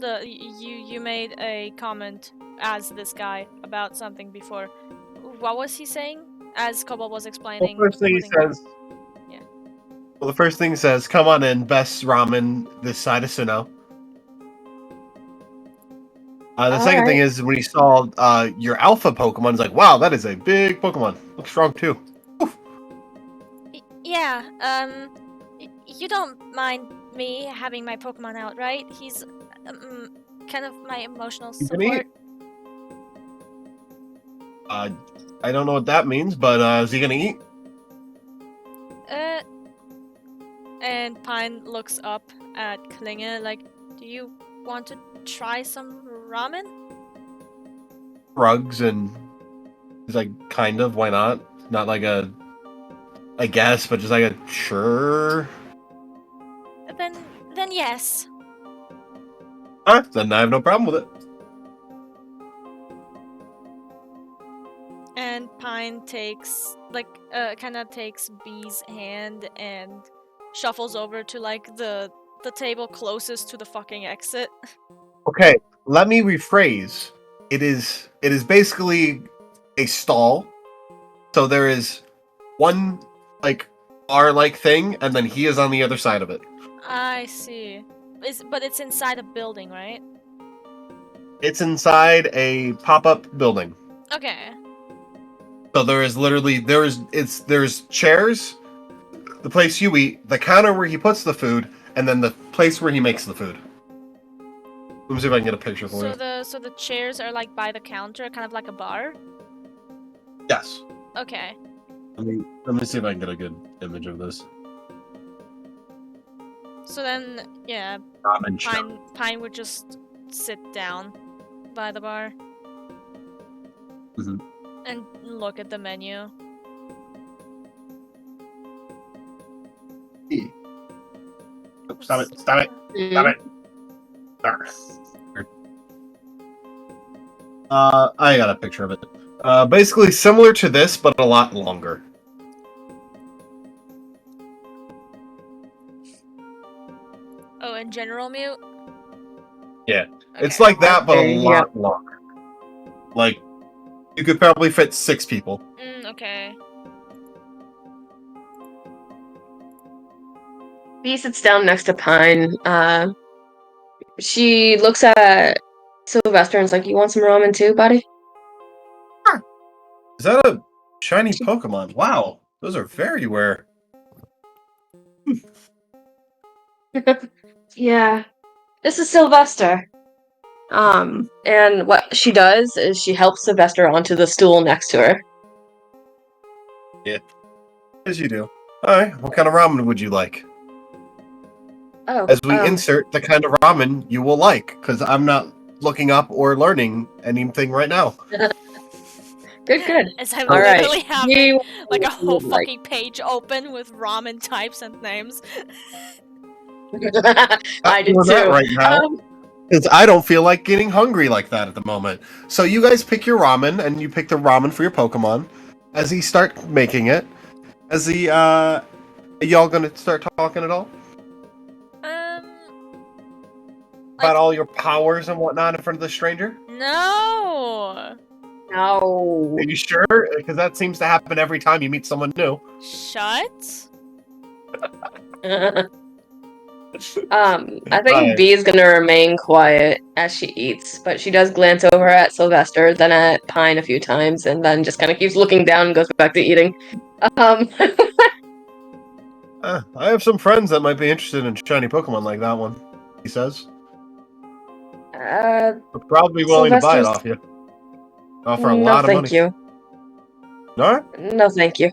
you made a comment as this guy about something before. What was he saying? As Cobalt was explaining. Well, first thing he says. Yeah. Well, the first thing he says, "Come on in, best ramen this side of Sinnoh." The second thing is when he saw your alpha Pokemon, he's like, "Wow, that is a big Pokemon. Looks strong too." Yeah. You don't mind me having my Pokemon out, right? He's kind of my emotional support. I don't know what that means, but is he gonna eat? And Pine looks up at Klinge like, do you want to try some ramen? Rugs, and he's like, kind of, why not? Not like a, I guess, but just like a, sure. Then yes. Alright, then I have no problem with it. And Pine takes, kind of takes B's hand and shuffles over to, like, the table closest to the fucking exit. Okay, let me rephrase. It is basically a stall. So there is one, like, bar-like thing, and then he is on the other side of it. I see. But it's inside a building, right? It's inside a pop-up building. Okay. So there is literally there's chairs, the place you eat, the counter where he puts the food, and then the place where he makes the food. Let me see if I can get a picture for you. So the chairs are like by the counter, kind of like a bar? Yes. Okay. Let me see if I can get a good image of this. So then, yeah, Ramen shop. Pine would just sit down by the bar Mhm. and look at the menu. Stop it! Stop it! Stop it! I got a picture of it. Basically similar to this, but a lot longer. Oh, and General Mute? Yeah. Okay. It's like that, but a Okay, yeah. lot longer. Like, you could probably fit 6 people. Okay. Bee sits down next to Pine. She looks at Sylvester and is like, "You want some ramen too, buddy?" Is that a shiny Pokemon? Wow, those are very rare. Yeah. This is Sylvester. And what she does is she helps Sylvester onto the stool next to her. As you do. Alright, what kind of ramen would you like? Oh, As we insert the kind of ramen you will like, because I'm not looking up or learning anything right now. good. As I'm All right. literally having You like a whole like- fucking page open with ramen types and names. I did doing that too. right now. Because I don't feel like getting hungry like that at the moment. So you guys pick your ramen, and you pick the ramen for your Pokemon. As he start making it, as he, y'all gonna start talking at all? About all your powers and whatnot in front of the stranger? No. No. Are you sure? Because that seems to happen every time you meet someone new. Shut. I think Bee is gonna remain quiet as she eats, but she does glance over at Sylvester, then at Pine a few times, and then just kind of keeps looking down and goes back to eating. I have some friends that might be interested in shiny Pokemon like that one, he says. They're probably willing to buy it off you. Offer a lot of money. No, thank you. No? No, thank you.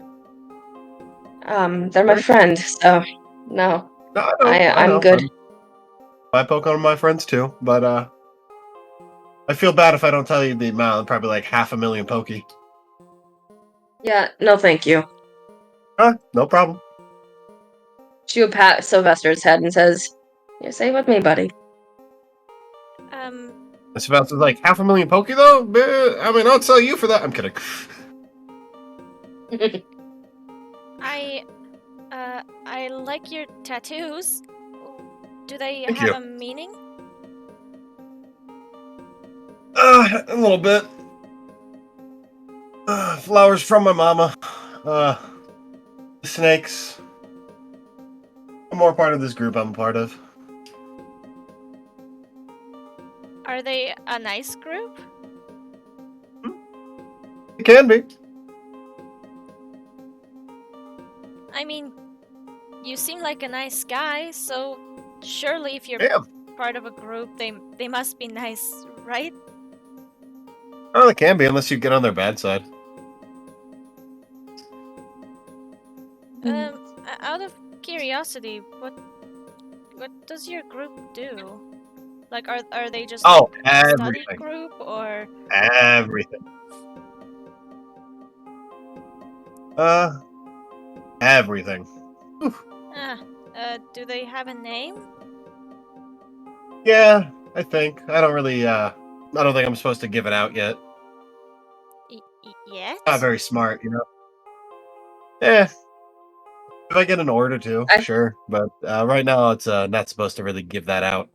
They're my friend, so no. No, I know. I'm good. I poke on my friends too, but I feel bad if I don't tell you the amount. Probably like 500,000 Poke. Yeah, no, thank you. No problem. She would pat Sylvester's head and says, "Yeah, stay with me, buddy." Sylvester's like 500,000 Poke though. I mean, I'll sell you for that. I'm kidding. I like your tattoos. Do they Thank have you. a meaning? A little bit. Flowers from my mama. Snakes. I'm more part of this group I'm a part of. Are they a nice group? It can be. I mean, you seem like a nice guy, so surely if you're Damn. part of a group, they must be nice, right? Oh, they can be unless you get on their bad side. Out of curiosity, what does your group do? Like, are they just Oh, like a study everything. group or? Everything. Everything. Do they have a name? Yeah, I think. I don't think I'm supposed to give it out yet. Yet? Not very smart, you know? If I get an order to, sure. But right now, it's not supposed to really give that out.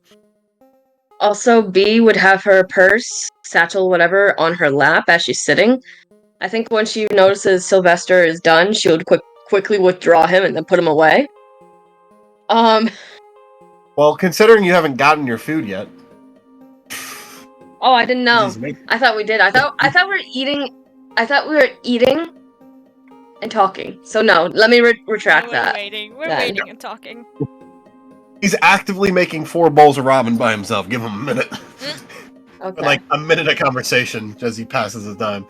Also, Bee would have her purse, satchel, whatever, on her lap as she's sitting. I think when she notices Sylvester is done, she would quickly withdraw him and then put him away. Well, considering you haven't gotten your food yet. Oh, I didn't know. I thought we did. I thought we were eating. I thought we were eating and talking. So no, let me retract that. We're waiting and talking. He's actively making 4 bowls of ramen by himself. Give him a minute. Okay. Like a minute of conversation as he passes his time.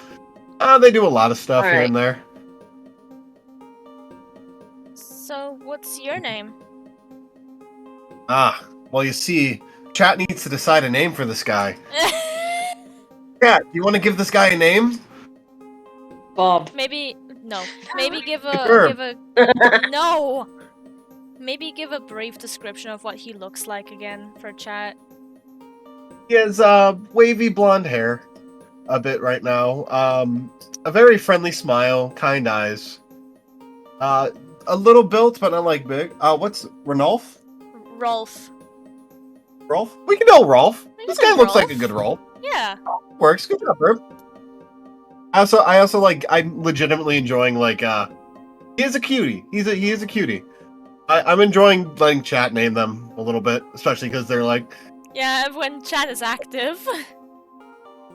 They do a lot of stuff here and there. So, what's your name? Ah, well, you see, chat needs to decide a name for this guy. Chat, you want to give this guy a name? Bob. Maybe no. Maybe give Confirm. a no. Maybe give a brief description of what he looks like again for chat. He has wavy blonde hair, a bit right now. A very friendly smile, kind eyes. A little built, but not like big. What's Ranulf? Rolf. Rolf? We can know Rolf. We This can guy know looks like a Rolf. good Rolf. Yeah. Works. Good job, bro. I also like. I'm legitimately enjoying like. He is a cutie. He is a cutie. I'm enjoying letting chat name them a little bit, especially because they're like. Yeah, when chat is active.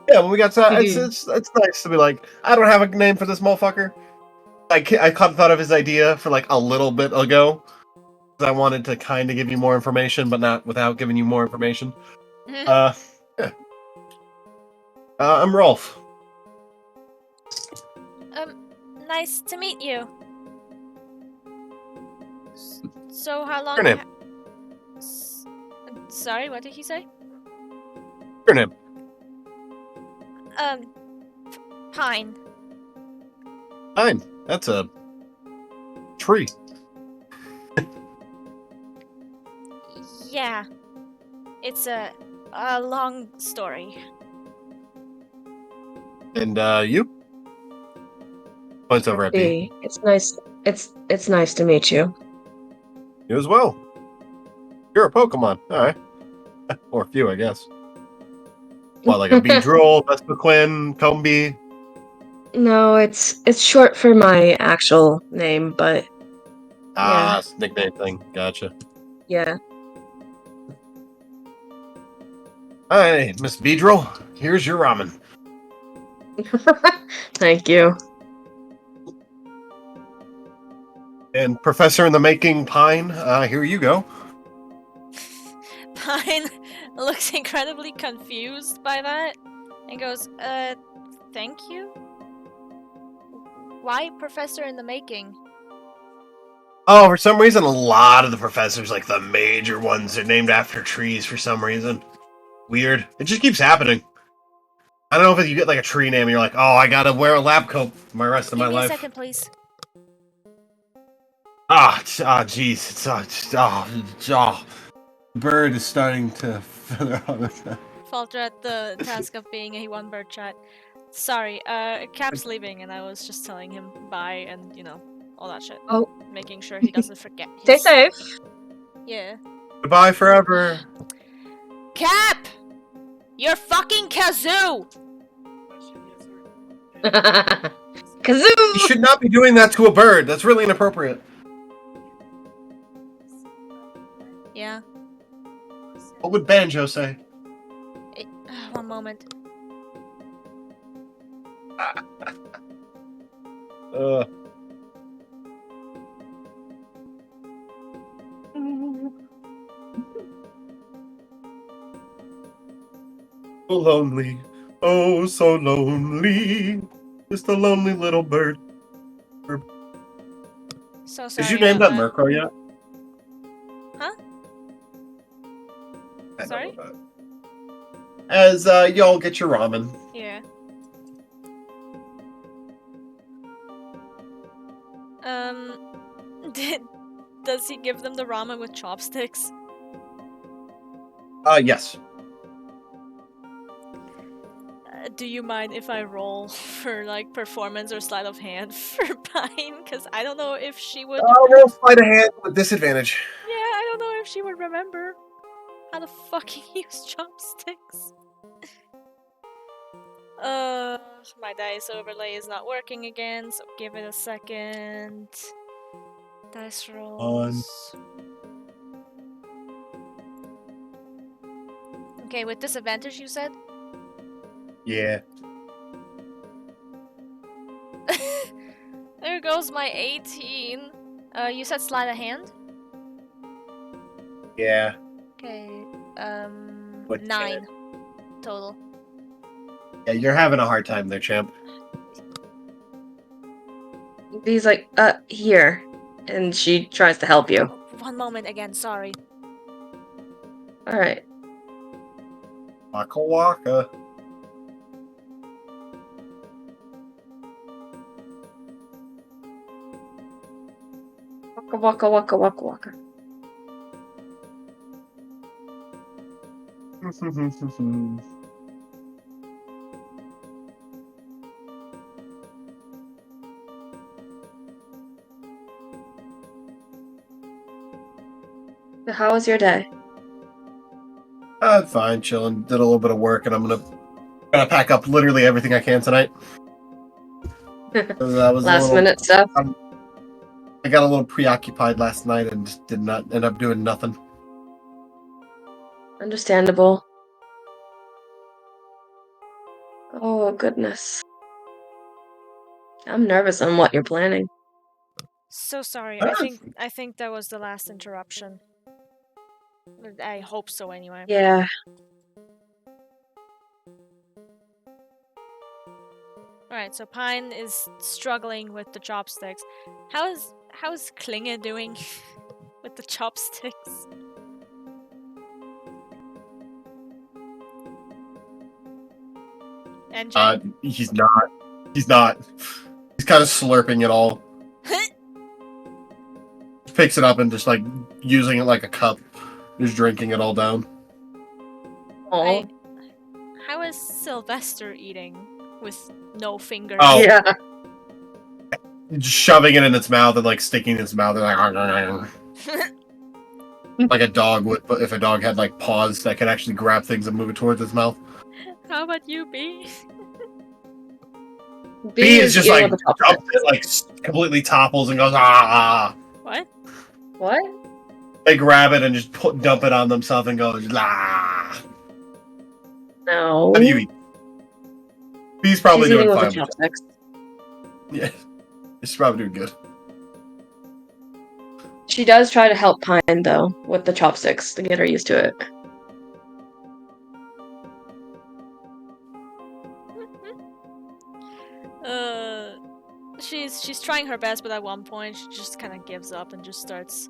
Yeah, when we got it's nice to be like. I don't have a name for this motherfucker. I thought of his idea for like a little bit ago. I wanted to kind of give you more information, but not without giving you more information. Yeah. I'm Rolf. Nice to meet you. So how long? Your name. Sorry, what did he say? Your name. Pine. Fine. That's a tree. Yeah. It's a long story. And you? Points over at B. B. It's nice. It's nice to meet you. You as well. You're a Pokemon. All right. Or a few, I guess. What, like a Beedrill, Vespiquen, Combee? No, it's short for my actual name, but Ah, it's a nickname thing. Gotcha. yeah. Hey, Miss Beedrill, here's your ramen. Thank you. And Professor in the Making Pine, here you go. Pine looks incredibly confused by that and goes, thank you? Why Professor in the Making? Oh, for some reason, a lot of the professors, like the major ones, are named after trees for some reason. Weird. It just keeps happening. I don't know if you get like a tree name and you're like, oh, I gotta wear a lab coat for my rest of my Give me life. a second, please. Jeez. Bird is starting to feather on its head. Falter at the task of being a one-bird chat. Sorry, Cap's leaving and I was just telling him bye and, you know, all that shit. Oh. Making sure he doesn't forget his... Stay safe. Yeah. Goodbye forever. Cap! You're fucking kazoo! Kazoo! You should not be doing that to a bird. That's really inappropriate. Yeah. What would Banjo say? One moment. So lonely. Oh, so lonely. Just a lonely little bird. So sorry. Did you name that about Murkrow yet? Huh? I know Sorry? about it. As y'all get your ramen. Yeah. Does he give them the ramen with chopsticks? Yes. Do you mind if I roll for like performance or sleight of hand for Pine? Because I don't know if she would. Roll sleight of hand with disadvantage. Yeah, I don't know if she would remember how to fucking use chopsticks. My dice overlay is not working again, so give it a second. Dice rolls. Okay, with disadvantage, you said? Yeah. There goes my 18. You said sleight of hand? Yeah. Okay, What 9 total. Yeah, you're having a hard time there, champ. He's like, here. And she tries to help you. One moment again, sorry. All right. Waka waka. Waka waka waka waka waka. So how was your day? Fine, chilling. Did a little bit of work, and I'm gonna pack up literally everything I can tonight. So that was Last minute stuff. I got a little preoccupied last night and just did not end up doing nothing. Understandable. Oh goodness. I'm nervous on what you're planning. So sorry. Ah. I think that was the last interruption. I hope so anyway. Yeah. Alright, so Pine is struggling with the chopsticks. How is Klinge doing with the chopsticks? And Jay? He's not. He's not. He's kind of slurping it all. Picks it up and just like using it like a cup, just drinking it all down. Oh. How is Sylvester eating with no fingers? Oh. Yeah. Just shoving it in its mouth and like sticking in its mouth and like like a dog would, but if a dog had like paws that could actually grab things and move it towards its mouth. How about you, B? B is just eating like with the chopsticks. jumps, like completely topples and goes ah. What? What? They grab it and just dump it on themselves and go ah. No. How do you eat? B's probably She's eating doing with fine. the chopsticks. Yeah, she's probably doing good. She does try to help Pine though with the chopsticks to get her used to it. She's trying her best, but at one point she just kind of gives up and just starts,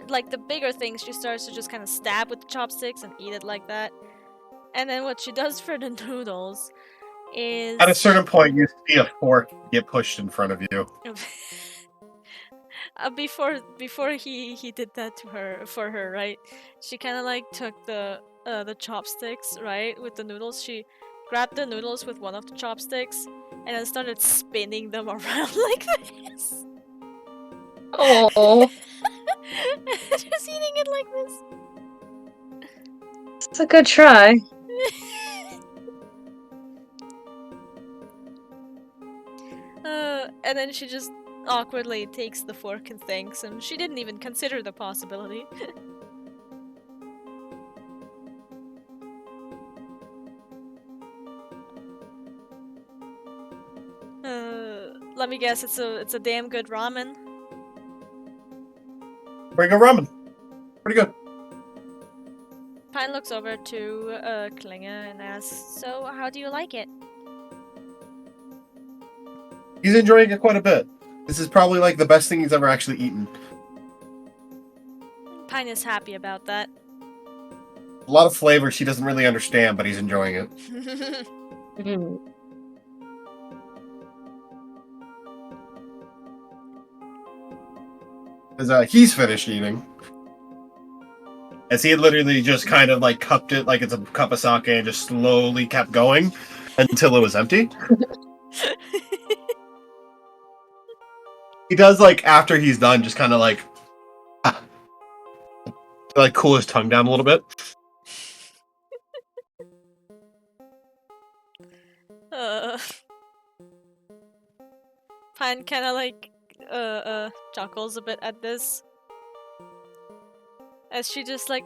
like the bigger things, she starts to just kind of stab with the chopsticks and eat it like that. And then what she does for the noodles is At a certain point, you see a fork get pushed in front of you. before he did that to her for her, right? She kind of like took the chopsticks, right, with the noodles. She grabbed the noodles with one of the chopsticks and then started spinning them around like this. Oh, Just eating it like this. it's a good try. And then she just awkwardly takes the fork and thanks him. She didn't even consider the possibility. Let me guess, it's a damn good ramen. Pretty good ramen. Pretty good. Pine looks over to Klinge and asks, "So, how do you like it?" He's enjoying it quite a bit. This is probably like the best thing he's ever actually eaten. Pine is happy about that. A lot of flavor she doesn't really understand, but he's enjoying it. Mm. Because he's finished eating. As he had literally just kind of like cupped it like it's a cup of sake and just slowly kept going until it was empty. He does like after he's done, just kind of like to, like cool his tongue down a little bit. Pine kind of like chuckles a bit at this, as she just like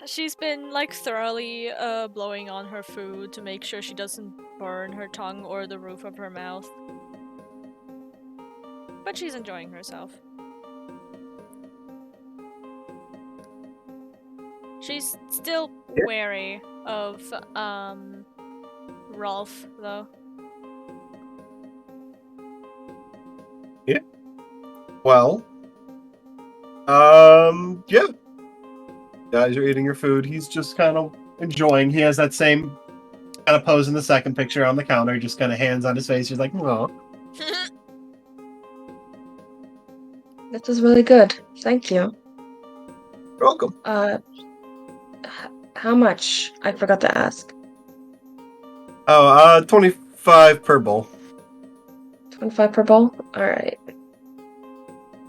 she's been like thoroughly blowing on her food to make sure she doesn't burn her tongue or the roof of her mouth, but she's enjoying herself. She's still wary of Rolf though. Well, yeah. Guys are eating your food. He's just kind of enjoying. He has that same kind of pose in the second picture on the counter, just kind of hands on his face. He's like, oh. This is really good. Thank you. You're welcome. How much? I forgot to ask. Oh, 25 per bowl. 25 per bowl? Alright.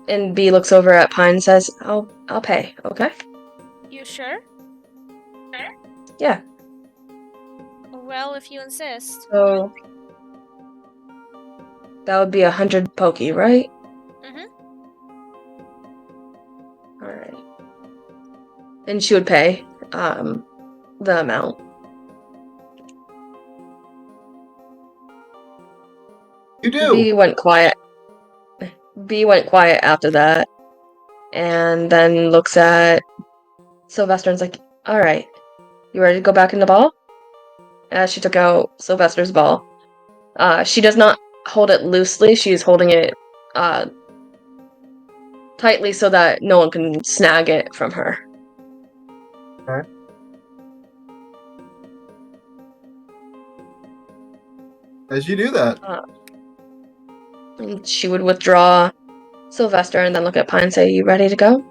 And B looks over at Pine and says, I'll pay, okay? You sure? Yeah. Well, if you insist. So that would be 100 pokey, right? Mhm. Alright. And she would pay the amount. You do. B went quiet. B went quiet after that. And then looks at Sylvester and's like, alright, you ready to go back in the ball? As she took out Sylvester's ball. She does not hold it loosely, she's holding it tightly so that no one can snag it from her. Okay. As you do that. And she would withdraw Sylvester and then look at Pine and say, you ready to go?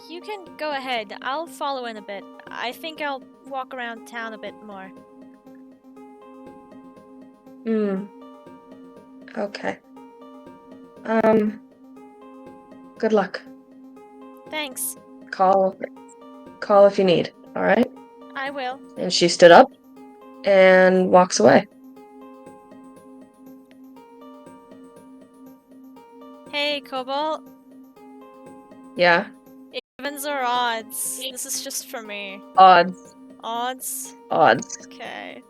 You can go ahead. I'll follow in a bit. I think I'll walk around town a bit more. Okay. Good luck. Thanks. Call if you need, alright? I will. And she stood up and walks away. Hey, Cobalt. Yeah. Evens or odds? This is just for me. Odds. Odds? Odds. Okay.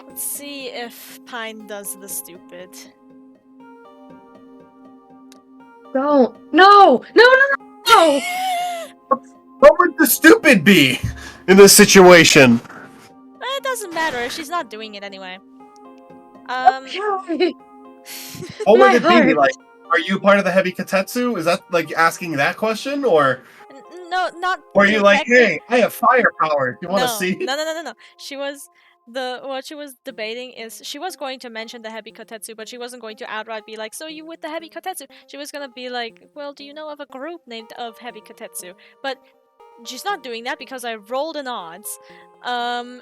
Let's see if Pine does the stupid. No! No! No! No! No! What would the stupid be in this situation? It doesn't matter. She's not doing it anyway. Okay. What would My it be? heart. Like, are you part of the heavy katetsu? Is that like asking that question? Or No, not. are you like, directly. hey, I have firepower. Do you want to No, see? no. What she was debating is she was going to mention the heavy kotetsu, but she wasn't going to outright be like, so you with the heavy kotetsu? She was gonna be like, well, do you know of a group named of heavy kotetsu? But she's not doing that because I rolled an odds.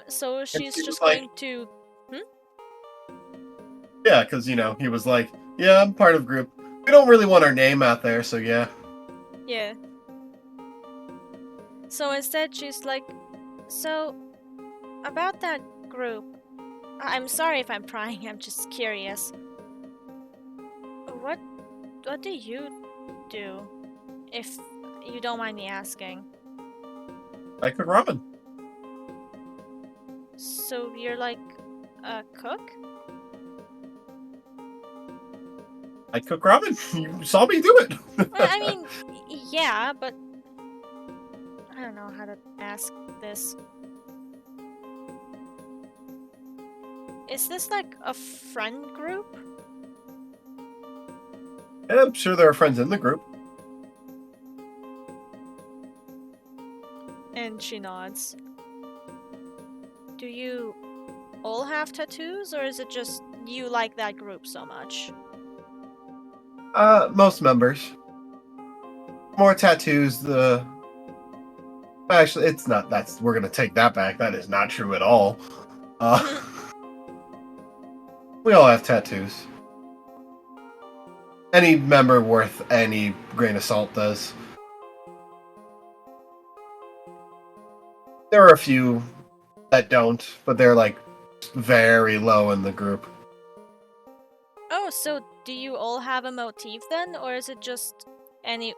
So she's she just was like- going to. Yeah, because he was like, yeah, I'm part of group. We don't really want our name out there, so yeah. Yeah. So instead, she's like, so about that group. I'm sorry if I'm prying. I'm just curious. What do you do, if you don't mind me asking? I cook ramen. So you're like a cook? I cook ramen. You saw me do it. Well, I mean, yeah, but I don't know how to ask this. Is this like a friend group? Yeah, I'm sure there are friends in the group. And she nods. Do you all have tattoos, or is it just you like that group so much? Most members. More tattoos. Actually, it's not. We're gonna take that back. That is not true at all. We all have tattoos. Any member worth any grain of salt does. There are a few that don't, but they're like very low in the group. Oh, so do you all have a motif then, or is it just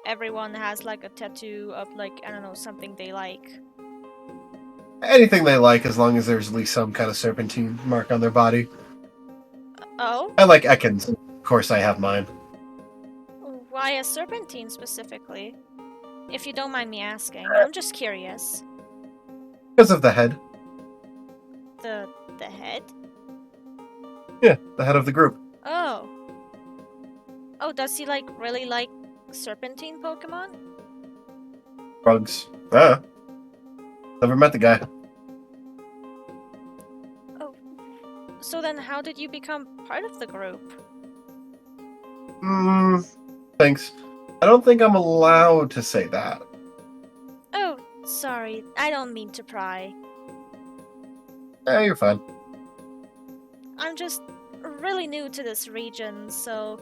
everyone has like a tattoo of like, I don't know, something they like? Anything they like, as long as there's at least some kind of serpentine mark on their body. Oh? I like Ekans. Of course, I have mine. Why a serpentine specifically? If you don't mind me asking. I'm just curious. Because of the head. The head? Yeah, the head of the group. Oh. Oh, does he like really like serpentine Pokemon? Bugs. Never met the guy. So then how did you become part of the group? Thanks. I don't think I'm allowed to say that. Oh, sorry. I don't mean to pry. You're fine. I'm just really new to this region, so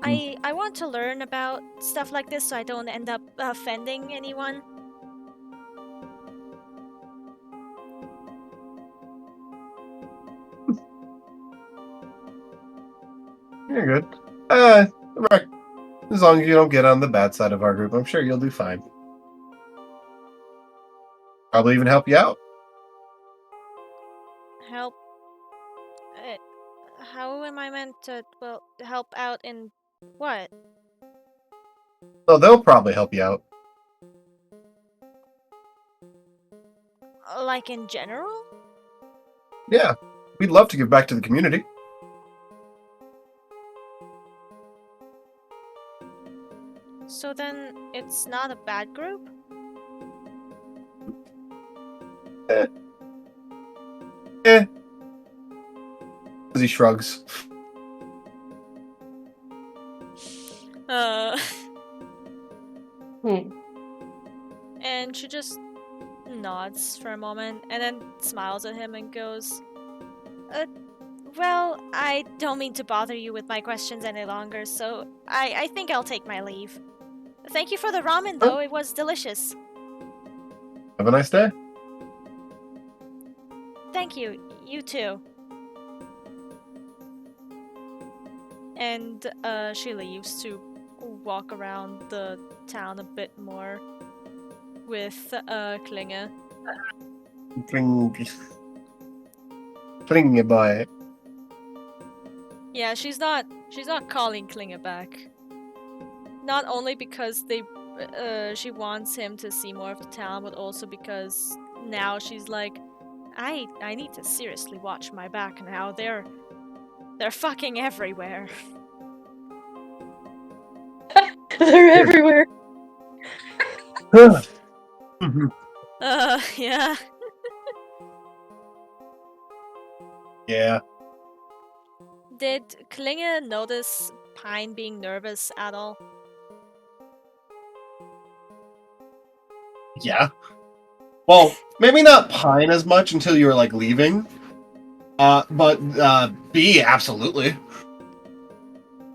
I want to learn about stuff like this so I don't end up offending anyone. You're good. Right. As long as you don't get on the bad side of our group, I'm sure you'll do fine. Probably even help you out. Help. How am I meant to, well, help out in what? So they'll probably help you out. Like in general? Yeah. We'd love to give back to the community. So then it's not a bad group? As he shrugs. And she just nods for a moment and then smiles at him and goes, well, I don't mean to bother you with my questions any longer, so I think I'll take my leave. Thank you for the ramen, though. It was delicious. Have a nice day. Thank you. You too. And she leaves to walk around the town a bit more with Klinger. Fling your boy. Yeah, she's not calling Klinger back. Not only because she wants him to see more of the town, but also because now she's like, I need to seriously watch my back now. They're fucking everywhere. They're everywhere. Yeah. Yeah. Did Klinger notice Pine being nervous at all? Yeah. Well, maybe not Pine as much until you were like leaving. But B absolutely.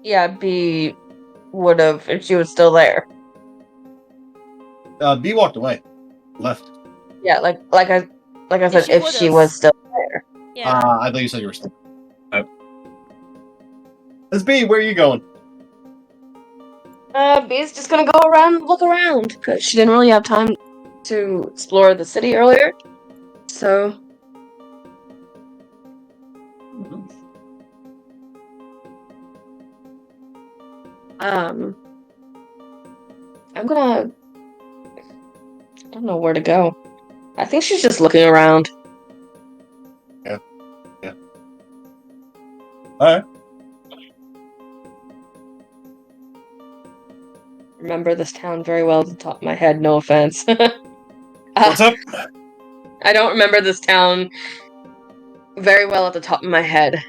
Yeah, B would have if she was still there. B walked away. Left. Yeah, like I said, she if she would've. was still there. Yeah. I thought you said you were still. Miss B, where are you going? B's just gonna go around and look around because she didn't really have time to explore the city earlier. So I'm gonna. I don't know where to go. I think she's just looking around. Yeah. Alright. Remember this town very well at the top of my head, no offense. What's up? I don't remember this town very well at the top of my head.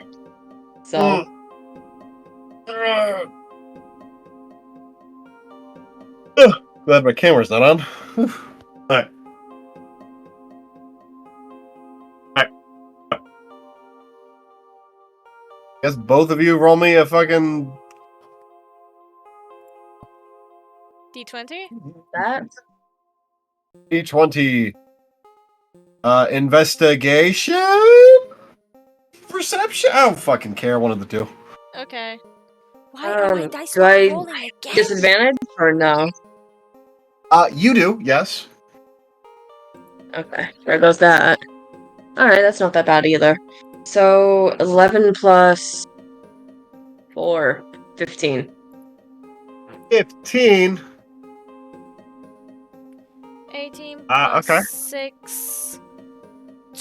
So Glad my camera's not on. Alright. Guess both of you roll me a fucking D20? that D20. Investigation? Perception? I don't fucking care, one of the two. Okay. Why are my dice do not I rolling again? disadvantage or no? You do, yes. Okay, there goes that. Alright, that's not that bad either. So 11 plus 4, 15. 15. 18 plus Okay. 6...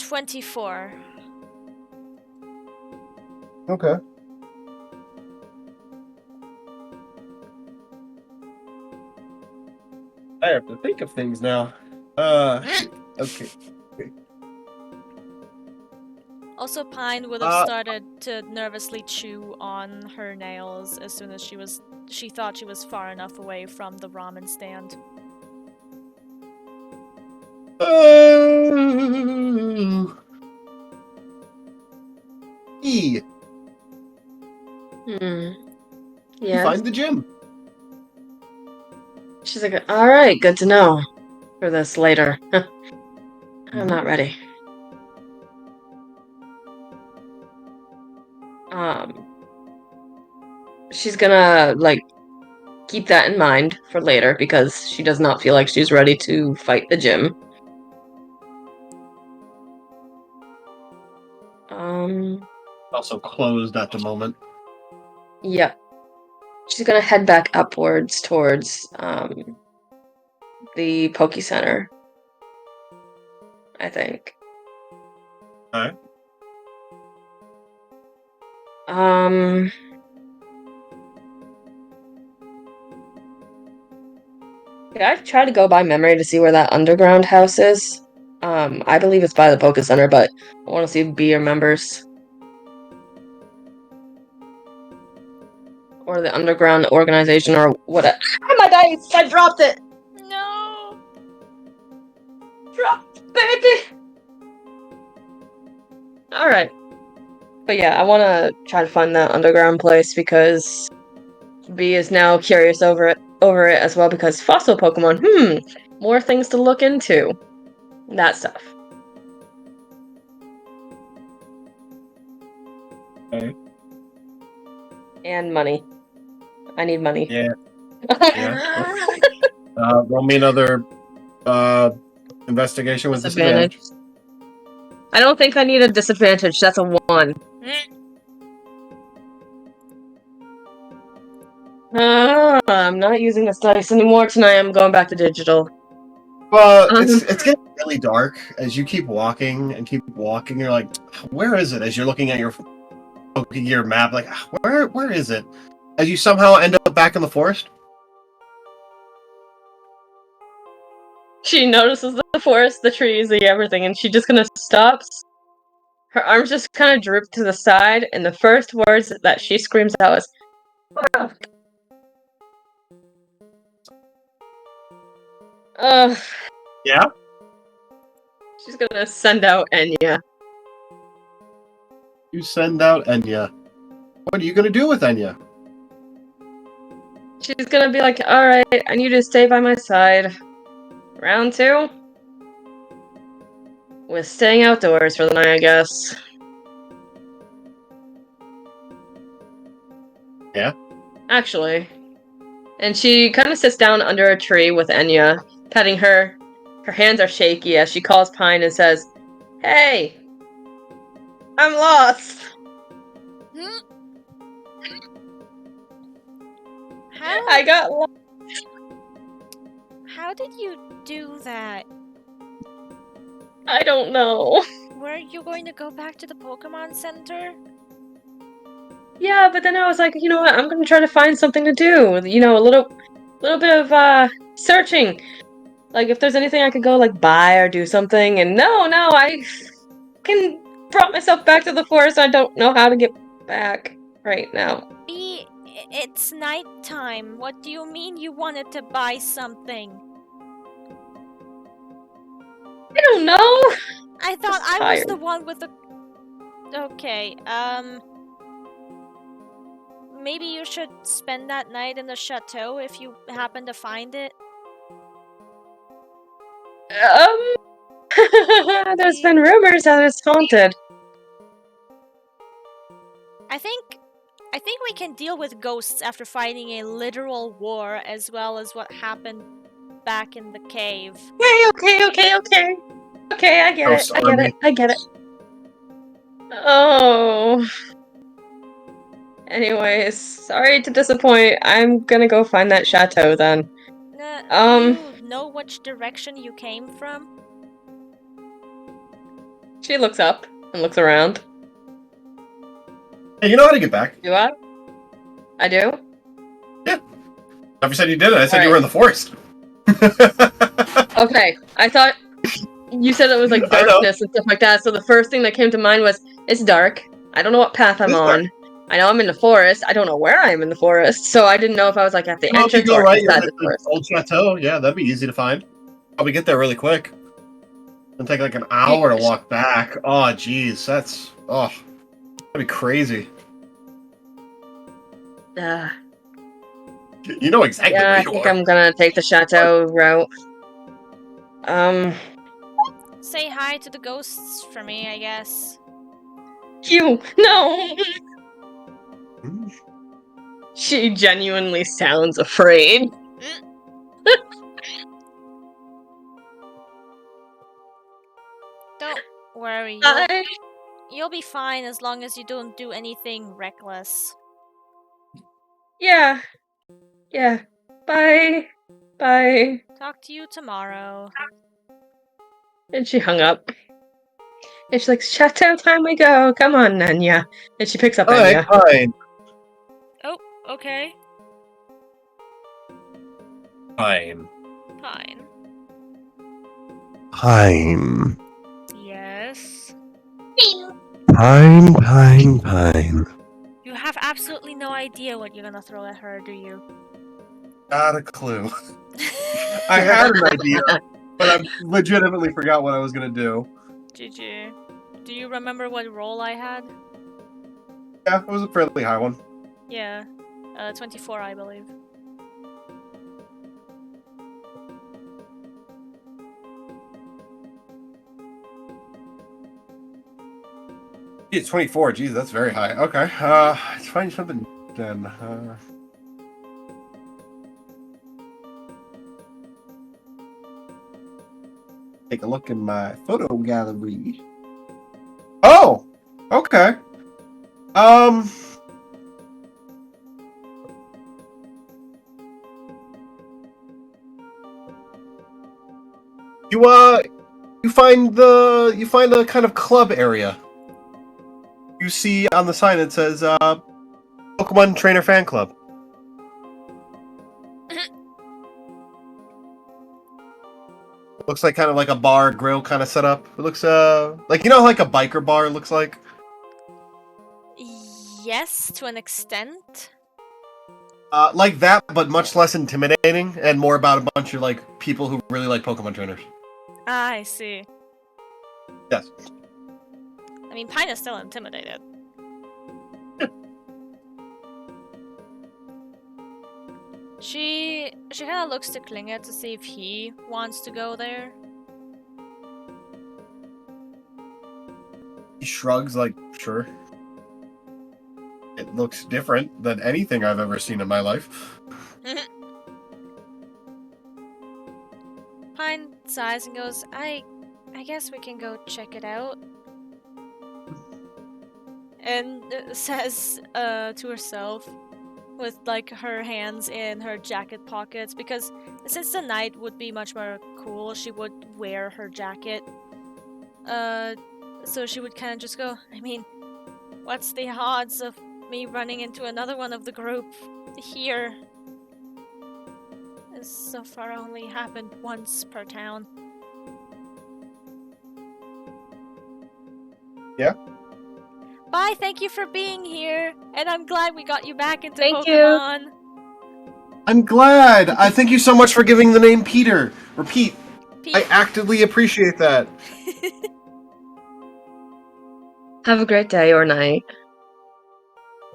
24. Okay. I have to think of things now. Okay. Also, Pine would have started to nervously chew on her nails as soon as she thought she was far enough away from the ramen stand. E. Hmm. You Yes. find the gym. She's like, all right, good to know for this later. I'm not ready. She's gonna like keep that in mind for later because she does not feel like she's ready to fight the gym. Also closed at the moment. Yep. She's gonna head back upwards towards the Poke Center. I think. Alright. Yeah, I've tried to go by memory to see where that underground house is. I believe it's by the Poke Center, but I want to see if B remembers. Or the underground organization or whatever. Ah, my dice! I dropped it! No! Dropped, baby! Alright. But yeah, I want to try to find that underground place because B is now curious over it as well because fossil Pokemon, more things to look into. That stuff. Okay. And money. I need money. Yeah. Roll me another investigation with disadvantage. I don't think I need a disadvantage. That's a 1. I'm not using this dice anymore tonight. I'm going back to digital. Well, it's getting really dark as you keep walking and keep walking. You're like, where is it? As you're looking at your map, like, where is it? As you somehow end up back in the forest. She notices the forest, the trees, the everything, and she just kind of stops. Her arms just kind of droop to the side, and the first words that she screams out is, "Fuck." Yeah? She's gonna send out Enya. You send out Enya. What are you gonna do with Enya? She's gonna be like, alright, I need you to stay by my side. Round 2? With staying outdoors for the night, I guess. Yeah? Actually. And she kind of sits down under a tree with Enya, petting her. Her hands are shaky as she calls Pine and says, "Hey! I'm lost!" I got lost. How did you do that? I don't know. Were you going to go back to the Pokemon Center? Yeah, but then I was like, you know what? I'm gonna try to find something to do. You know, a little bit of searching. Like if there's anything I could go like buy or do something. And no, I brought myself back to the forest. I don't know how to get back right now. B, it's nighttime. What do you mean you wanted to buy something? I don't know. I thought I was the one with the... Okay, maybe you should spend that night in the chateau if you happen to find it. There's been rumors that it's haunted. I think we can deal with ghosts after fighting a literal war as well as what happened back in the cave. Okay. Okay, I get it. Oh. Anyways, sorry to disappoint. I'm gonna go find that chateau then. Do you know which direction you came from? She looks up and looks around. Hey, you know how to get back. Do I? I do? Yeah. Never said you did it. I said you were in the forest. Okay, I thought you said it was like I know. darkness and stuff like that, so the first thing that came to mind was, it's dark. I don't know what path I'm It's dark. on. I know I'm in the forest. I don't know where I am in the forest, so I didn't know if I was like at the Well, if you entrance go or right, you're inside at the the forest. old chateau. Yeah, that'd be easy to find. Probably get there really quick. It'll take like an hour to walk back. Oh, jeez, that'd be crazy. You know exactly Yeah, where I you think are. I'm gonna take the chateau route. Say hi to the ghosts for me, I guess. You no. She genuinely sounds afraid. Don't worry, Hi. you'll be fine as long as you don't do anything reckless. Yeah. Yeah. Bye. Bye. Talk to you tomorrow. And she hung up. And she's like, chateau time we go. Come on, Nanya. And she picks up Alright, Enya. fine. Oh, okay. Fine. Fine. Pine. Yes. Pine. You have absolutely no idea what you're gonna throw at her, do you? Not a clue. I had an idea, but I legitimately forgot what I was gonna do. GG. Do you remember what role I had? Yeah, it was a fairly high one. Yeah. 24, I believe. It's 24. Geez, that's very high. Okay. Let's find something then. Take a look in my photo gallery. Oh, okay. You find a kind of club area. You see on the sign it says Pokemon Trainer Fan Club. Looks like kind of like a bar grill kind of setup. It looks like like a biker bar looks like. Yes, to an extent. Like that, but much less intimidating and more about a bunch of like people who really like Pokemon trainers. Ah, I see. Yes. I mean, Pine is still intimidated. She kind of looks to Klinga to see if he wants to go there. He shrugs like, sure. It looks different than anything I've ever seen in my life. Pine sighs and goes, I guess we can go check it out. And says to herself, with like her hands in her jacket pockets, because since the night would be much more cool, she would wear her jacket. So she would kind of just go, I mean, what's the odds of me running into another one of the group here? It's so far only happened once per town. Yeah. Bye, thank you for being here, and I'm glad we got you back into Thank you. Pokemon. I'm glad. I thank you so much for giving the name Peter. Or Pete. Pete. I actively appreciate that. Have a great day or night.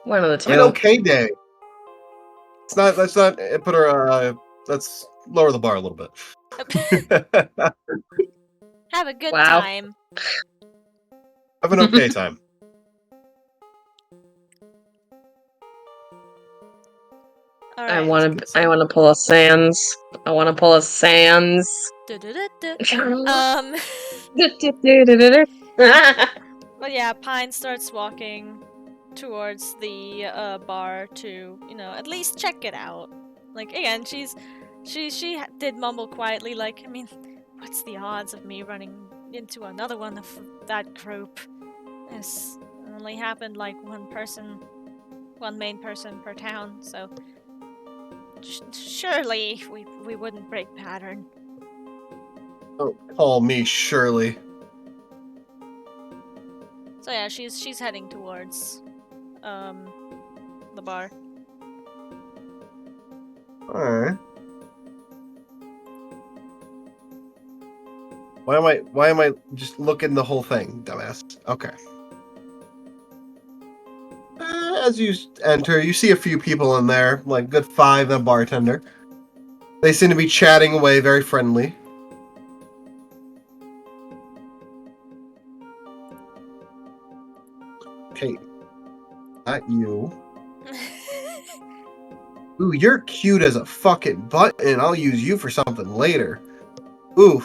One of the two. An okay day. Let's not put her let's lower the bar a little bit. Have a good Wow. time. Have an okay time. All I right. want to pull a Sans. I want to pull a Sans. But yeah, Pine starts walking towards the bar to, at least check it out. Like again, she did mumble quietly, like, I mean, what's the odds of me running into another one of that group? It's only happened like one main person per town, so Surely we wouldn't break pattern. Don't call me Shirley. So yeah, she's heading towards the bar. Alright. Why am I just looking the whole thing, dumbass? Okay. As you enter, you see a few people in there, like good 5 and a bartender. They seem to be chatting away, very friendly. Okay. Not you. Ooh, you're cute as a fucking button. I'll use you for something later. Ooh.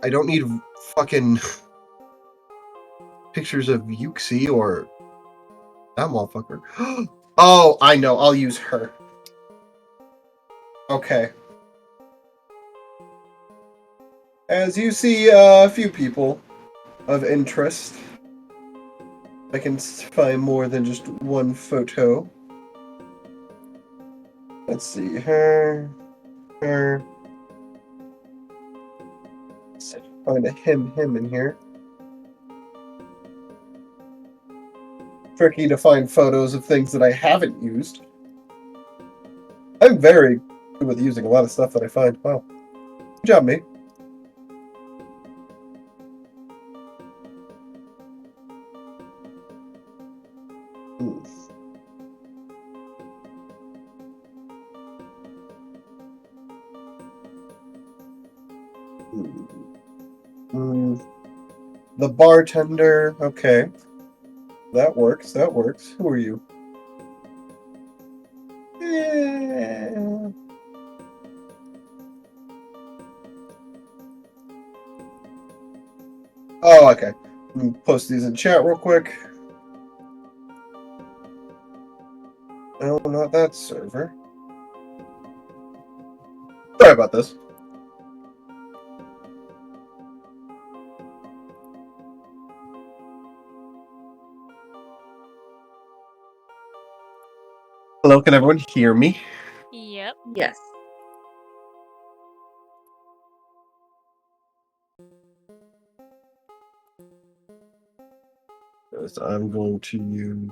I don't need fucking pictures of Yuxi or that motherfucker. Oh, I know. I'll use her. Okay. As you see a few people of interest, I can find more than just one photo. Let's see. Her. Let's find a him in here. Tricky to find photos of things that I haven't used. I'm very good with using a lot of stuff that I find. Wow. Good job, mate. The bartender. Okay. That works. Who are you? Oh, okay. Let me post these in chat real quick. No, not that server. Sorry about this. Hello, can everyone hear me? Yep. Yes. Yes, I'm going to use...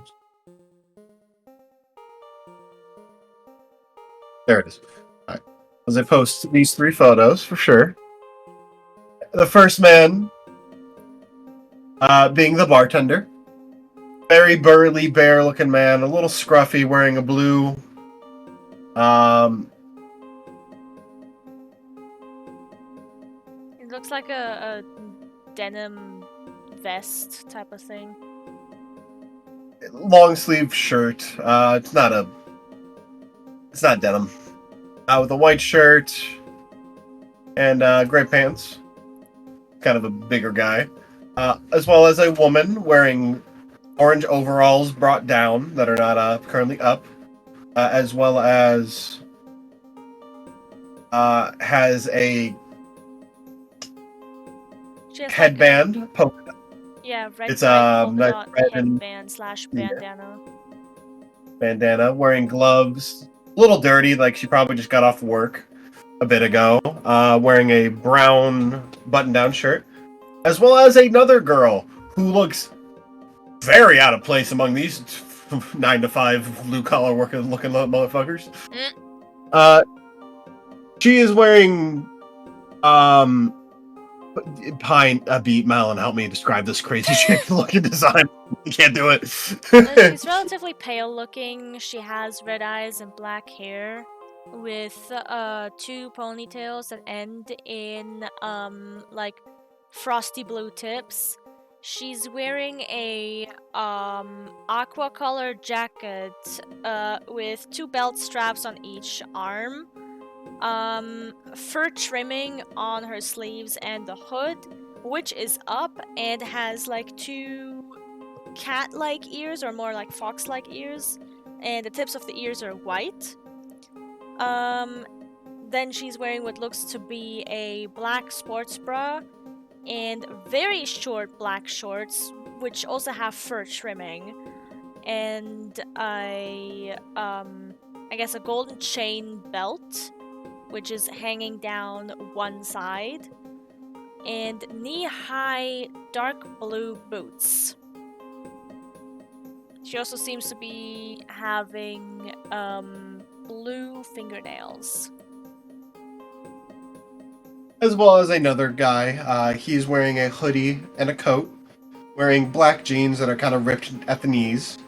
There it is. Alright. As I post these 3 photos, for sure. The first man being the bartender. Very burly, bear-looking man, a little scruffy, wearing a blue... It looks like a denim vest type of thing. long sleeve shirt. It's not denim. With a white shirt and gray pants. Kind of a bigger guy. As well as a woman wearing orange overalls brought down that are not currently up. As well as has a She has headband. Yeah, red It's white polka nice dot red and headband slash bandana. bandana, wearing gloves, a little dirty, like she probably just got off work a bit ago, wearing a brown button-down shirt, as well as another girl who looks very out of place among these 9-to-5 blue-collar looking motherfuckers. She is wearing Beat Malin, help me describe this crazy shit looking design. I can't do it. She's relatively pale looking. She has red eyes and black hair with 2 ponytails that end in like frosty blue tips. She's wearing a aqua color jacket with 2 belt straps on each arm. Fur trimming on her sleeves and the hood, which is up and has like 2 cat-like ears, or more like fox-like ears, and the tips of the ears are white. Then she's wearing what looks to be a black sports bra and very short black shorts, which also have fur trimming. and I guess a golden chain belt, which is hanging down one side, and knee-high dark blue boots. She also seems to be having blue fingernails. As well as another guy. He's wearing a hoodie and a coat, wearing black jeans that are kind of ripped at the knees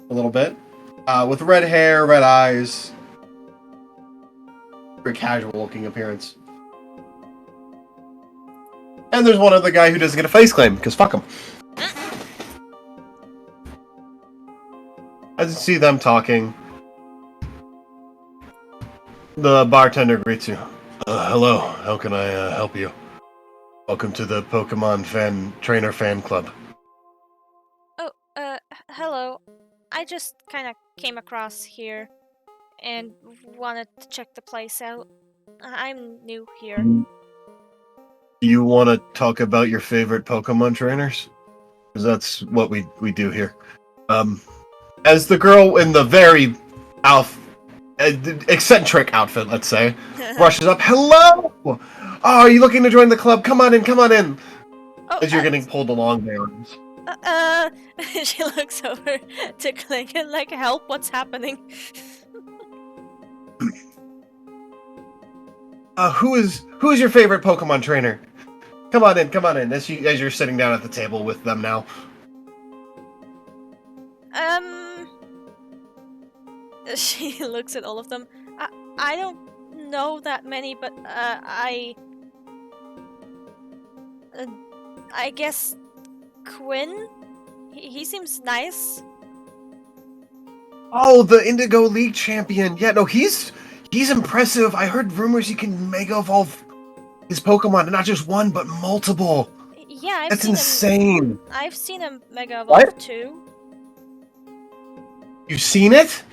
a little bit, with red hair, red eyes, very casual looking appearance. And there's one other guy who doesn't get a face claim, because fuck him. As you see them talking, the bartender greets you. Hello, how can I help you? Welcome to the Pokemon Trainer Fan Club. Oh, hello. I just kind of came across here and wanted to check the place out. I'm new here. Do you want to talk about your favorite Pokemon trainers? Because that's what we do here. As the girl in the very eccentric outfit, let's say, rushes up. Hello! Oh, are you looking to join the club? Come on in, come on in! Oh, As you're getting pulled along there. She looks over to Clingan, like, help, what's happening? Who is your favorite Pokemon trainer? Come on in, as you're sitting down at the table with them now. She looks at all of them. I don't know that many, but I guess Quinn? He seems nice. Oh, the Indigo League champion. Yeah, no, he's impressive. I heard rumors he can Mega Evolve his Pokemon, and not just one, but multiple. Yeah, That's insane. I've seen him Mega Evolve What? too. You've seen it?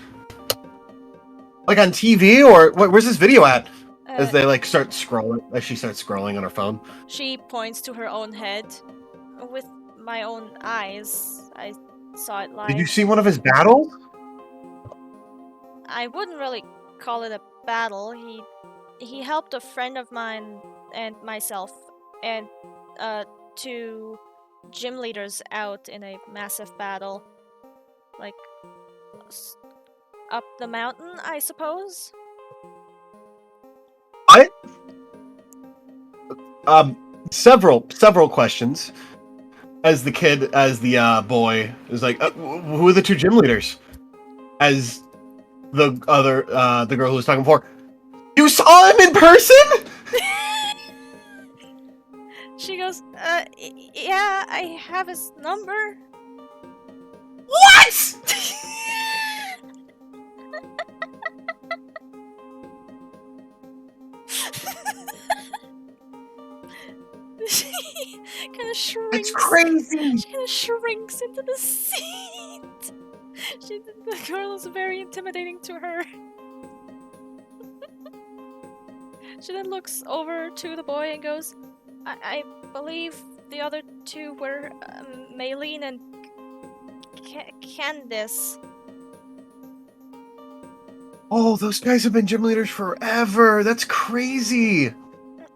Like on TV, or where's this video at? As they like start scrolling, as she starts scrolling on her phone. She points to her own head. With my own eyes, I saw it live. Did you see one of his battles? I wouldn't really call it a battle. He helped a friend of mine and myself and two gym leaders out in a massive battle. Like up the mountain, I suppose. Several questions. As the boy is like, who are the two gym leaders? As the girl who was talking before, you saw him in person? She goes, yeah, I have his number. What? She kind of shrinks. That's crazy. She kind of shrinks into the seat. The girl is very intimidating to her. She then looks over to the boy and goes, I believe the other two were Maylene and Candice. Oh, those guys have been gym leaders forever. That's crazy.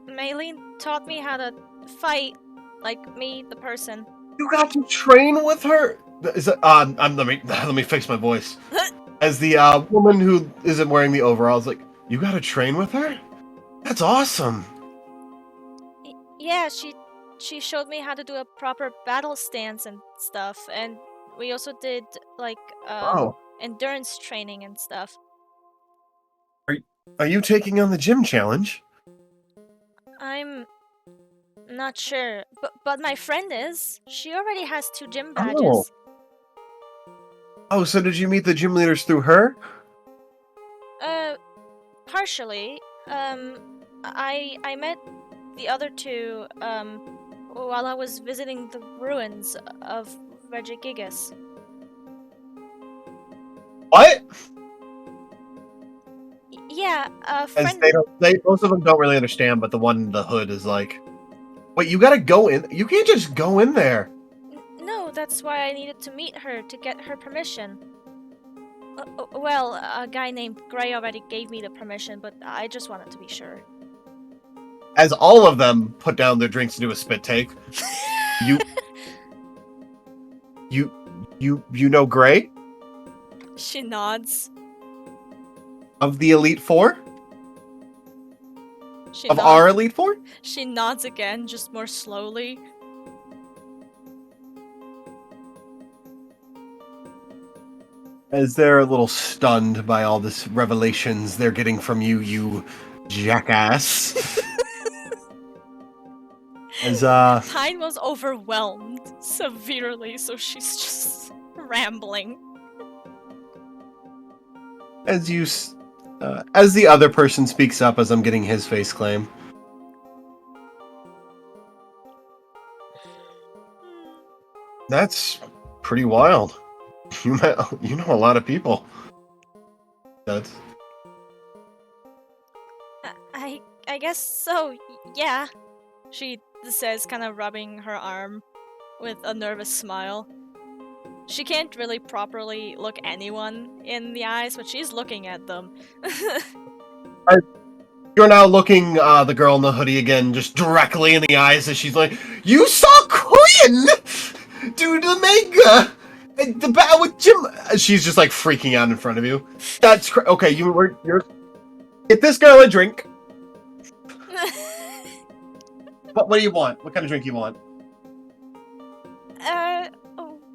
Maylene taught me how to fight, like me, the person. You got to train with her. Is it, let me fix my voice. As the woman who isn't wearing the overalls, like, you got to train with her. That's awesome. Yeah, she showed me how to do a proper battle stance and stuff, and we also did like endurance training and stuff. Are you taking on the gym challenge? I'm not sure, but my friend is. She already has 2 gym badges. Oh, so did you meet the gym leaders through her? Partially. I met the other 2 while I was visiting the ruins of Regigigas. What? Yeah, a friend. Most of them don't really understand, but the one in the hood is like, wait, you gotta go in. You can't just go in there. No, that's why I needed to meet her to get her permission. Well, a guy named Gray already gave me the permission, but I just wanted to be sure. As all of them put down their drinks to do a spit take, you know Gray She nods. of the Elite Four? She Of nods. our Elite Four? She nods again, just more slowly. As they're a little stunned by all this revelations they're getting from you, you jackass. As Pine was overwhelmed severely, so she's just rambling. as the other person speaks up, as I'm getting his face claim. That's pretty wild. You know a lot of people. That's I guess so. Yeah. She says, kind of rubbing her arm with a nervous smile. She can't really properly look anyone in the eyes, but she's looking at them. You're now looking the girl in the hoodie again, just directly in the eyes, as she's like, "You saw Quinn, dude, Omega, the battle with Jim." She's just like freaking out in front of you. That's okay. You're get this girl a drink. What do you want? What kind of drink you want?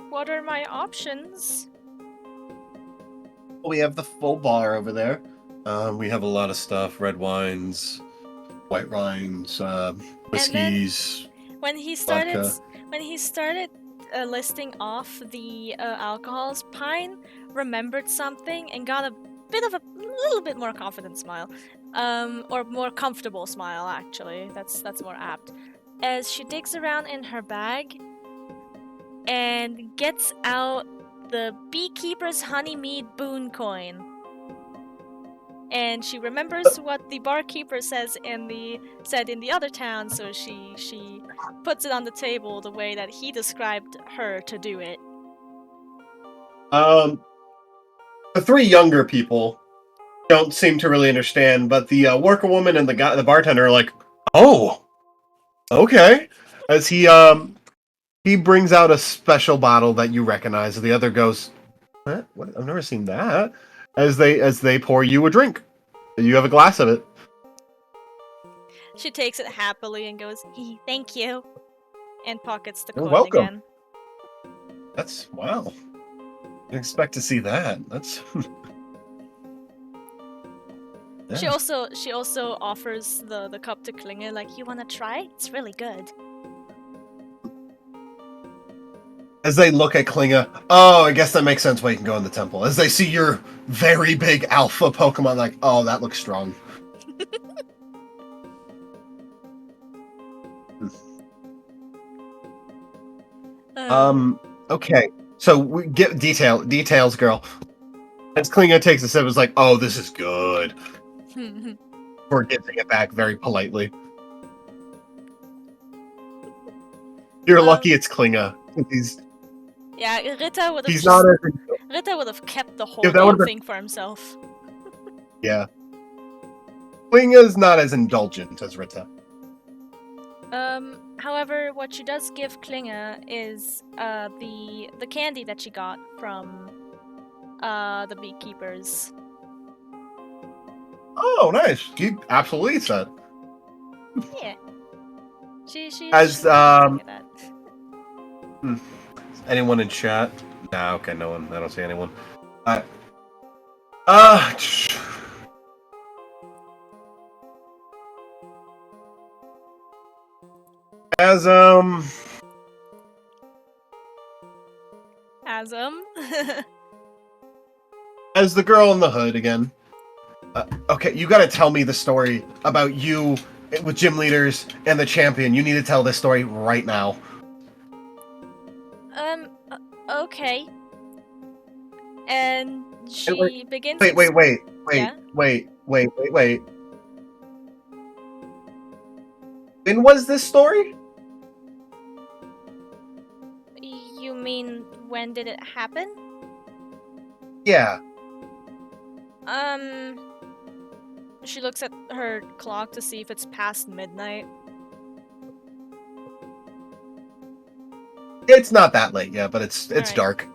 What are my options? We have the full bar over there. We have a lot of stuff: red wines, white wines, whiskeys. When he started, vodka. Listing off the alcohols, Pine remembered something and got a little bit more confident smile, or more comfortable smile. Actually, that's more apt. As she digs around in her bag and gets out the Beekeeper's Honeymead Boon coin. And she remembers what the barkeeper said in the other town, so she puts it on the table the way that he described her to do it. The three younger people don't seem to really understand, but the worker woman and the bartender are like, "Oh, okay." As he brings out a special bottle that you recognize, the other goes, "What? I've never seen that." As they pour you a drink, you have a glass of it. She takes it happily and goes, "Thank you," and pockets the You're coin welcome. again. That's wow. Didn't expect to see that. That's. She Yeah. also offers the cup to Klinge, like, "You wanna try? It's really good." As they look at Klinga, oh, I guess that makes sense why you can go in the temple. As they see your very big alpha Pokemon, like, oh, that looks strong. Okay. So we get details, girl. As Klinga takes a sip, it's like, oh, this is good. We're giving it back very politely. You're lucky it's Klinga. Yeah, Rita would He's not Rita would have kept the whole Yeah, that would've been- thing for himself. Yeah. Klinga's not as indulgent as Rita. However, what she does give Klinge is the candy that she got from the beekeepers. Oh, nice. He absolutely eats that. Yeah. She As, she look at that. Anyone in chat? Nah, okay, no one. I don't see anyone. As as the girl in the hood again. Okay, you gotta tell me the story about you with gym leaders and the champion. You need to tell this story right now. Okay. And she begins. Wait. Yeah? Wait. When was this story? You mean, when did it happen? Yeah. She looks at her clock to see if it's past midnight. It's not that late yet, but it's Alright. dark.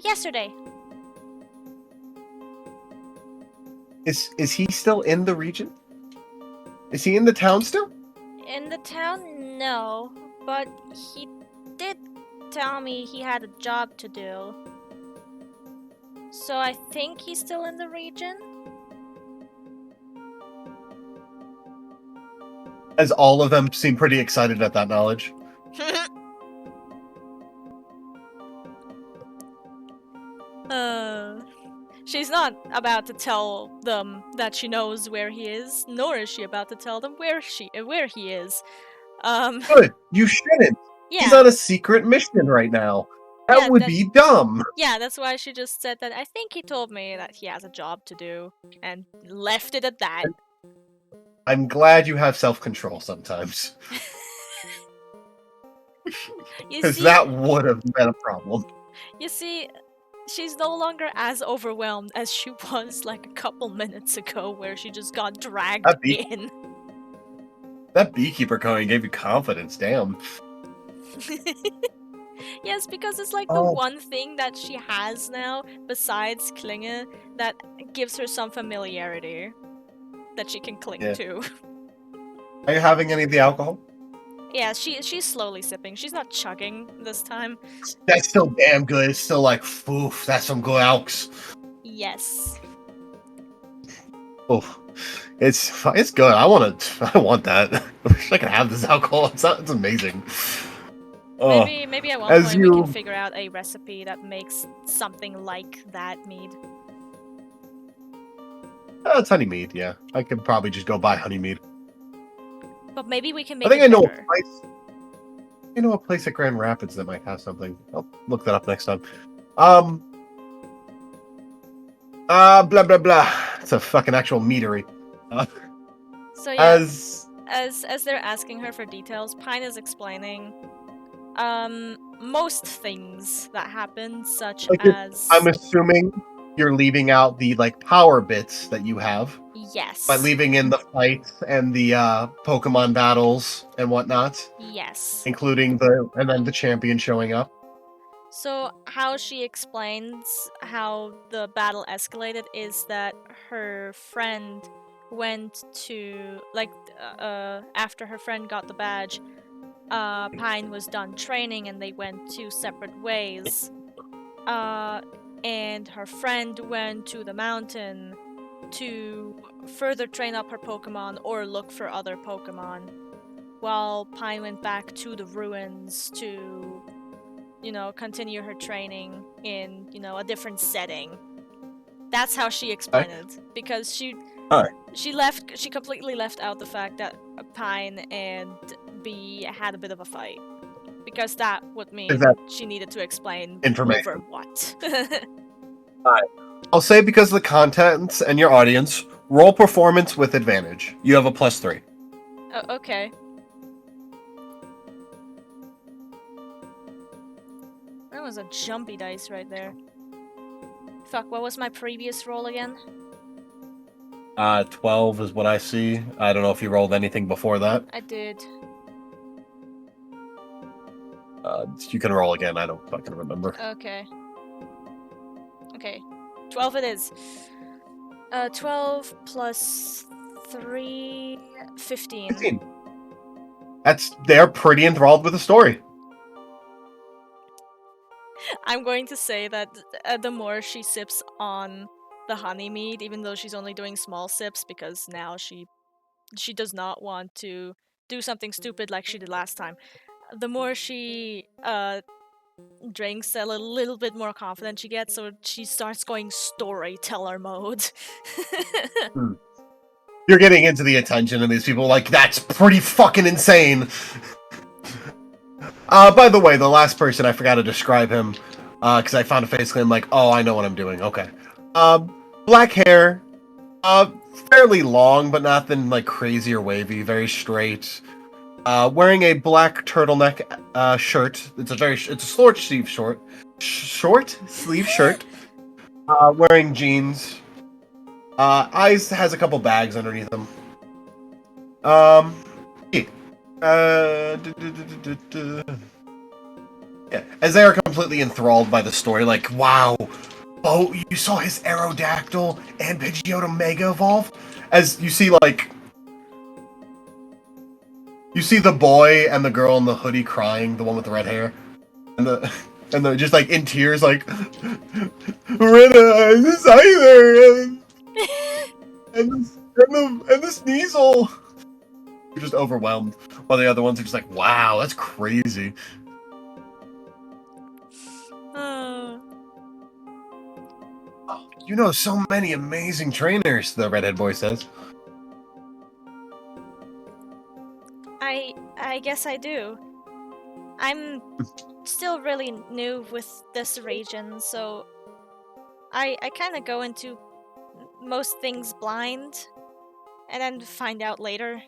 Yesterday. Is he still in the region? Is he in the town still? In the town, no. But he did tell me he had a job to do. So I think he's still in the region? As all of them seem pretty excited at that knowledge. She's not about to tell them that she knows where he is, nor is she about to tell them where he is. Good. You shouldn't. Yeah. He's on a secret mission right now. That Yeah, would be dumb. Yeah, that's why she just said that. I think he told me that he has a job to do, and left it at that. I'm glad you have self-control sometimes. You Because see, that would have been a problem. you see, she's no longer as overwhelmed as she was like a couple minutes ago, where she just got dragged That'd be- in. That beekeeper coin gave you confidence, damn. Yes, because it's like the one thing that she has now, besides Klinge, that gives her some familiarity that she can cling Yeah. to. Are you having any of the alcohol? Yeah, she's slowly sipping. She's not chugging this time. That's still damn good. It's still like, oof, that's some good alks. Yes. Oof. It's good. I want that. I wish I could have this alcohol. It's amazing. Oh. Maybe at one As point we you- can figure out a recipe that makes something like that mead. It's honey mead, yeah. I could probably just go buy honey mead. But maybe we can make I think it I know better. a place. I know a place at Grand Rapids that might have something. I'll look that up next time. Blah blah blah. It's a fucking actual meadery. So yeah, As as they're asking her for details, Pine is explaining most things that happen, such Like as I'm assuming you're leaving out the like power bits that you have yes. by leaving in the fights and the Pokemon battles and whatnot, Yes. including and then the champion showing up. So how she explains how the battle escalated is that her friend went to after her friend got the badge, Pine was done training and they went two separate ways. And her friend went to the mountain to further train up her Pokemon or look for other Pokemon, while Pine went back to the ruins to, continue her training in, a different setting. That's how she explained it, because she completely left out the fact that Pine and Bee had a bit of a fight. Because that would mean she needed to explain Information. over what. I'll say because of the contents and your audience, roll performance with advantage. You have a +3. Okay. That was a jumpy dice right there. Fuck, what was my previous roll again? 12 is what I see. I don't know if you rolled anything before that. I did. You can roll again. I don't fucking remember. Okay. 12 it is. 12 plus 3... 15. They're pretty enthralled with the story. I'm going to say that the more she sips on the honey mead, even though she's only doing small sips, because now she does not want to do something stupid like she did last time. The more she drinks, a little bit more confident she gets, so she starts going storyteller mode. You're getting into the attention of these people like, that's pretty fucking insane. By the way, the last person, I forgot to describe him, because I found a face claim like, oh, I know what I'm doing, okay. Black hair, fairly long, but nothing like crazy or wavy, very straight. wearing a black turtleneck shirt. It's a short sleeve shirt. Wearing jeans. Eyes has a couple bags underneath them. Yeah. Yeah, as they are completely enthralled by the story, like, wow, oh, you saw his Aerodactyl and Pidgeotto Mega Evolve? As you see, like, you see the boy and the girl in the hoodie crying, the one with the red hair, and the just like in tears, like, Rita, and this either, and this Sneasel. You're just overwhelmed, while the other ones are just like, wow, that's crazy. You know so many amazing trainers, the redhead boy says. I guess I do. I'm still really new with this region, so I kind of go into most things blind and then find out later.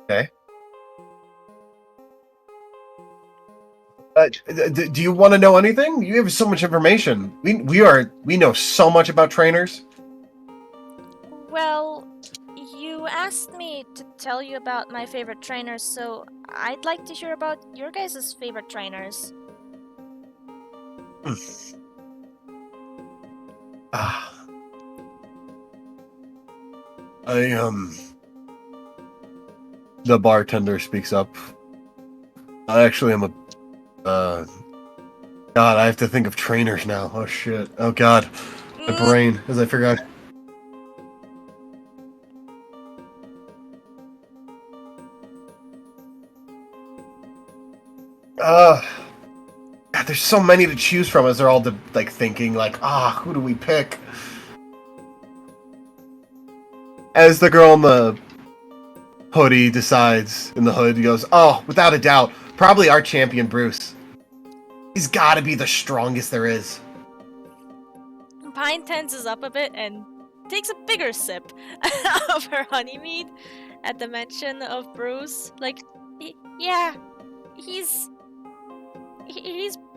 Okay. Do you want to know anything? You have so much information. We know so much about trainers. Well, you asked me to tell you about my favorite trainers, so I'd like to hear about your guys' favorite trainers. The bartender speaks up. I actually am a God, I have to think of trainers now. Oh shit. Oh god. My brain, as I forgot. God, there's so many to choose from as they're all like thinking like, who do we pick? As the girl in the hoodie decides in the hood, he goes, oh, without a doubt, probably our champion Bruce. He's gotta be the strongest there is. Pine tenses up a bit and takes a bigger sip of her honeymead at the mention of Bruce. Like, yeah, he's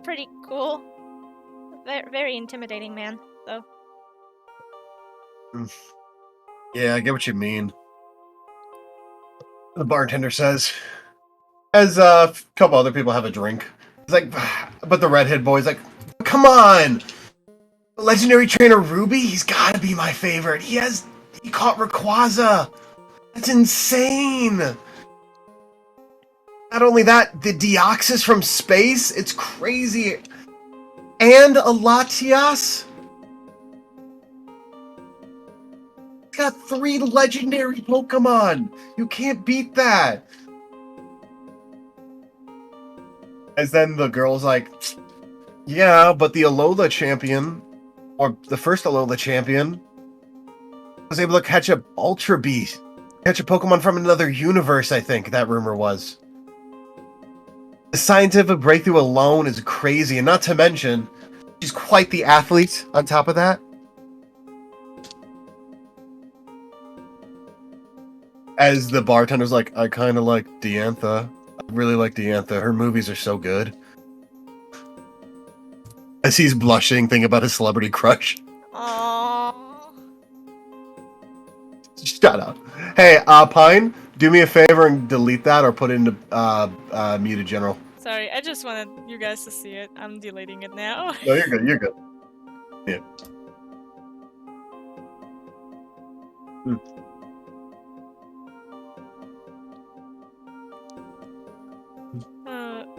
pretty cool. Very intimidating man, though. Yeah, I get what you mean. The bartender says, as a couple other people have a drink. It's like, but the redhead boy's like, come on! Legendary trainer Ruby, he's gotta be my favorite. He caught Rayquaza. That's insane! Not only that, the Deoxys from space, it's crazy. And a Latias? He's got 3 legendary Pokemon! You can't beat that! As then the girl's like, yeah, but the Alola champion, or the first Alola champion, was able to catch a Ultra Beast. Catch a Pokemon from another universe, I think that rumor was. The scientific breakthrough alone is crazy, and not to mention, she's quite the athlete on top of that. As the bartender's like, I kind of like Diantha. I really like Diantha. Her movies are so good. As he's blushing, thinking about his celebrity crush. Aww. Shut up. Hey, Pine, do me a favor and delete that or put it into muted general. Sorry, I just wanted you guys to see it. I'm deleting it now. No, you're good. You're good. Yeah.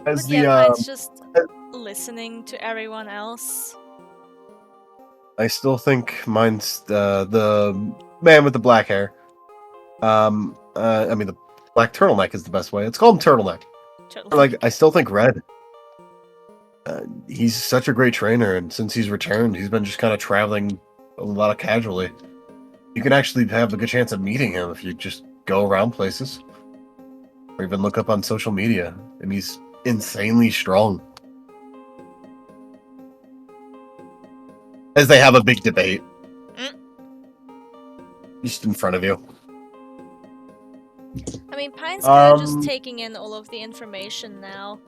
As But yeah, Pine's just listening to everyone else. I still think mine's the man with the black hair. I mean, the black turtleneck is the best way. It's called him turtleneck. Like, I still think Red. He's such a great trainer, and since he's returned, he's been just kind of traveling a lot of casually. You can actually have a good chance of meeting him if you just go around places, or even look up on social media. And he's insanely strong. As they have a big debate, just in front of you. I mean, Pine's kind of just Um, taking in all of the information now.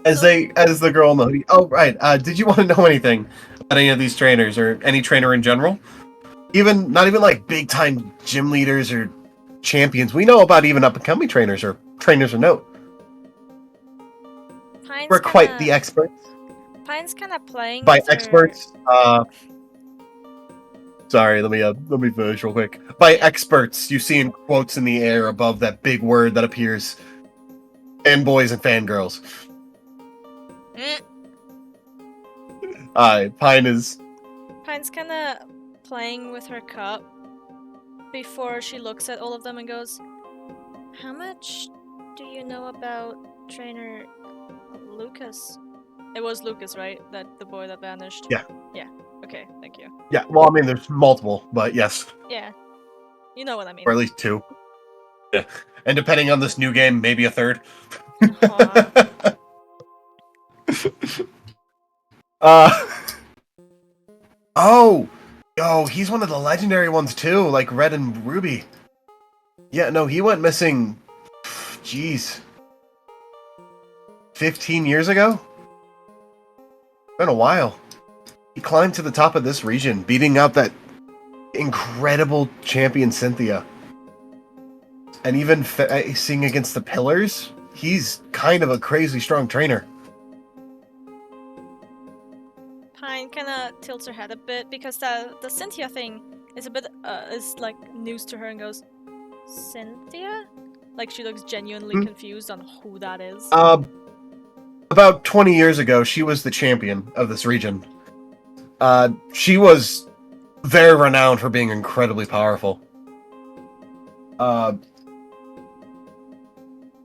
As the girl knows. Oh, right. Did you want to know anything about any of these trainers or any trainer in general? Not even like big time gym leaders or champions. We know about even up and coming trainers or trainers of note. Pine's We're quite the experts. Pine's kind of playing By with her- experts, sorry, let me finish real quick. By experts, you see in quotes in the air above that big word that appears. Fanboys and fangirls. Pine is. Pine's kind of playing with her cup before she looks at all of them and goes, "How much do you know about trainer Lucas?" It was Lucas, right? That the boy that vanished? Yeah. Yeah. Okay, thank you. Yeah, well, I mean, there's multiple, but yes. Yeah. You know what I mean. Or at least two. Yeah. And depending on this new game, maybe a third. Oh! Yo, he's one of the legendary ones too, like Red and Ruby. Yeah, no, he went missing. Jeez. 15 years ago? Been a while. He climbed to the top of this region, beating out that incredible champion Cynthia. And even facing against the pillars, he's kind of a crazy strong trainer. Pine kind of tilts her head a bit because the Cynthia thing is a bit is like news to her and goes, "Cynthia?" Like she looks genuinely confused on who that is. About 20 years ago, she was the champion of this region. She was very renowned for being incredibly powerful.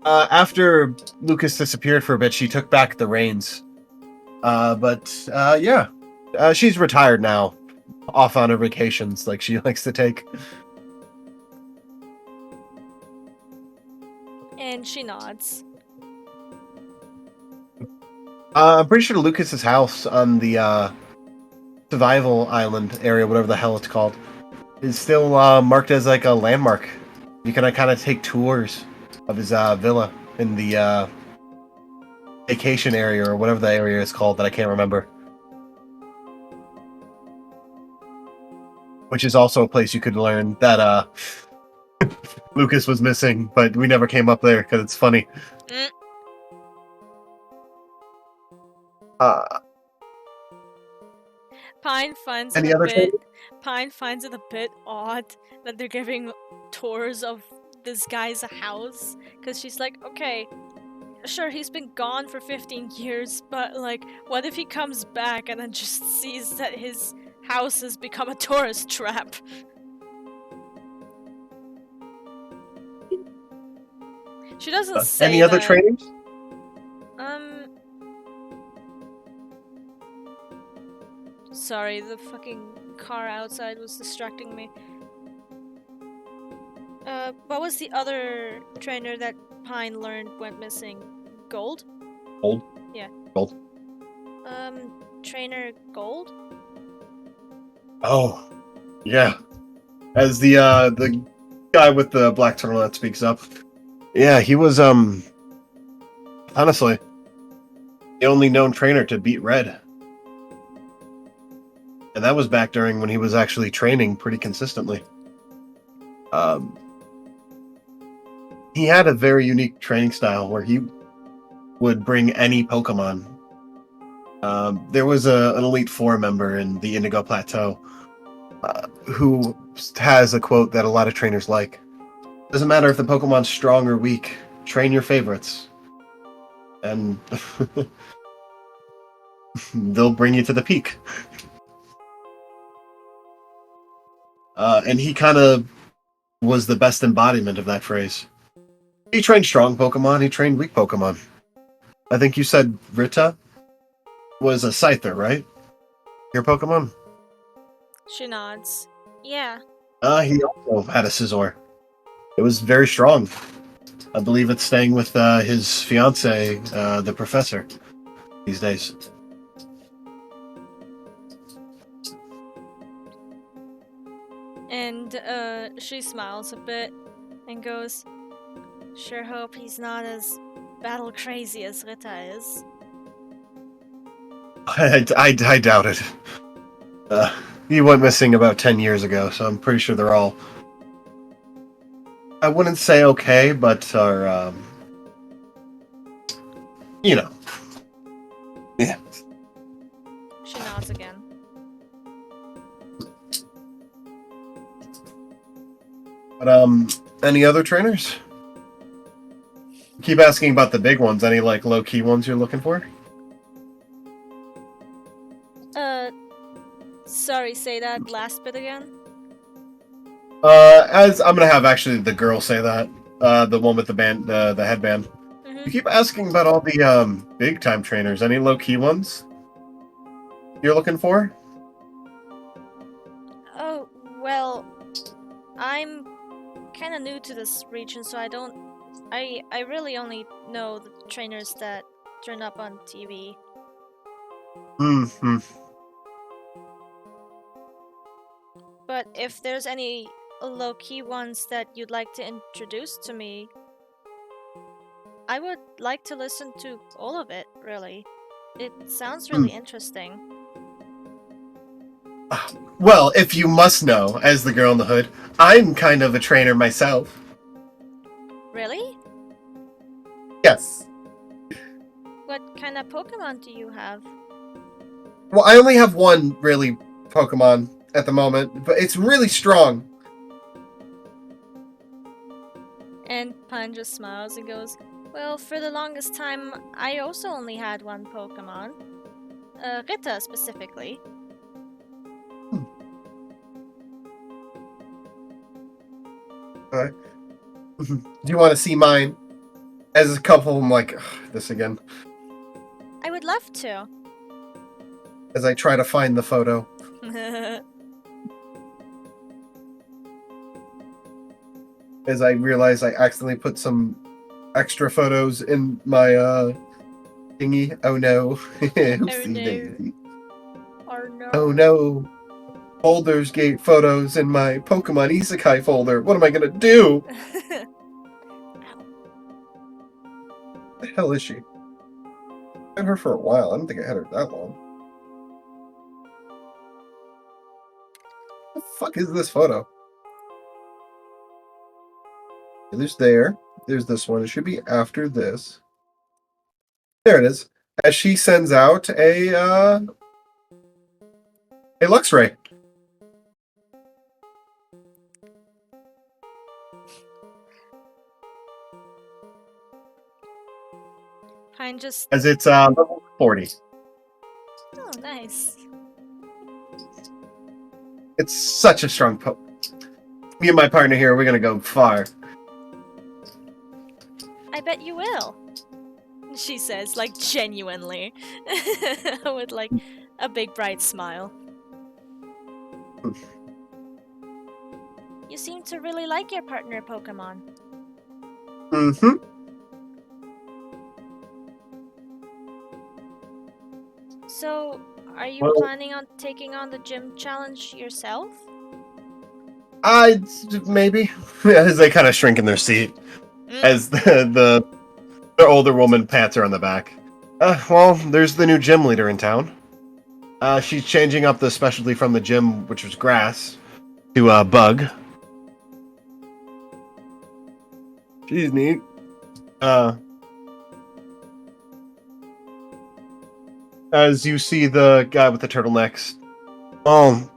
After Lucas disappeared for a bit, she took back the reins. Yeah. She's retired now. Off on her vacations, like she likes to take. And she nods. I'm pretty sure Lucas's house on the Survival Island area, whatever the hell it's called, is still marked as like a landmark. You can kind of take tours of his villa in the vacation area or whatever the area is called that I can't remember. Which is also a place you could learn that Lucas was missing, but we never came up there because it's funny. Pine finds Any it a other bit. Pine finds it a bit odd that they're giving tours of this guy's house because she's like, okay, sure, he's been gone for 15 years, but like, what if he comes back and then just sees that his house has become a tourist trap? She doesn't say any other that. trainings? Sorry, the fucking car outside was distracting me. What was the other trainer that Pine learned went missing? Gold? Gold? Yeah. Gold. Trainer Gold? Oh, yeah. As the guy with the black turtleneck speaks up. Yeah, he was honestly the only known trainer to beat Red. And that was back during when he was actually training pretty consistently. He had a very unique training style where he would bring any Pokemon. There was an Elite Four member in the Indigo Plateau who has a quote that a lot of trainers like. Doesn't matter if the Pokemon's strong or weak, train your favorites. And they'll bring you to the peak. And he kind of was the best embodiment of that phrase. He trained strong Pokemon, he trained weak Pokemon. I think you said Rita was a Scyther, right? Your Pokemon? She nods. Yeah. He also had a Scizor. It was very strong. I believe it's staying with his fiancée, the professor, these days. And She smiles a bit and goes, "Sure hope he's not as battle crazy as Rita is." I doubt it. He went missing about 10 years ago, so I'm pretty sure they're all. I wouldn't say okay, but are, you know. Yeah. She nods again. But, any other trainers? Keep asking about the big ones. Any, like, low-key ones you're looking for? Sorry, say that last bit again. As I'm gonna have actually the girl say that. The one with the band, the headband. You keep asking about all the, big-time trainers. Any low-key ones you're looking for? Oh, well, I'm kind of new to this region, so I really only know the trainers that turn up on TV. Hmm. But if there's any low-key ones that you'd like to introduce to me, I would like to listen to all of it, really. It sounds really interesting. Well, if you must know, as the girl in the hood, I'm kind of a trainer myself. Really? Yes. What kind of Pokemon do you have? Well, I only have one really Pokemon at the moment, but it's really strong. And Pine just smiles and goes, "Well, for the longest time, I also only had one Pokemon. Rita, specifically." Do you want to see mine? As a couple, I'm like, "Ugh, this again." I would love to. As I try to find the photo. As I realize I accidentally put some extra photos in my thingy. Oh no. Oopsie no. daisy. Or no. Oh no. Baldur's Gate photos in my Pokemon Isekai folder. What am I gonna do? What the hell is she? I've had her for a while. I don't think I had her that long. What the fuck is this photo? There's there. There's this one. It should be after this. There it is. As she sends out a Luxray. Pine just. As it's level 40. Oh, nice. It's such a strong Me and my partner here, we're gonna go far. I bet you will. She says, like, genuinely. With, like, a big bright smile. You seem to really like your partner Pokemon. Mm-hmm. So, are you Well- planning on taking on the gym challenge yourself? Maybe. As they kind of shrink in their seat. As the older woman pats her on the back. Well, there's the new gym leader in town. She's changing up the specialty from the gym, which was grass, to bug. She's neat. As you see the guy with the turtlenecks. Oh,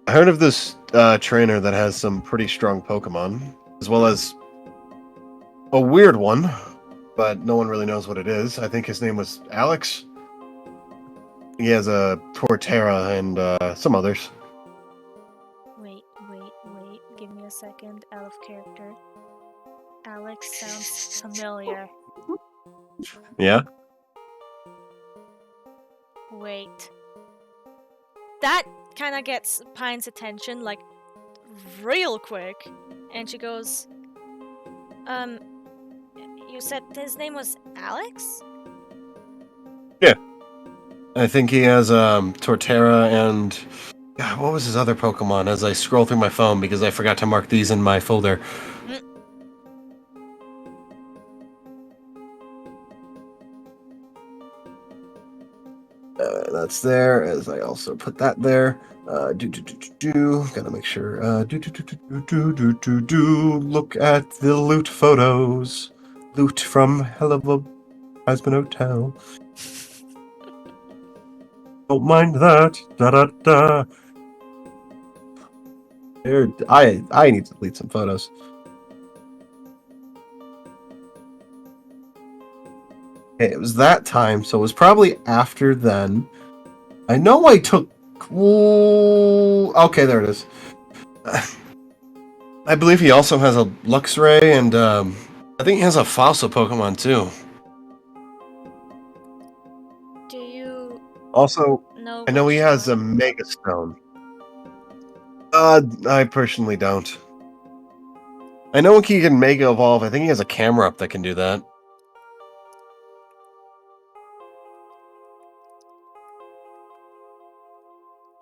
I heard of this trainer that has some pretty strong Pokemon, as well as a weird one, but no one really knows what it is. I think his name was Alex. He has a Torterra and some others. Wait. Give me a second. Out of character. Alex sounds familiar. Yeah? Wait. That kind of gets Pine's attention, like, real quick. And she goes, you said his name was Alex? I think he has Torterra and God, what was his other Pokemon as I scroll through my phone because I forgot to mark these in my folder. That's there, as I also put that there. Gotta make sure. Look at the loot photos. Loot from Hell of a Husband Hotel. Don't mind that. Da da da. There, I need to delete some photos. Okay, it was that time, so it was probably after then. I know I took. Ooh, okay, there it is. I believe he also has a Luxray, and I think he has a fossil Pokemon too. Do you Also, know? I know he which has a one? Mega Stone. I personally don't. I know he can Mega Evolve. I think he has a camera up that can do that.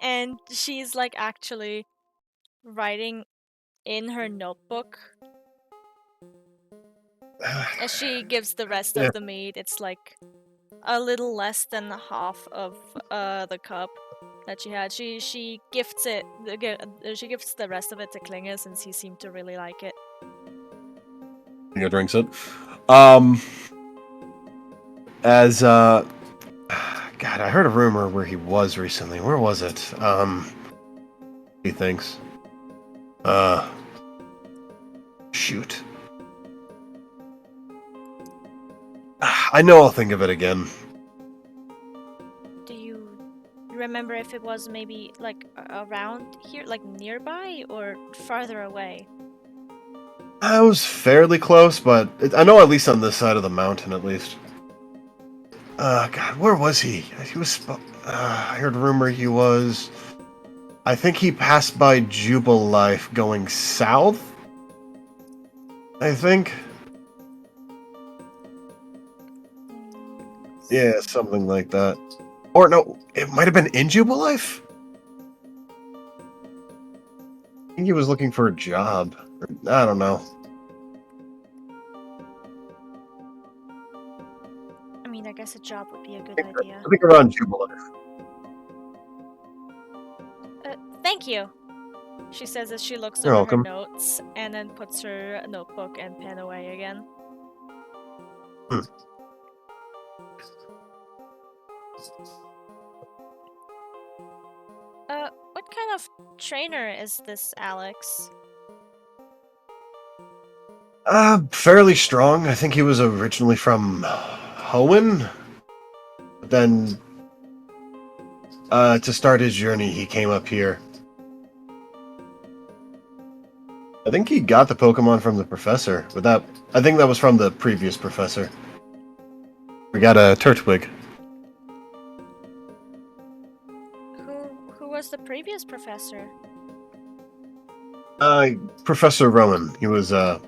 And she's like actually writing in her notebook as she gives the rest Yeah. of the meat. It's like a little less than half of the cup that she had. She gifts it. She gifts the rest of it to Klinger since he seemed to really like it. He drinks it. As God, I heard a rumor where he was recently. Where was it? He thinks. Shoot. I know I'll think of it again. Do you remember if it was maybe like around here, like nearby, or farther away? I was fairly close, but I know at least on this side of the mountain, at least. God, where was he? He was. I heard rumor he was. I think he passed by Jubilife going south. I think. Yeah, something like that. Or no, it might have been in Jubilife. I think he was looking for a job. I don't know. I mean, I guess a job would be a good idea. I think around Jubilife. Thank you, she says as she looks You're over her welcome. notes and then puts her notebook and pen away again. Hmm. What kind of trainer is this, Alex? Fairly strong. I think he was originally from Hoenn. But then, to start his journey, he came up here. I think he got the Pokemon from the professor, but I think that was from the previous professor. We got a Turtwig. Who was the previous professor? Professor Rowan. He was a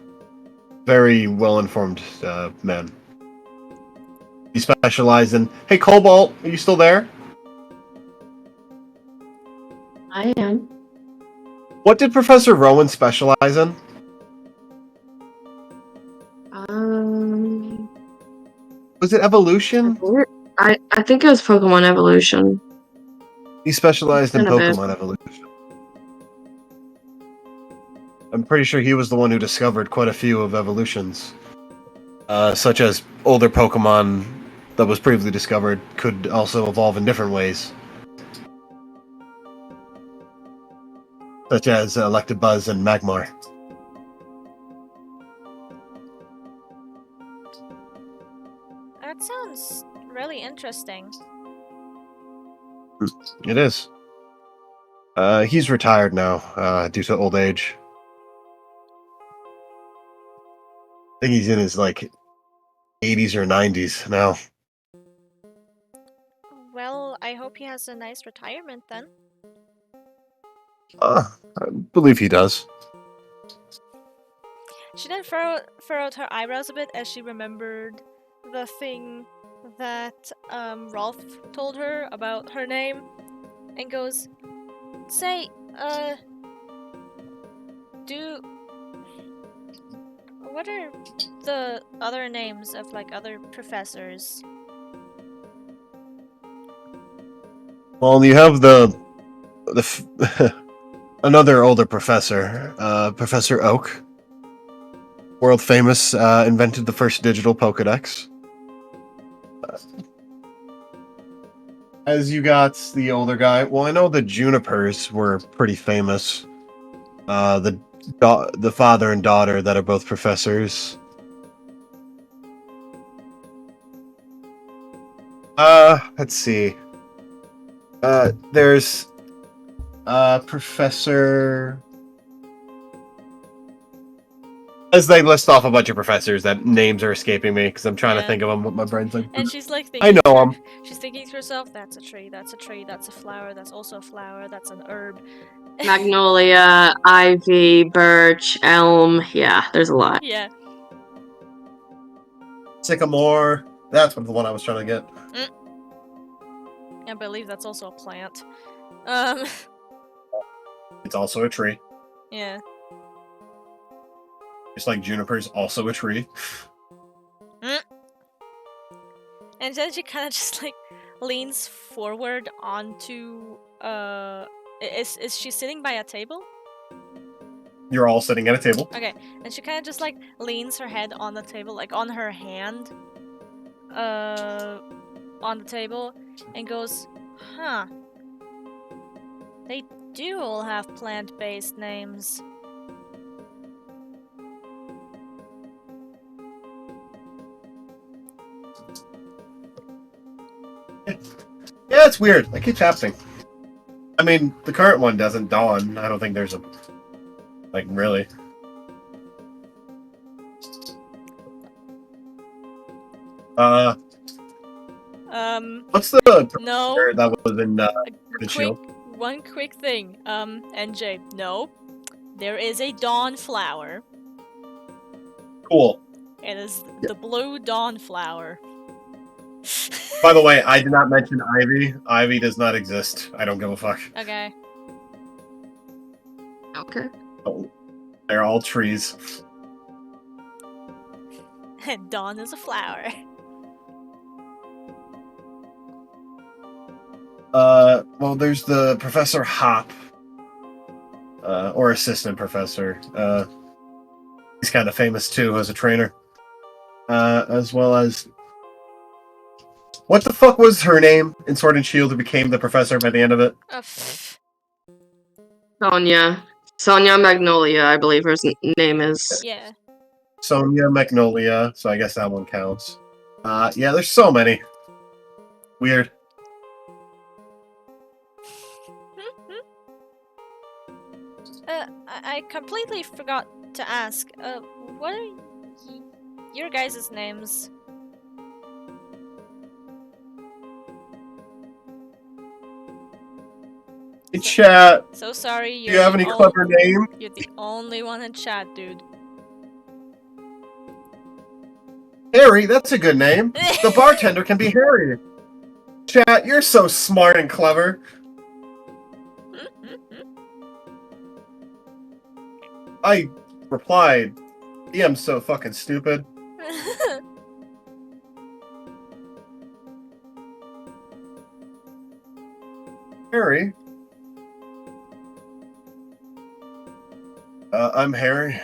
very well-informed man. He specialized in. Hey, Cobalt, are you still there? I am. What did Professor Rowan specialize in? Um, Was it evolution? I think it was Pokemon Evolution. He specialized in Been a bit. Pokemon evolution. I'm pretty sure he was the one who discovered quite a few of evolutions, such as older Pokemon that was previously discovered could also evolve in different ways, such as Electabuzz and Magmar. That sounds really interesting. It is. He's retired now due to old age. I think he's in his 80s or 90s now. Well, I hope he has a nice retirement then. I believe he does. She then furrowed her eyebrows a bit as she remembered the thing that Rolf told her about her name, and goes, Say, what are the other names of like other professors? Well, you have another older professor, Professor Oak, world famous, invented the first digital Pokedex. As you got the older guy, well, I know the Junipers were pretty famous. The father and daughter that are both professors. Let's see. There's Professor. As they list off a bunch of professors, that names are escaping me because I'm trying to Yeah. think of them. What my brain's like. And she's like I thinking. know 'em. She's thinking to herself, "That's a tree. That's a tree. That's a flower. That's also a flower. That's an herb." Magnolia, ivy, birch, elm. Yeah, there's a lot. Yeah. Sycamore. That's what the one I was trying to get. I believe that's also a plant. It's also a tree. Yeah. Just like juniper's also a tree. And then she kind of just like leans forward onto. Is she sitting by a table? You're all sitting at a table. Okay, and she kind of just like leans her head on the table, like on her hand, on the table, and goes, "Huh. They do all have plant-based names." Yeah, it's weird. That keeps happening. I mean, the current one doesn't dawn. I don't think there's a... Like, really. What's the No. professor that was in the Quick, shield? one quick thing. NJ, no. There is a dawn flower. Cool. It is the blue dawn flower. By the way, I did not mention Ivy. Ivy does not exist. I don't give a fuck. Okay. Okay. Oh, they're all trees. Dawn is a flower. Well, there's the Professor Hop. Or assistant professor. He's kind of famous too as a trainer. As well as... What the fuck was her name in Sword and Shield who became the professor by the end of it? Sonia. Sonia Magnolia, I believe her name is. Yeah. Sonia Magnolia, so I guess that one counts. Yeah, there's so many. Weird. I completely forgot to ask. What are your guys' names? Hey, chat. So sorry. Do you have any clever name? You're the only one in chat, dude. Harry, that's a good name. The bartender can be Harry. Chat, you're so smart and clever. I replied, DM's so fucking stupid. Harry? I'm Harry.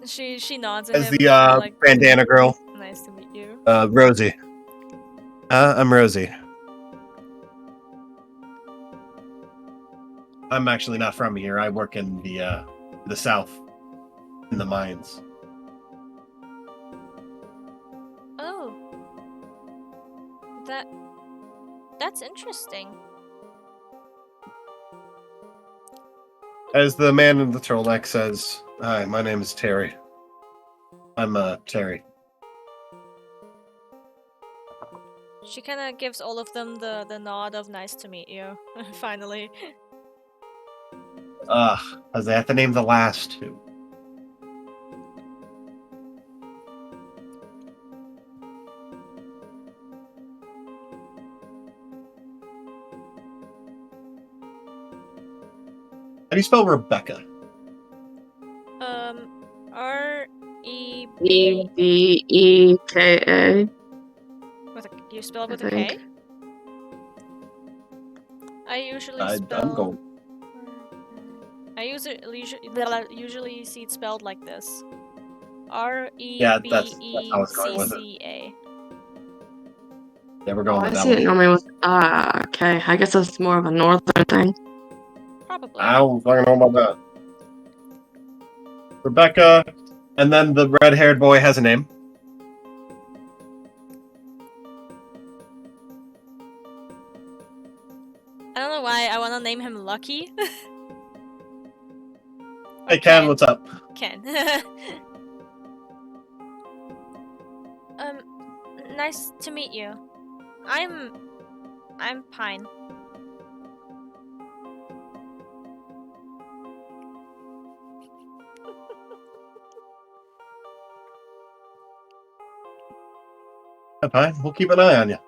She nods at As him. the like, bandana girl. Nice to meet you. Rosie. I'm Rosie. I'm actually not from here. I work in the south, in the mines. Oh. That's interesting. As the man in the turtleneck says, "Hi, my name is Terry. I'm Terry." She kind of gives all of them the nod of "nice to meet you." Finally. As they have to name the last two. do you spell Rebecca? R-E-B... EBEKA. You spell it with I a K? think. I usually I'm spell... going. I usually see it spelled like this. Yeah, that's how I was going with it. R-E-B-E-C-C-A. Yeah, we're Oh, going I with that see it one. normally with okay. I guess that's more of a northern thing. Probably. I don't fucking know about that. Rebecca, and then the red-haired boy has a name. I don't know why I want to name him Lucky. Hey, Ken, what's up? Ken. Nice to meet you. I'm Pine. Yeah, fine. We'll keep an eye on you.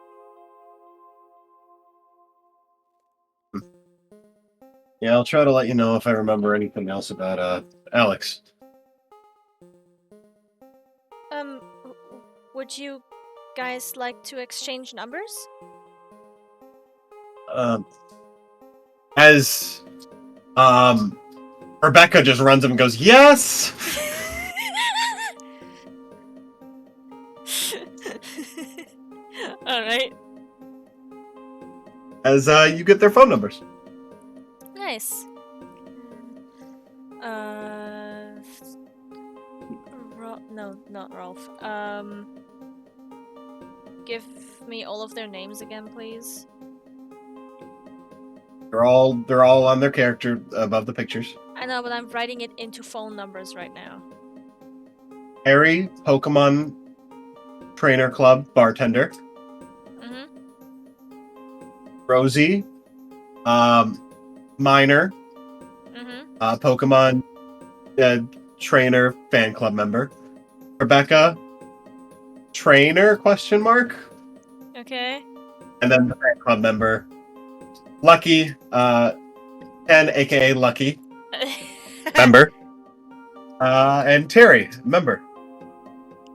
Yeah, I'll try to let you know if I remember anything else about Alex. Would you guys like to exchange numbers? As Rebecca just runs up and goes, "Yes!" Alright. As you get their phone numbers. Nice. No, not Rolf. Give me all of their names again, please. They're all on their character above the pictures. I know, but I'm writing it into phone numbers right now. Harry, Pokemon Trainer Club bartender. Mm-hmm. Rosie, Minor, Mm-hmm. Pokemon Trainer fan club member. Rebecca, Trainer ? Okay. And then the fan club member. Lucky, Ken, aka Lucky, member. And Terry, member.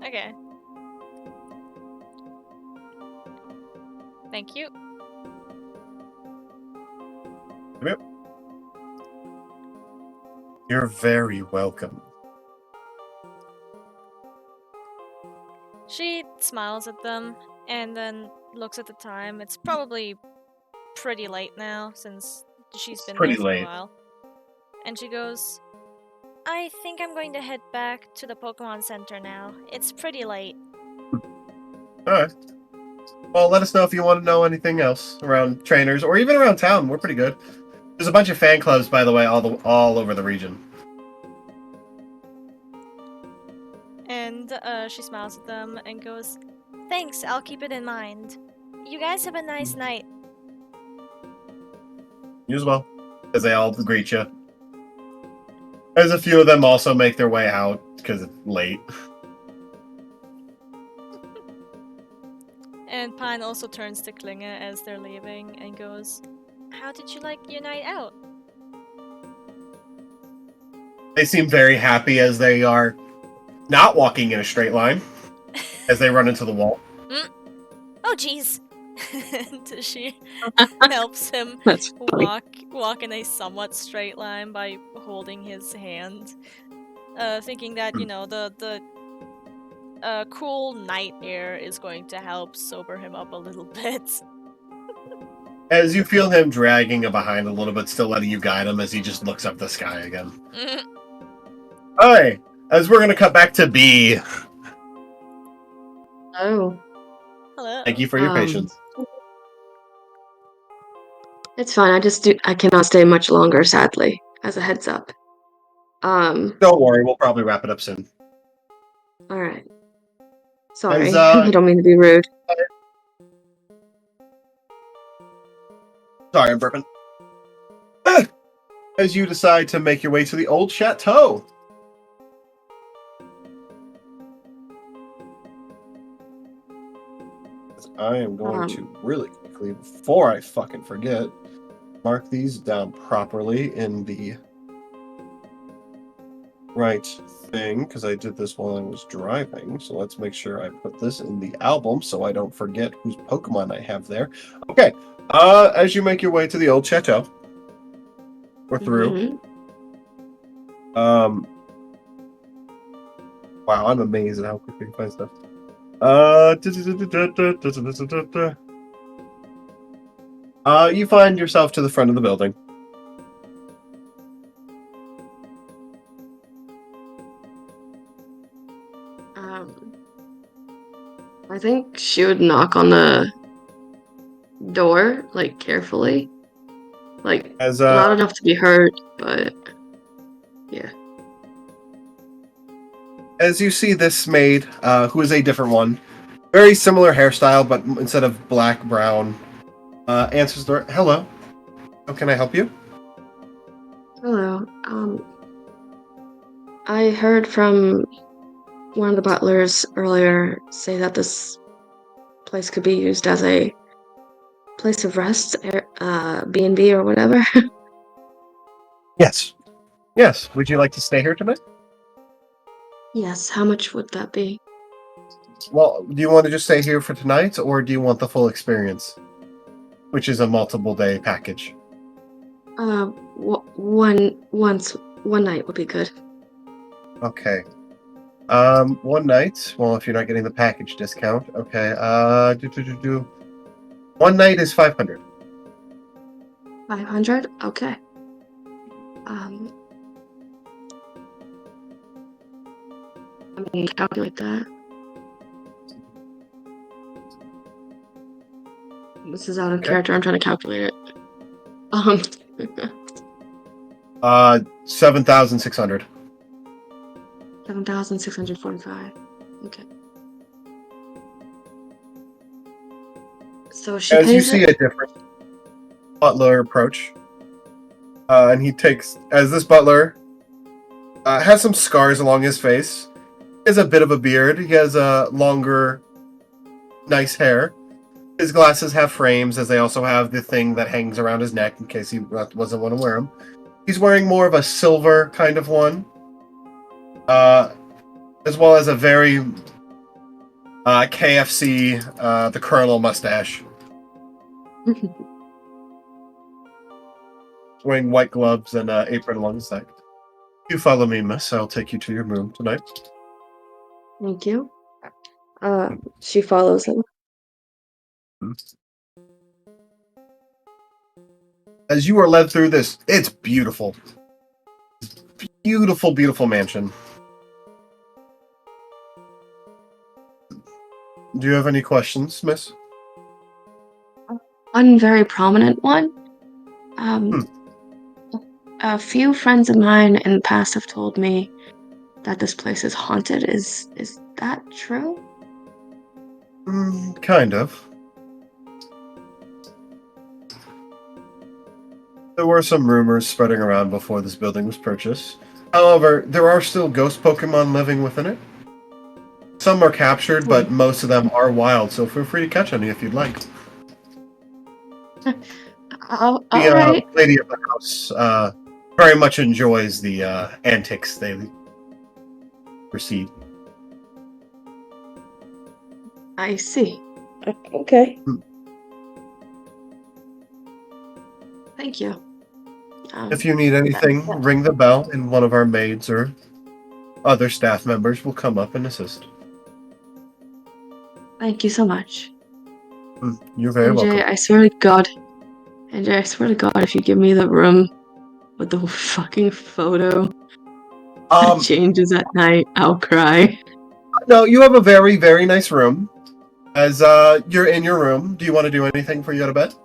Okay. Thank you. Yep. You're very welcome. She smiles at them and then looks at the time. It's probably pretty late now since she's been pretty there for late. a while. And she goes, I think I'm going to head back to the Pokemon Center now. It's pretty late. Alright. Well, let us know if you want to know anything else around trainers or even around town. We're pretty good. There's a bunch of fan clubs, by the way, all over the region. And she smiles at them and goes, thanks, I'll keep it in mind. You guys have a nice night. You as well, as they all greet you. As a few of them also make their way out because it's late. And Pine also turns to Klinge as they're leaving and goes, how did you like your night out? They seem very happy as they are not walking in a straight line as they run into the wall. Oh, jeez. And she helps him That's funny. walk in a somewhat straight line by holding his hand, thinking that the cool night air is going to help sober him up a little bit. As you feel him dragging behind a little bit, still letting you guide him as he just looks up the sky again. Hi! As we're gonna cut back to B. Oh, Hello. Thank you for your patience. it's fine. I cannot stay much longer, sadly. As a heads up. Don't worry, we'll probably wrap it up soon. All right. Sorry, As, I don't mean to be rude. Sorry, I'm burping. As you decide to make your way to the old chateau. I am going to really quickly, before I fucking forget, mark these down properly in the right thing because I did this while I was driving. So let's make sure I put this in the album so I don't forget whose Pokemon I have there. Okay. As you make your way to the old chateau, or through. Mhm. Wow, I'm amazed at how quickly you find stuff. You find yourself to the front of the building. I think she would knock on the door, like, carefully. Like, As not enough to be heard, but yeah. as you see this maid, who is a different one, very similar hairstyle, but instead of black, brown, answers the door. Hello, how can I help you? Hello. I heard from one of the butlers earlier say that this place could be used as a place of rest, B&B or whatever. Yes. Yes. Would you like to stay here tonight? Yes, how much would that be? Well, do you want to just stay here for tonight, or do you want the full experience, which is a multiple day package? One night would be good. Okay. One night. Well, if you're not getting the package discount, okay. One night is 500. 500? Okay. Let me calculate that. This is out of Okay. character. I'm trying to calculate it. 7,600. 7,645. Okay. So she As you pays see it. a different butler approach, and he takes as this butler has some scars along his face. He has a bit of a beard. He has a longer, nice hair. His glasses have frames, as they also have the thing that hangs around his neck in case he doesn't want to wear them. He's wearing more of a silver kind of one, as well as a very KFC, the Colonel mustache. Wearing white gloves and apron alongside. You follow me, miss. I'll take you to your room tonight. Thank you. She follows him. As you are led through this, it's beautiful. Beautiful, beautiful mansion. Do you have any questions, miss? One very prominent one. A few friends of mine in the past have told me that this place is haunted. Is that true? Kind of. There were some rumors spreading around before this building was purchased. However, there are still ghost Pokemon living within it. Some are captured, but most of them are wild, so feel free to catch any if you'd like. All The right. lady of the house very much enjoys the antics they receive. I see. Okay. Thank you. If you need anything, ring the bell, and one of our maids or other staff members will come up and assist. Thank you so much. You're very welcome. NJ, I swear to God. NJ, I swear to God, if you give me the room with the fucking photo that changes at night, I'll cry. No, you have a very, very nice room. As you're in your room, do you want to do anything before you go to bed?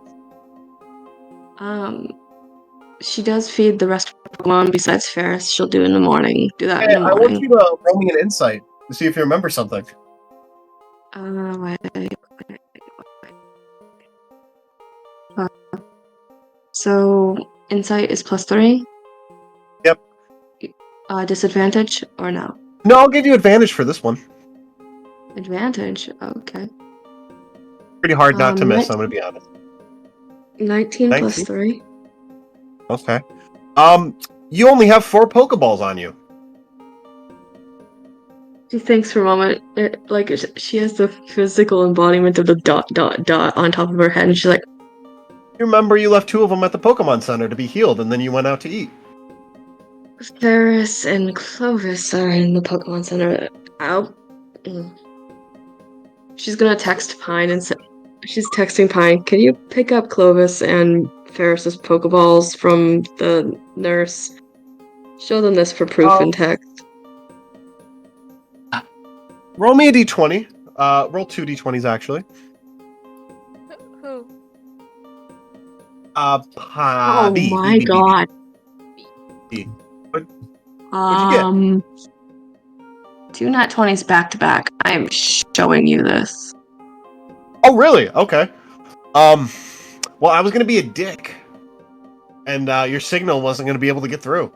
She does feed the rest of Pokemon besides Ferris. She'll do in the morning. Do that in the I morning. want you to roll me an insight to see if you remember something. So insight is +3. Yep. Disadvantage or no? No, I'll give you advantage for this one. Advantage. Okay. Pretty hard not to miss. I'm going to be honest. 19 plus 3. Okay. You only have 4 Pokeballs on you. She thinks for a moment, she has the physical embodiment of the dot dot dot on top of her head, and she's like, You remember you left 2 of them at the Pokemon Center to be healed, and then you went out to eat. Ferris and Clovis are in the Pokemon Center. Ow. She's gonna text Pine and say, she's texting Pine, can you pick up Clovis and Ferris's Pokeballs from the nurse? Show them this for proof in text. Roll me a d20. Roll 2 d20s, actually. Who? Oh B, my B, B, B, god. B. What'd you get? 2 nat 20s back to back. I am showing you this. Oh, really? Okay. Well, I was gonna be a dick, and your signal wasn't gonna be able to get through,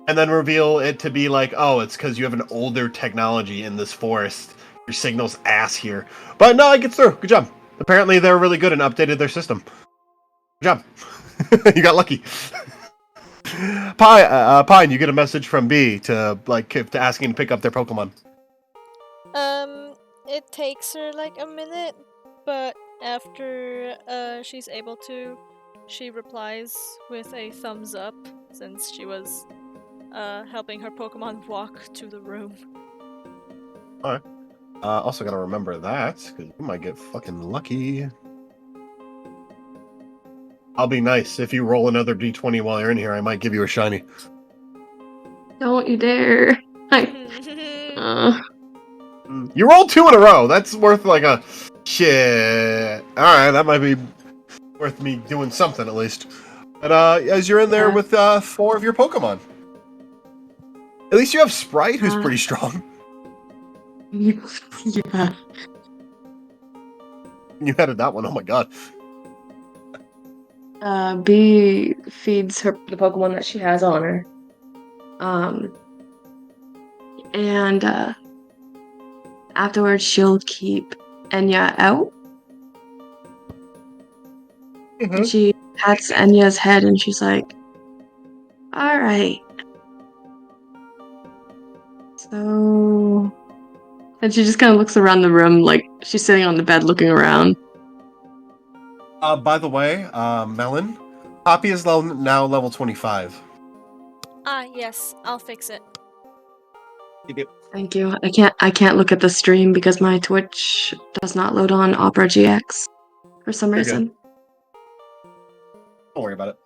and then reveal it to be like, oh, it's because you have an older technology in this forest. Your signal's ass here, but no, it gets through. Good job. Apparently, they're really good and updated their system. Good job. You got lucky. Pine, you get a message from B to asking to pick up their Pokemon. It takes her like a minute, but after she's able to, she replies with a thumbs up since she was helping her Pokemon walk to the room. Alright. Also gotta remember that, because you might get fucking lucky. I'll be nice. If you roll another d20 while you're in here, I might give you a shiny. Don't you dare. You rolled 2 in a row. That's worth like a shit. Alright, that might be worth me doing something at least. But as you're in there with 4 of your Pokemon. At least you have Sprite, who's pretty strong. Yeah. You added that one, oh my god. B feeds her the Pokemon that she has on her. And afterwards she'll keep Enya out. Mm-hmm. And she pats Enya's head and she's like, alright. So... And she just kind of looks around the room like she's sitting on the bed looking around. By the way, Melon, Poppy is now level 25. Ah, yes, I'll fix it. Thank you. I can't look at the stream because my Twitch does not load on Opera GX for some You're reason. good. Don't worry about it.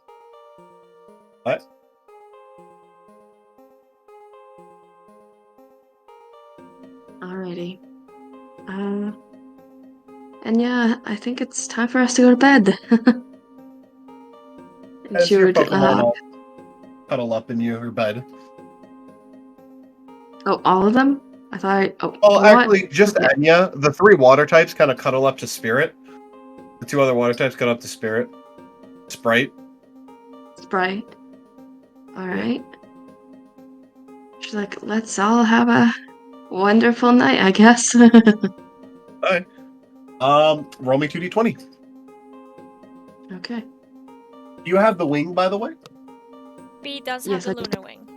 What? Alrighty. And yeah, I think it's time for us to go to bed. And As she your would, Pokemon all cuddle up in your bed. oh, all of them? I thought. Oh, Well, what? actually, just Okay. Enya. The 3 water types kind of cuddle up to Spirit. The 2 other water types cuddle up to Spirit. Sprite. Sprite. Alright. She's like, let's all have a wonderful night, I guess. Alright. Roll me 2d20. Okay. Do you have the wing, by the way? B does Yes, have the I do. Luna Wing.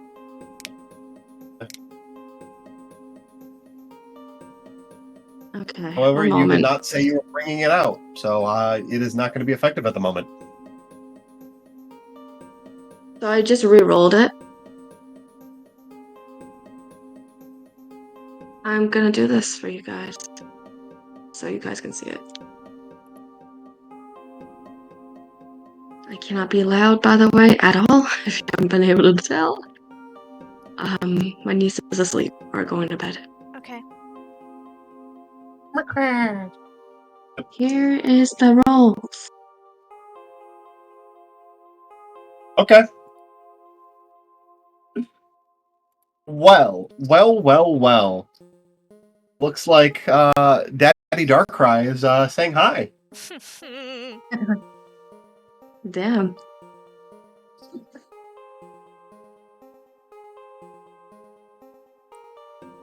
Okay. However, one you did moment. not say you were bringing it out, so it is not going to be effective at the moment. So I just re-rolled it. I'm gonna do this for you guys. So you guys can see it. I cannot be loud, by the way, at all, if you haven't been able to tell. My niece is asleep or going to bed. Okay. Here is the rolls. Okay. Well. Looks like Daddy Darkrai is saying hi. Damn.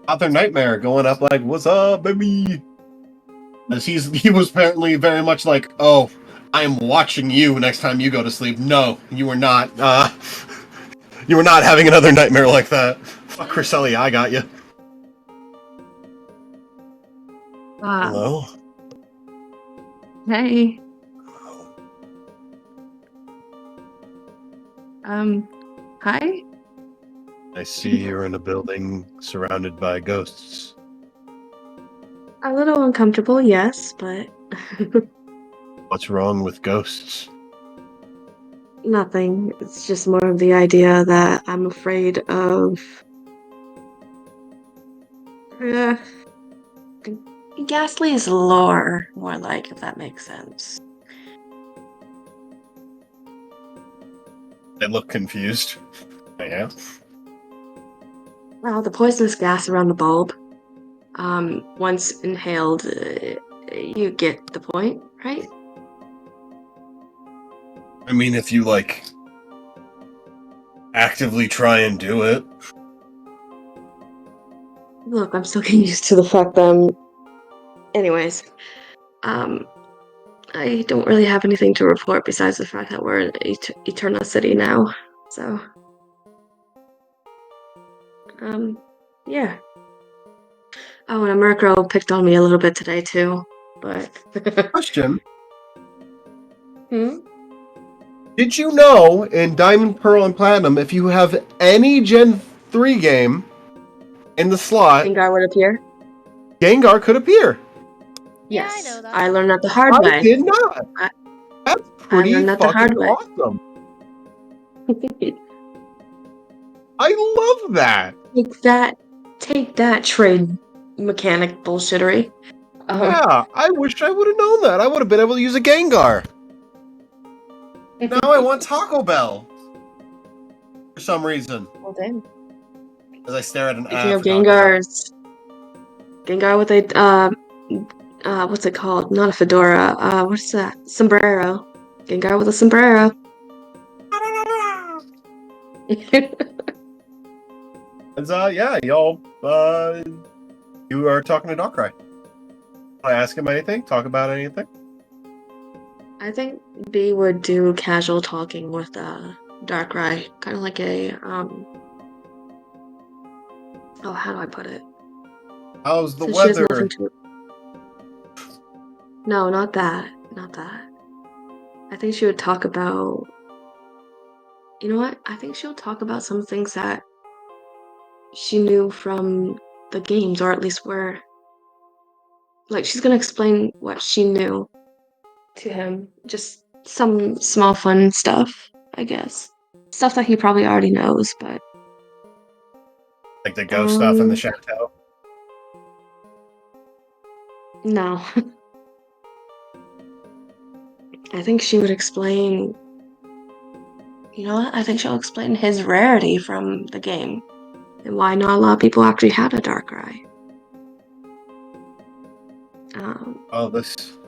Other Nightmare going up like, what's up, baby? As he was apparently very much like, oh, I am watching you next time you go to sleep. No, you are not. You were not having another nightmare like that. Fuck, Cresselia, I got you. Hello? Hey. Hi? I see you're in a building surrounded by ghosts. A little uncomfortable, yes, but What's wrong with ghosts? nothing. It's just more of the idea that I'm afraid of uh, Ghastly's lore, more like, if that makes sense. They look confused. Yeah. Well, the poisonous gas around the bulb, once inhaled, you get the point, right? I mean, if you, like, actively try and do it. Look, I'm still getting used to the fact that Anyways, I don't really have anything to report besides the fact that we're in Eternal City now, so... yeah. Oh, and a Murkrow picked on me a little bit today, too, but... Question. Hmm? Did you know in Diamond, Pearl, and Platinum, if you have any Gen 3 game in the slot, Gengar would appear? Gengar could appear? Yeah, Yes. I know that. I learned that the hard I way. did not. That's pretty learned that the hard fucking way. awesome. I love that. Take that, trade mechanic bullshittery. Yeah, I wish I would have known that. I would have been able to use a Gengar. Now I want Taco Bell. For some reason. Well, damn. As I stare at an Speaking of for Taco Bell. Gengar with a, what's it called? Not a fedora. What's that? Sombrero. Gengar with a sombrero. Yeah, y'all, you are talking to Darkrai. Want to ask him anything? Talk about anything? I think B would do casual talking with Darkrai, kind of like a Oh, how do I put it? How's the Since she has weather? nothing to... No, not that. Not that. I think she would talk about... You know what? I think she'll talk about some things that she knew from the games, or at least where... Like, she's gonna explain what she knew to him. Just some small fun stuff, I guess. Stuff that he probably already knows, but... Like the ghost stuff in the chateau? No. I think she would explain... You know what? I think she'll explain his rarity from the game. And why not a lot of people actually had a Darkrai.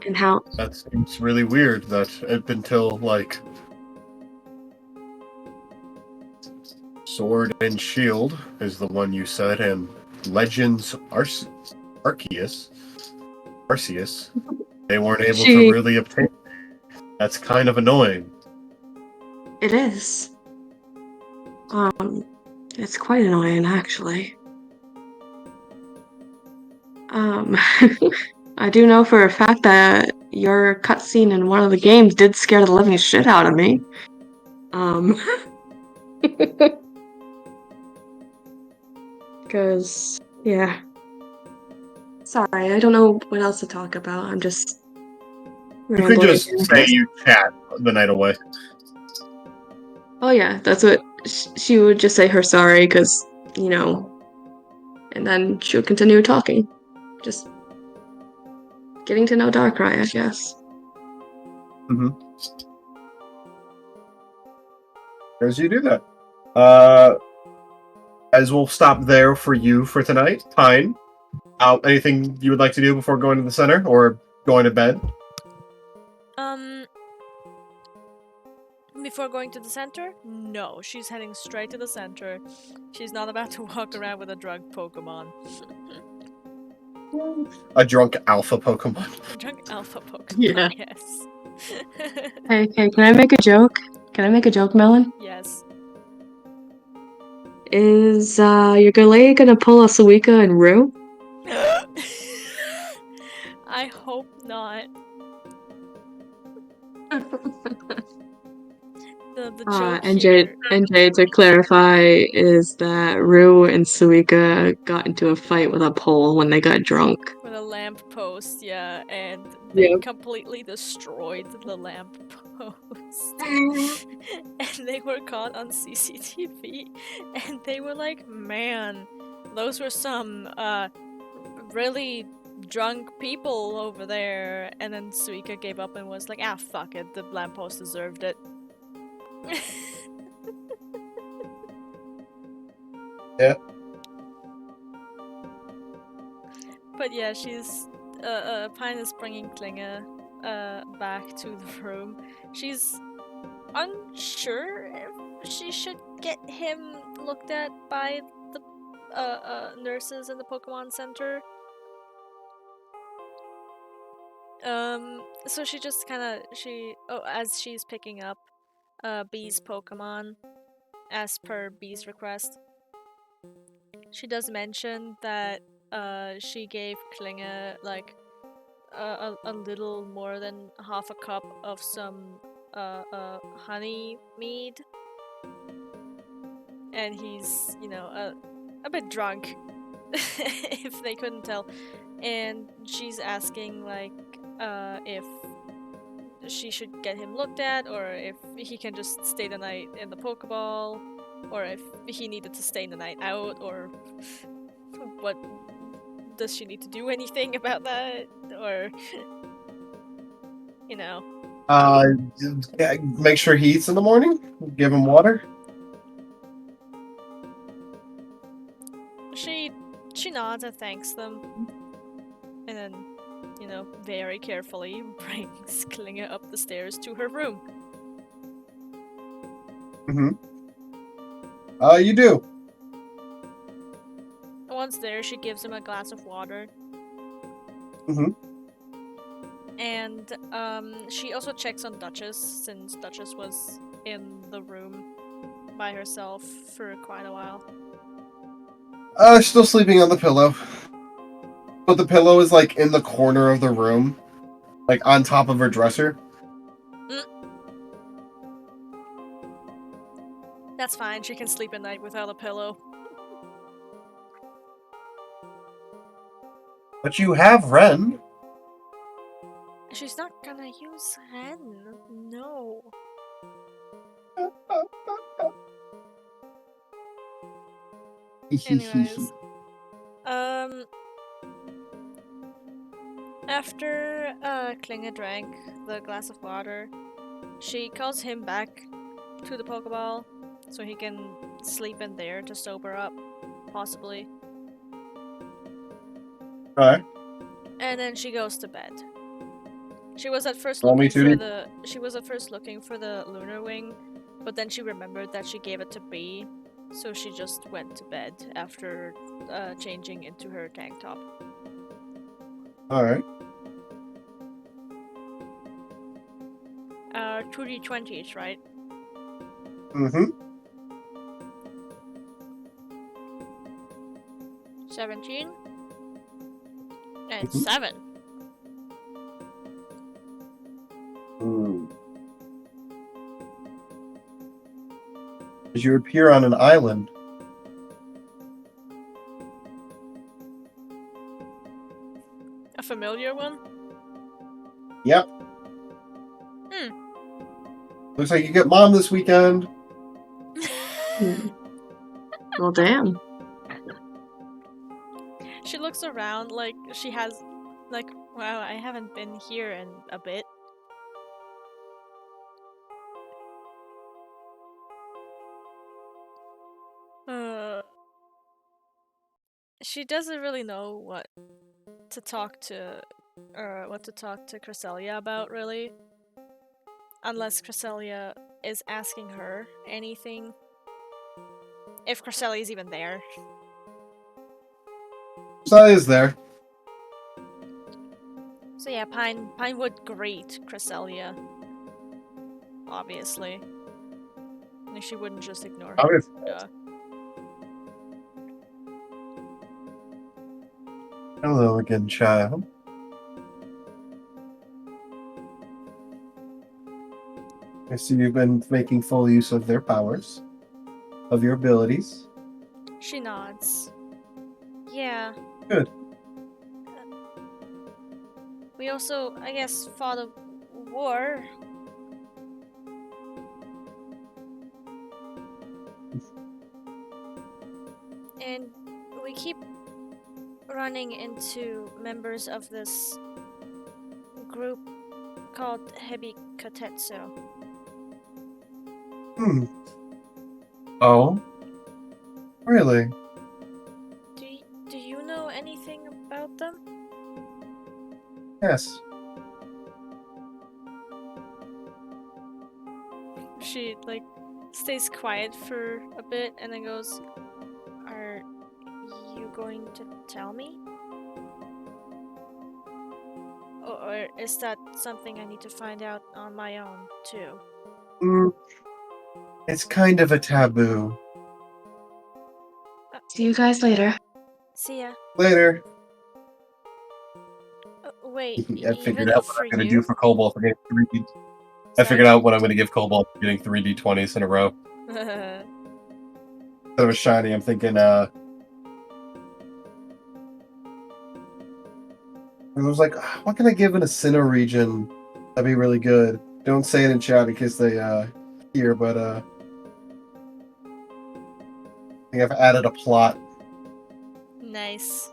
And how... That seems really weird that up until, like... Sword and Shield is the one you said, and Legends Arceus, they weren't able to really obtain. That's kind of annoying. It is. It's quite annoying, actually. I do know for a fact that your cutscene in one of the games did scare the living shit out of me. Because, yeah. Sorry, I don't know what else to talk about. I'm just... You could just say you chat the night away. Oh yeah, that's what... She would just say her sorry, because, you know... And then she would continue talking. Just... Getting to know Darkrai, I guess. Mm-hmm. As you do that. As we'll stop there for you for tonight. Pine, anything you would like to do before going to the center or going to bed? Before going to the center? No, she's heading straight to the center. She's not about to walk around with a drunk Pokemon. A drunk alpha Pokemon. A drunk alpha Pokemon, Yeah. yes. Hey, can I make a joke? Can I make a joke, Melon? Yes. Is your Galay gonna pull a Suika and Rue? I hope not. The joke here. NJ, to clarify, is that Rue and Suika got into a fight with a pole when they got drunk. With a lamp post, yeah, and they completely destroyed the lamp post. And they were caught on CCTV, and they were like, man, those were some really drunk people over there. And then Suika gave up and was like, ah, fuck it, the lamppost deserved it. Yeah. But yeah, she's Pine is bringing Klinger back to the room. She's unsure if she should get him looked at by the nurses in the Pokemon Center. So she just as she's picking up Bee's Pokemon as per Bee's request, she does mention that she gave Klinger like a little more than half a cup of some honey mead, and he's, you know, a bit drunk, if they couldn't tell, and she's asking like if she should get him looked at, or if he can just stay the night in the Pokeball, or if he needed to stay the night out, or what, does she need to do anything about that, or you know. Make sure he eats in the morning. Give him water. She nods and thanks them, and then, you know, very carefully brings Klinger up the stairs to her room. You do. Once there, she gives him a glass of water. And she also checks on Duchess, since Duchess was in the room by herself for quite a while. Still sleeping on the pillow. But the pillow is like in the corner of the room, like on top of her dresser. That's fine, she can sleep at night without a pillow. But you have Ren. She's not gonna use Ren, no. Anyways, after Klinger drank the glass of water, she calls him back to the Pokeball so he can sleep in there to sober up, possibly. Alright. And then she goes to bed. She was at first Roll me looking for 2D. the Lunar Wing, but then she remembered that she gave it to B, so she just went to bed after changing into her tank top. Alright. 2d20s, right? 17 and 7. As you appear on an island. A familiar one? Yep. Looks like you get Mom this weekend. Well, damn. She looks around like she has, like, wow, I haven't been here in a bit. She doesn't really know what to talk to Cresselia about, really. Unless Cresselia is asking her anything. If Cresselia is even there. Cresselia is there. So yeah, Pine would greet Cresselia. Obviously. Like, she wouldn't just ignore her. Hello again, child. I see you've been making full use of their powers, of your abilities. She nods. Yeah. Good. We also, I guess, fought a war. And we keep running into members of this group called Hebikatetsu. Hmm. Oh? Really? Do you know anything about them? Yes. She like stays quiet for a bit and then goes, "Are you going to tell me? Or is that something I need to find out on my own too?" Mm, it's kind of a taboo. See you guys later. See ya. Later. Wait, I figured even out what for I'm going to do you? for Cobalt for getting 3D. I Sorry? figured out what I'm going to give Cobalt for getting 3D 20s in a row. Instead of a shiny, I'm thinking, I was like, what can I give in a Sinnoh region? That'd be really good. Don't say it in chat in case they, hear, but, I think I've added a plot. Nice.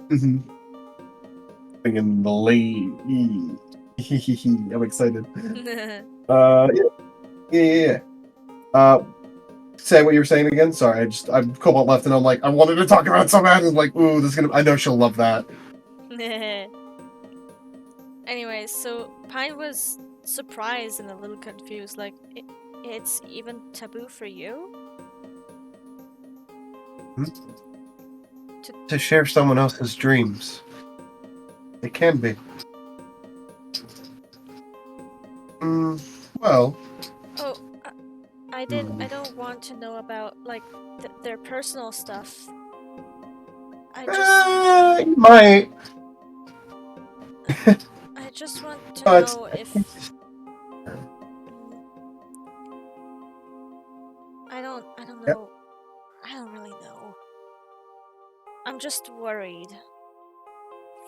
Thinking the lead. I'm excited. Yeah. Say what you were saying again. Sorry, I'm Cobalt left, and I'm like, I wanted to talk about it so bad. And like, ooh, this is gonna. I know she'll love that. Anyway, so Pine was surprised and a little confused. Like, it's even taboo for you? To share someone else's dreams, it can be. Well. Oh, I don't want to know about like their personal stuff. You might. I just want to But know if I don't Yep. know. I don't really know. I'm just worried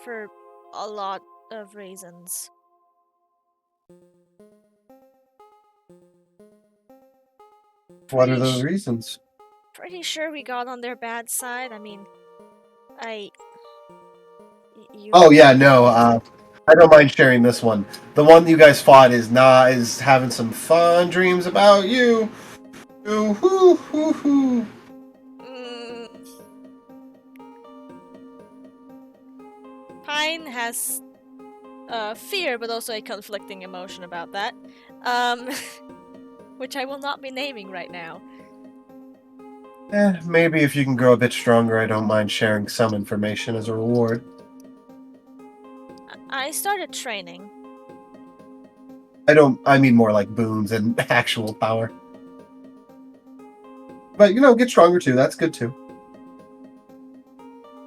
for a lot of reasons. What are those reasons? Pretty sure we got on their bad side. I mean, you. Oh yeah, no. I don't mind sharing this one. The one you guys fought is having some fun dreams about you. Ooh, hoo, hoo, hoo. Pine has fear, but also a conflicting emotion about that, which I will not be naming right now. Maybe if you can grow a bit stronger, I don't mind sharing some information as a reward. I started training. I mean more like boons and actual power. But, get stronger too. That's good too.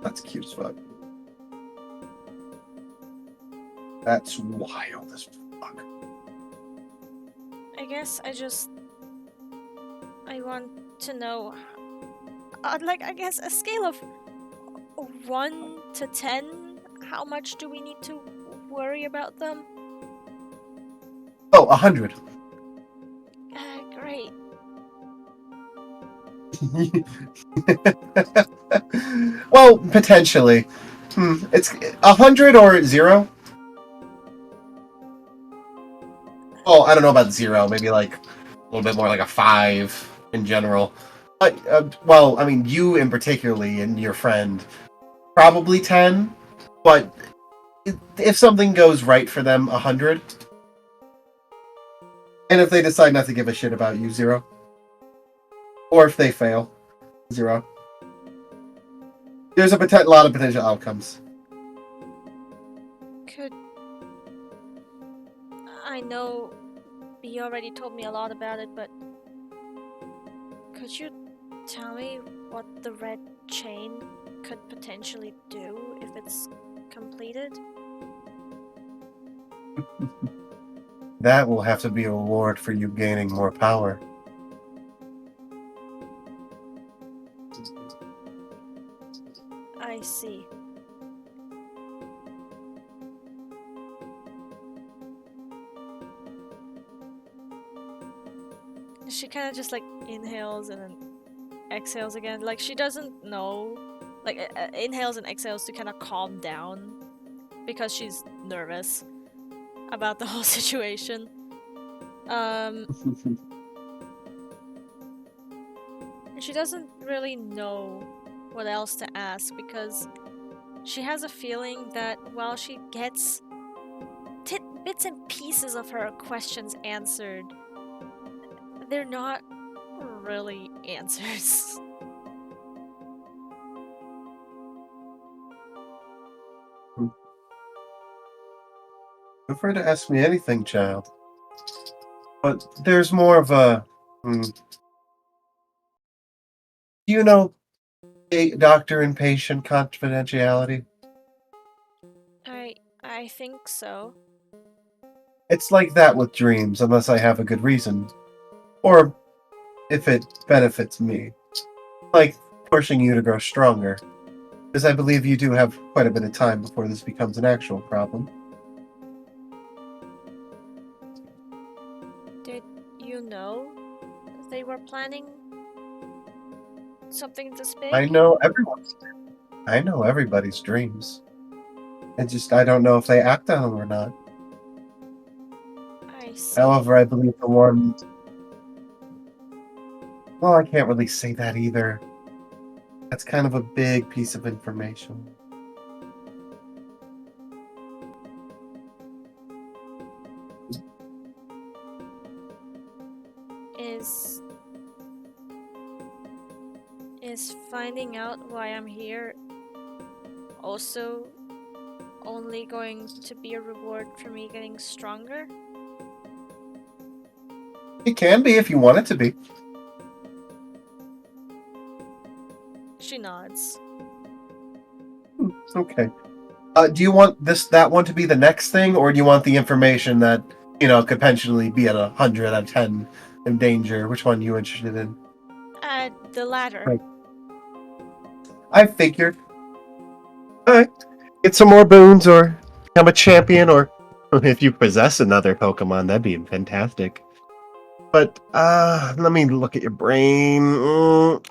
That's cute as fuck. That's wild as fuck. I guess I want to know, I guess a scale of 1 to 10, how much do we need to worry about them? Oh, 100. Great. Well, potentially. It's 100 or 0? Oh, I don't know about 0. Maybe like a little bit more like a 5 in general. Well, I mean, you in particularly and your friend, probably 10. But if something goes right for them, 100. And if they decide not to give a shit about you, 0. Or if they fail, 0. There's a lot of potential outcomes. I know you already told me a lot about it, but could you tell me what the red chain could potentially do if it's completed? That will have to be a reward for you gaining more power. I see. She kind of just like inhales and then exhales again. Like she doesn't know, like inhales and exhales to kind of calm down because she's nervous about the whole situation. And she doesn't really know what else to ask because she has a feeling that while she gets bits and pieces of her questions answered, they're not really answers. Feel free to ask me anything, child. But there's more of a... Do you know doctor and patient confidentiality? I think so. It's like that with dreams, unless I have a good reason. Or if it benefits me. Like pushing you to grow stronger. Because I believe you do have quite a bit of time before this becomes an actual problem. Did you know they were planning something this big? I know everybody's dreams. I don't know if they act on them or not. I see. However, I believe the one... Well, I can't really say that either. That's kind of a big piece of information. Is finding out why I'm here also only going to be a reward for me getting stronger? It can be if you want it to be. She nods. Okay. Do you want that one to be the next thing, or do you want the information that, could potentially be at 100 out of 10 in danger? Which one are you interested in? The latter. Right. I figured. Alright. Get some more boons, or become a champion, or if you possess another Pokemon, that'd be fantastic. But, let me look at your brain.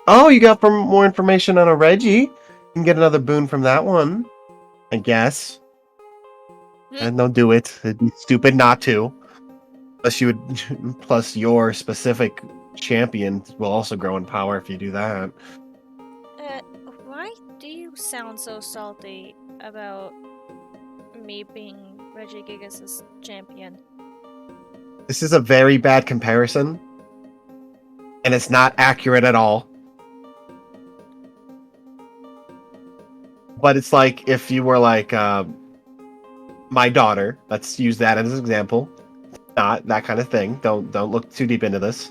Oh, you got more information on a Reggie. You can get another boon from that one, I guess. And don't do it. It'd be stupid not to. Plus your specific champion will also grow in power if you do that. Why do you sound so salty about me being Regigigas' champion? This is a very bad comparison. And it's not accurate at all. But it's like if you were like my daughter. Let's use that as an example. Not that kind of thing. Don't look too deep into this.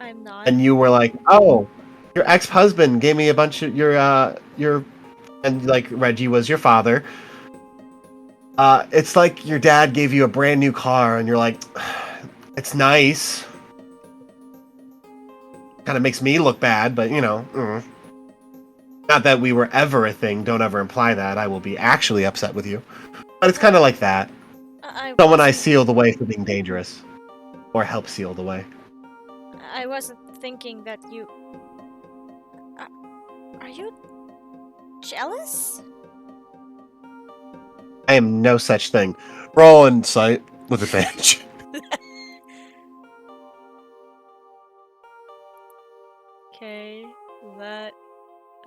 I'm not. And you were like, oh, your ex-husband gave me a bunch of your and like Reggie was your father. It's like your dad gave you a brand new car and you're like, it's nice. Kind of makes me look bad, but not that we were ever a thing. Don't ever imply that. I will be actually upset with you. But it's kind of like that. Someone I seal the way for being dangerous. Or help seal the way. I wasn't thinking that you... Are you jealous? I am no such thing. Roll insight with advantage. Okay, that...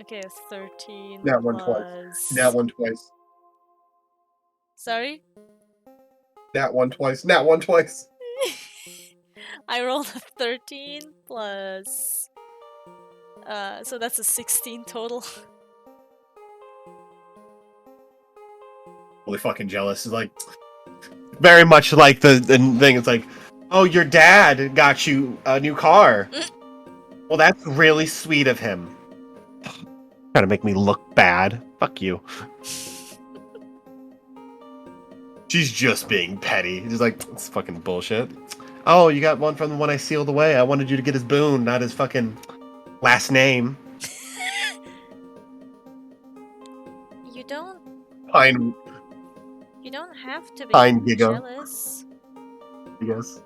Okay, 13 That one plus... That one twice. Sorry? That one twice. That one twice. I rolled a 13 plus... so that's a 16 total. Really fucking jealous. It's like... Very much like the thing. It's like, oh, your dad got you a new car. Well, that's really sweet of him. Trying to make me look bad. Fuck you. She's just being petty. She's like, it's fucking bullshit. Oh, you got one from the one I sealed away. I wanted you to get his boon, not his fucking last name. You don't. Pine, You don't have to be Pine Giga. jealous. I guess.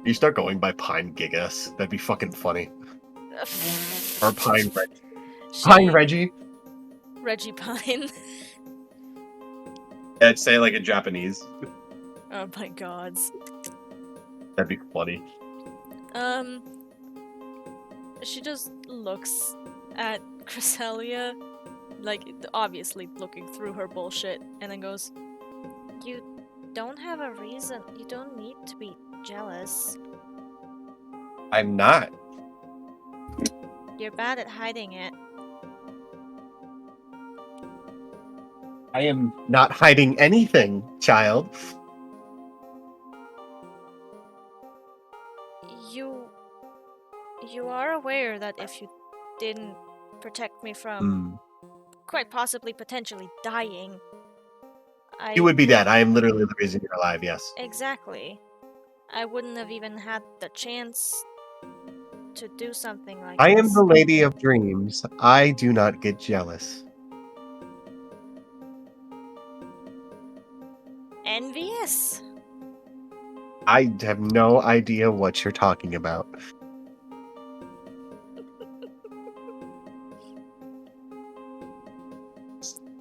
You start going by Pine Gigas. That'd be fucking funny. Or Pine Reggie. Pine Reggie? Reggie Pine. I'd say like in Japanese. Oh my god. That'd be funny. She just looks at Cresselia, like obviously looking through her bullshit, and then goes, "You don't have a reason. You don't need to be jealous. I'm not. You're bad at hiding it." I am not hiding anything, child. You are aware that if you didn't protect me from quite possibly potentially dying, You would be dead. I am literally the reason you're alive, yes. Exactly. I wouldn't have even had the chance to do something like I this. am the Lady of Dreams. I do not get jealous. Envious? I have no idea what you're talking about.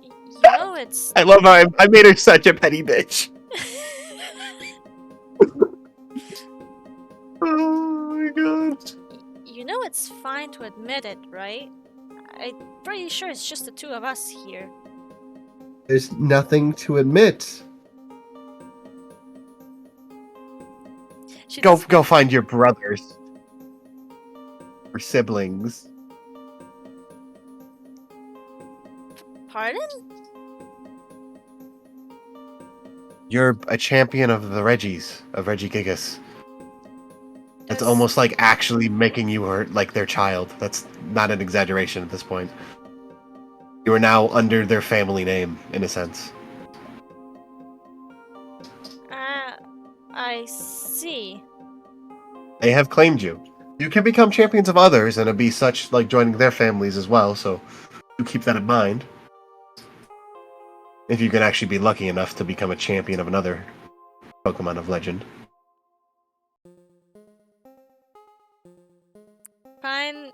You know it's... I love how I made her such a petty bitch. Oh my god. You know it's fine to admit it, right? I'm pretty sure it's just the two of us here. There's nothing to admit. She Go doesn't- find your brothers. Or siblings. Pardon? You're a champion of the Reggies, of Reggie Gigas. That's Yes. almost like actually making you like their child. That's not an exaggeration at this point. You are now under their family name, in a sense. I see. They have claimed you. You can become champions of others, and it'd be such like joining their families as well, so you keep that in mind. If you can actually be lucky enough to become a champion of another Pokemon of Legend. Pine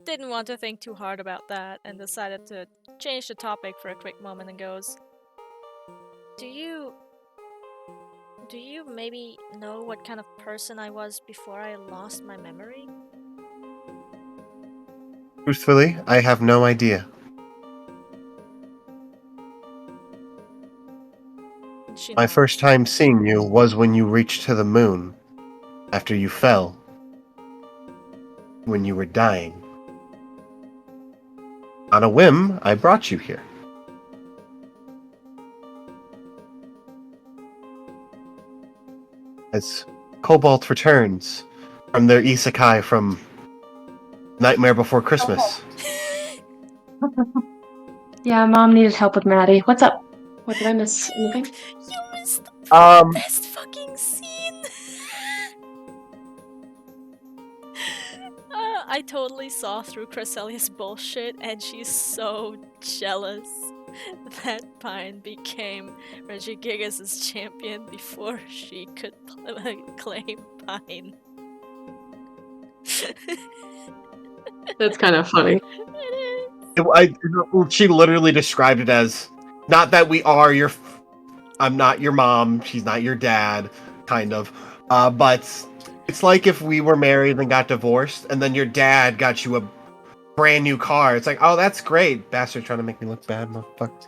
didn't want to think too hard about that and decided to change the topic for a quick moment and goes, Do you maybe know what kind of person I was before I lost my memory? Truthfully, I have no idea. And she My nods. first time seeing you was when you reached to the moon, after you fell, when you were dying. On a whim, I brought you here. As Cobalt returns from their isekai from Nightmare Before Christmas. Yeah, Mom needed help with Maddie. What's up? What did I miss? Anything? You missed the best fucking scene! I totally saw through Cresselia's bullshit, and she's so jealous that Pine became Regigigas' champion before she could claim Pine. That's kind of funny. She literally described it as, not that we are your... I'm not your mom, she's not your dad, kind of. But it's like if we were married and got divorced, and then your dad got you a brand new car. It's like, oh, that's great. Bastard trying to make me look bad, motherfucker.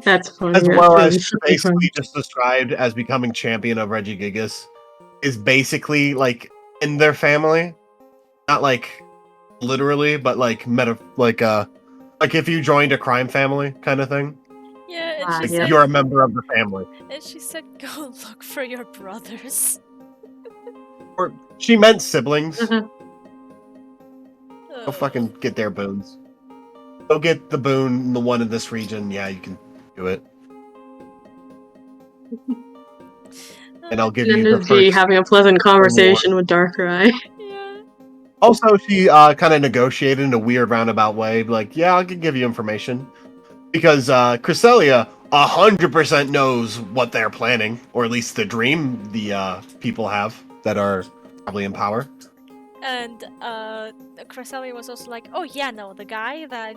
That's funny. As well as That's she really funny. basically just described as becoming champion of Regigigas is basically like in their family, not like literally, but like like if you joined a crime family kind of thing. Yeah, and Like, she Yeah. said, you're a member of the family. and she said, "Go look for your brothers." Or she meant siblings. Mhm. Go fucking get their boons. Go get the boon, the one in this region. Yeah, you can do it. And I'll give And you then the there's G first having a pleasant reward. conversation with Darkrai. Yeah. Also, she kind of negotiated in a weird roundabout way. Like, yeah, I can give you information. Because Cresselia 100% knows what they're planning. Or at least the dream the people have that are probably in power. And Cresselia was also like, oh yeah, no, the guy that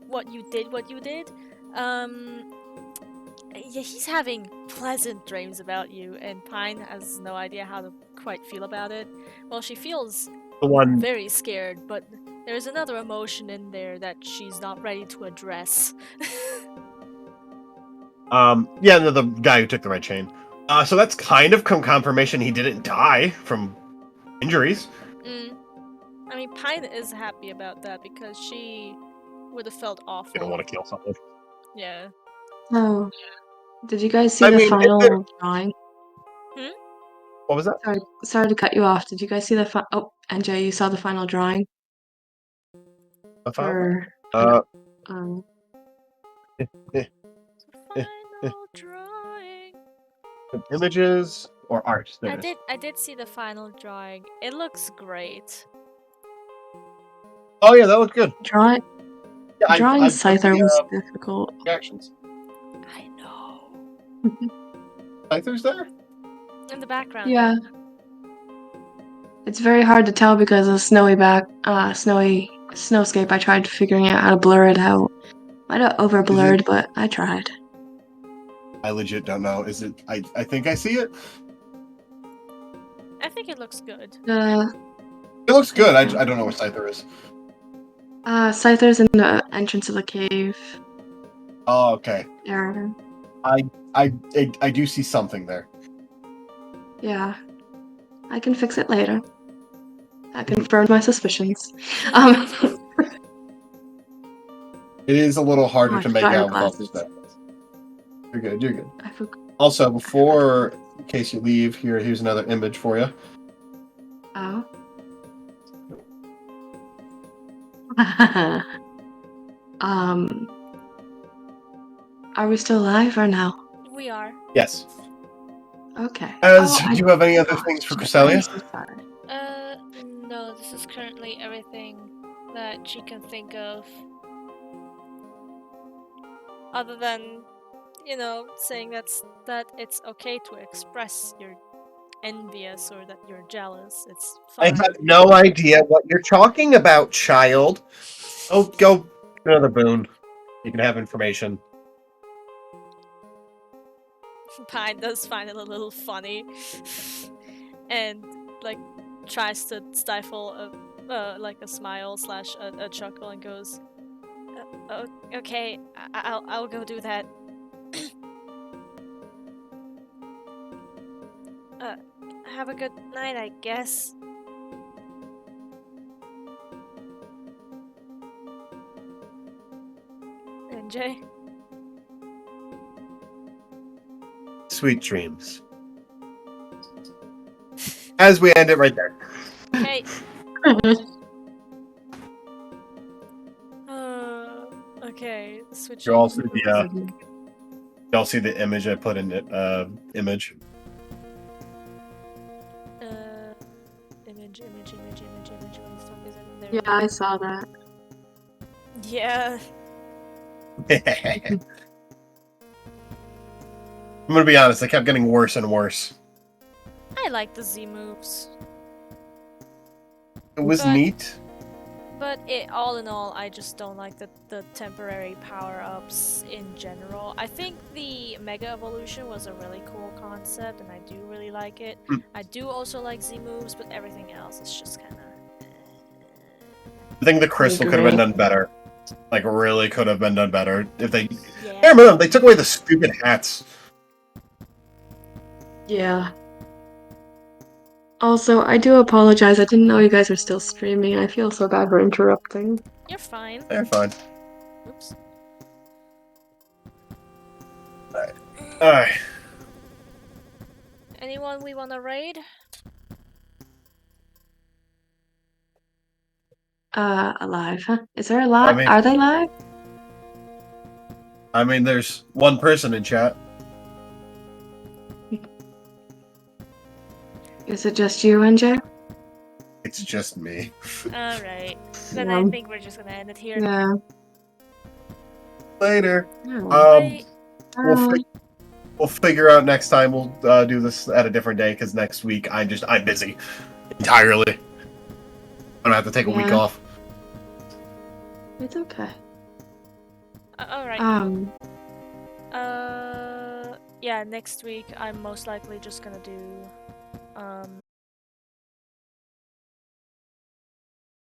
what you did, yeah, he's having pleasant dreams about you, and Pine has no idea how to quite feel about it. Well, she feels The one, very scared, but there's another emotion in there that she's not ready to address. yeah, the guy who took the red chain. So that's kind of confirmation he didn't die from injuries. I mean, Pine is happy about that because she would have felt awful. You don't want to kill someone. Yeah. Oh, did you guys see I the mean, final drawing? What was that? Sorry to cut you off. Did you guys see the Oh, NJ, you saw the final drawing for um Final drawing. Images or art? There it is. I did see the final drawing. It looks great. Oh yeah, that looked good. drawing? Yeah, Drawing I Scyther was difficult. reactions. I know. Scyther's there? In the background. Yeah. It's very hard to tell because of snowy snowscape. I tried figuring out how to blur it out. Might have over blurred, but I tried. I legit don't know. Is it? I think I see it. I think it looks good. It looks good. I don't know where Scyther is. Scyther's in the entrance of the cave. Oh, okay. There. I do see something there. Yeah. I can fix it later. I confirmed my suspicions. It is a little harder Oh, to make giant out with all glasses. these backgrounds. You're good. You're good. I forgot. Also, before, in case you leave, here's another image for you. Oh. Are we still live or no? We are. Yes. Okay. As Oh, do you have any other things for I'm Cresselia? so sorry. No, this is currently everything that she can think of. Other than, saying that it's okay to express you're envious or that you're jealous. It's I fine. have no idea what you're talking about, child. Oh, go another boon. You can have information. Pine does find it a little funny, and tries to stifle a smile slash a chuckle and goes, "Okay, I'll go do that." Have a good night, I guess. NJ? Sweet dreams. As we end it right there. Okay. Okay, switching. You all see the image I put in it. Image. Image. What the fuck is it in there? Yeah, I saw that. Yeah. I'm gonna be honest. I kept getting worse and worse. I like the Z moves. It was But- neat. But all in all, I just don't like the temporary power-ups in general. I think the Mega Evolution was a really cool concept, and I do really like it. I do also like Z moves, but everything else is just kind of... I think the crystal could have been agree. done better. Like, really could have been done better if they. Yeah. I remember they took away the stupid hats. Yeah. Also, I do apologize. I didn't know you guys were still streaming. I feel so bad for interrupting. You're fine. They're fine. Oops. Alright. Anyone we want to raid? alive, huh? Is there a lot? mean- Are they live? I mean, there's one person in chat. Is it just you, NJ? It's just me. Alright. Then I think we're just gonna end it here. Yeah. Later. Oh. Bye. We'll figure out next time. We'll do this at a different day because next week I'm busy entirely. I'm gonna have to take a week Yeah. off. It's okay. Alright. Um. Yeah, next week I'm most likely just gonna do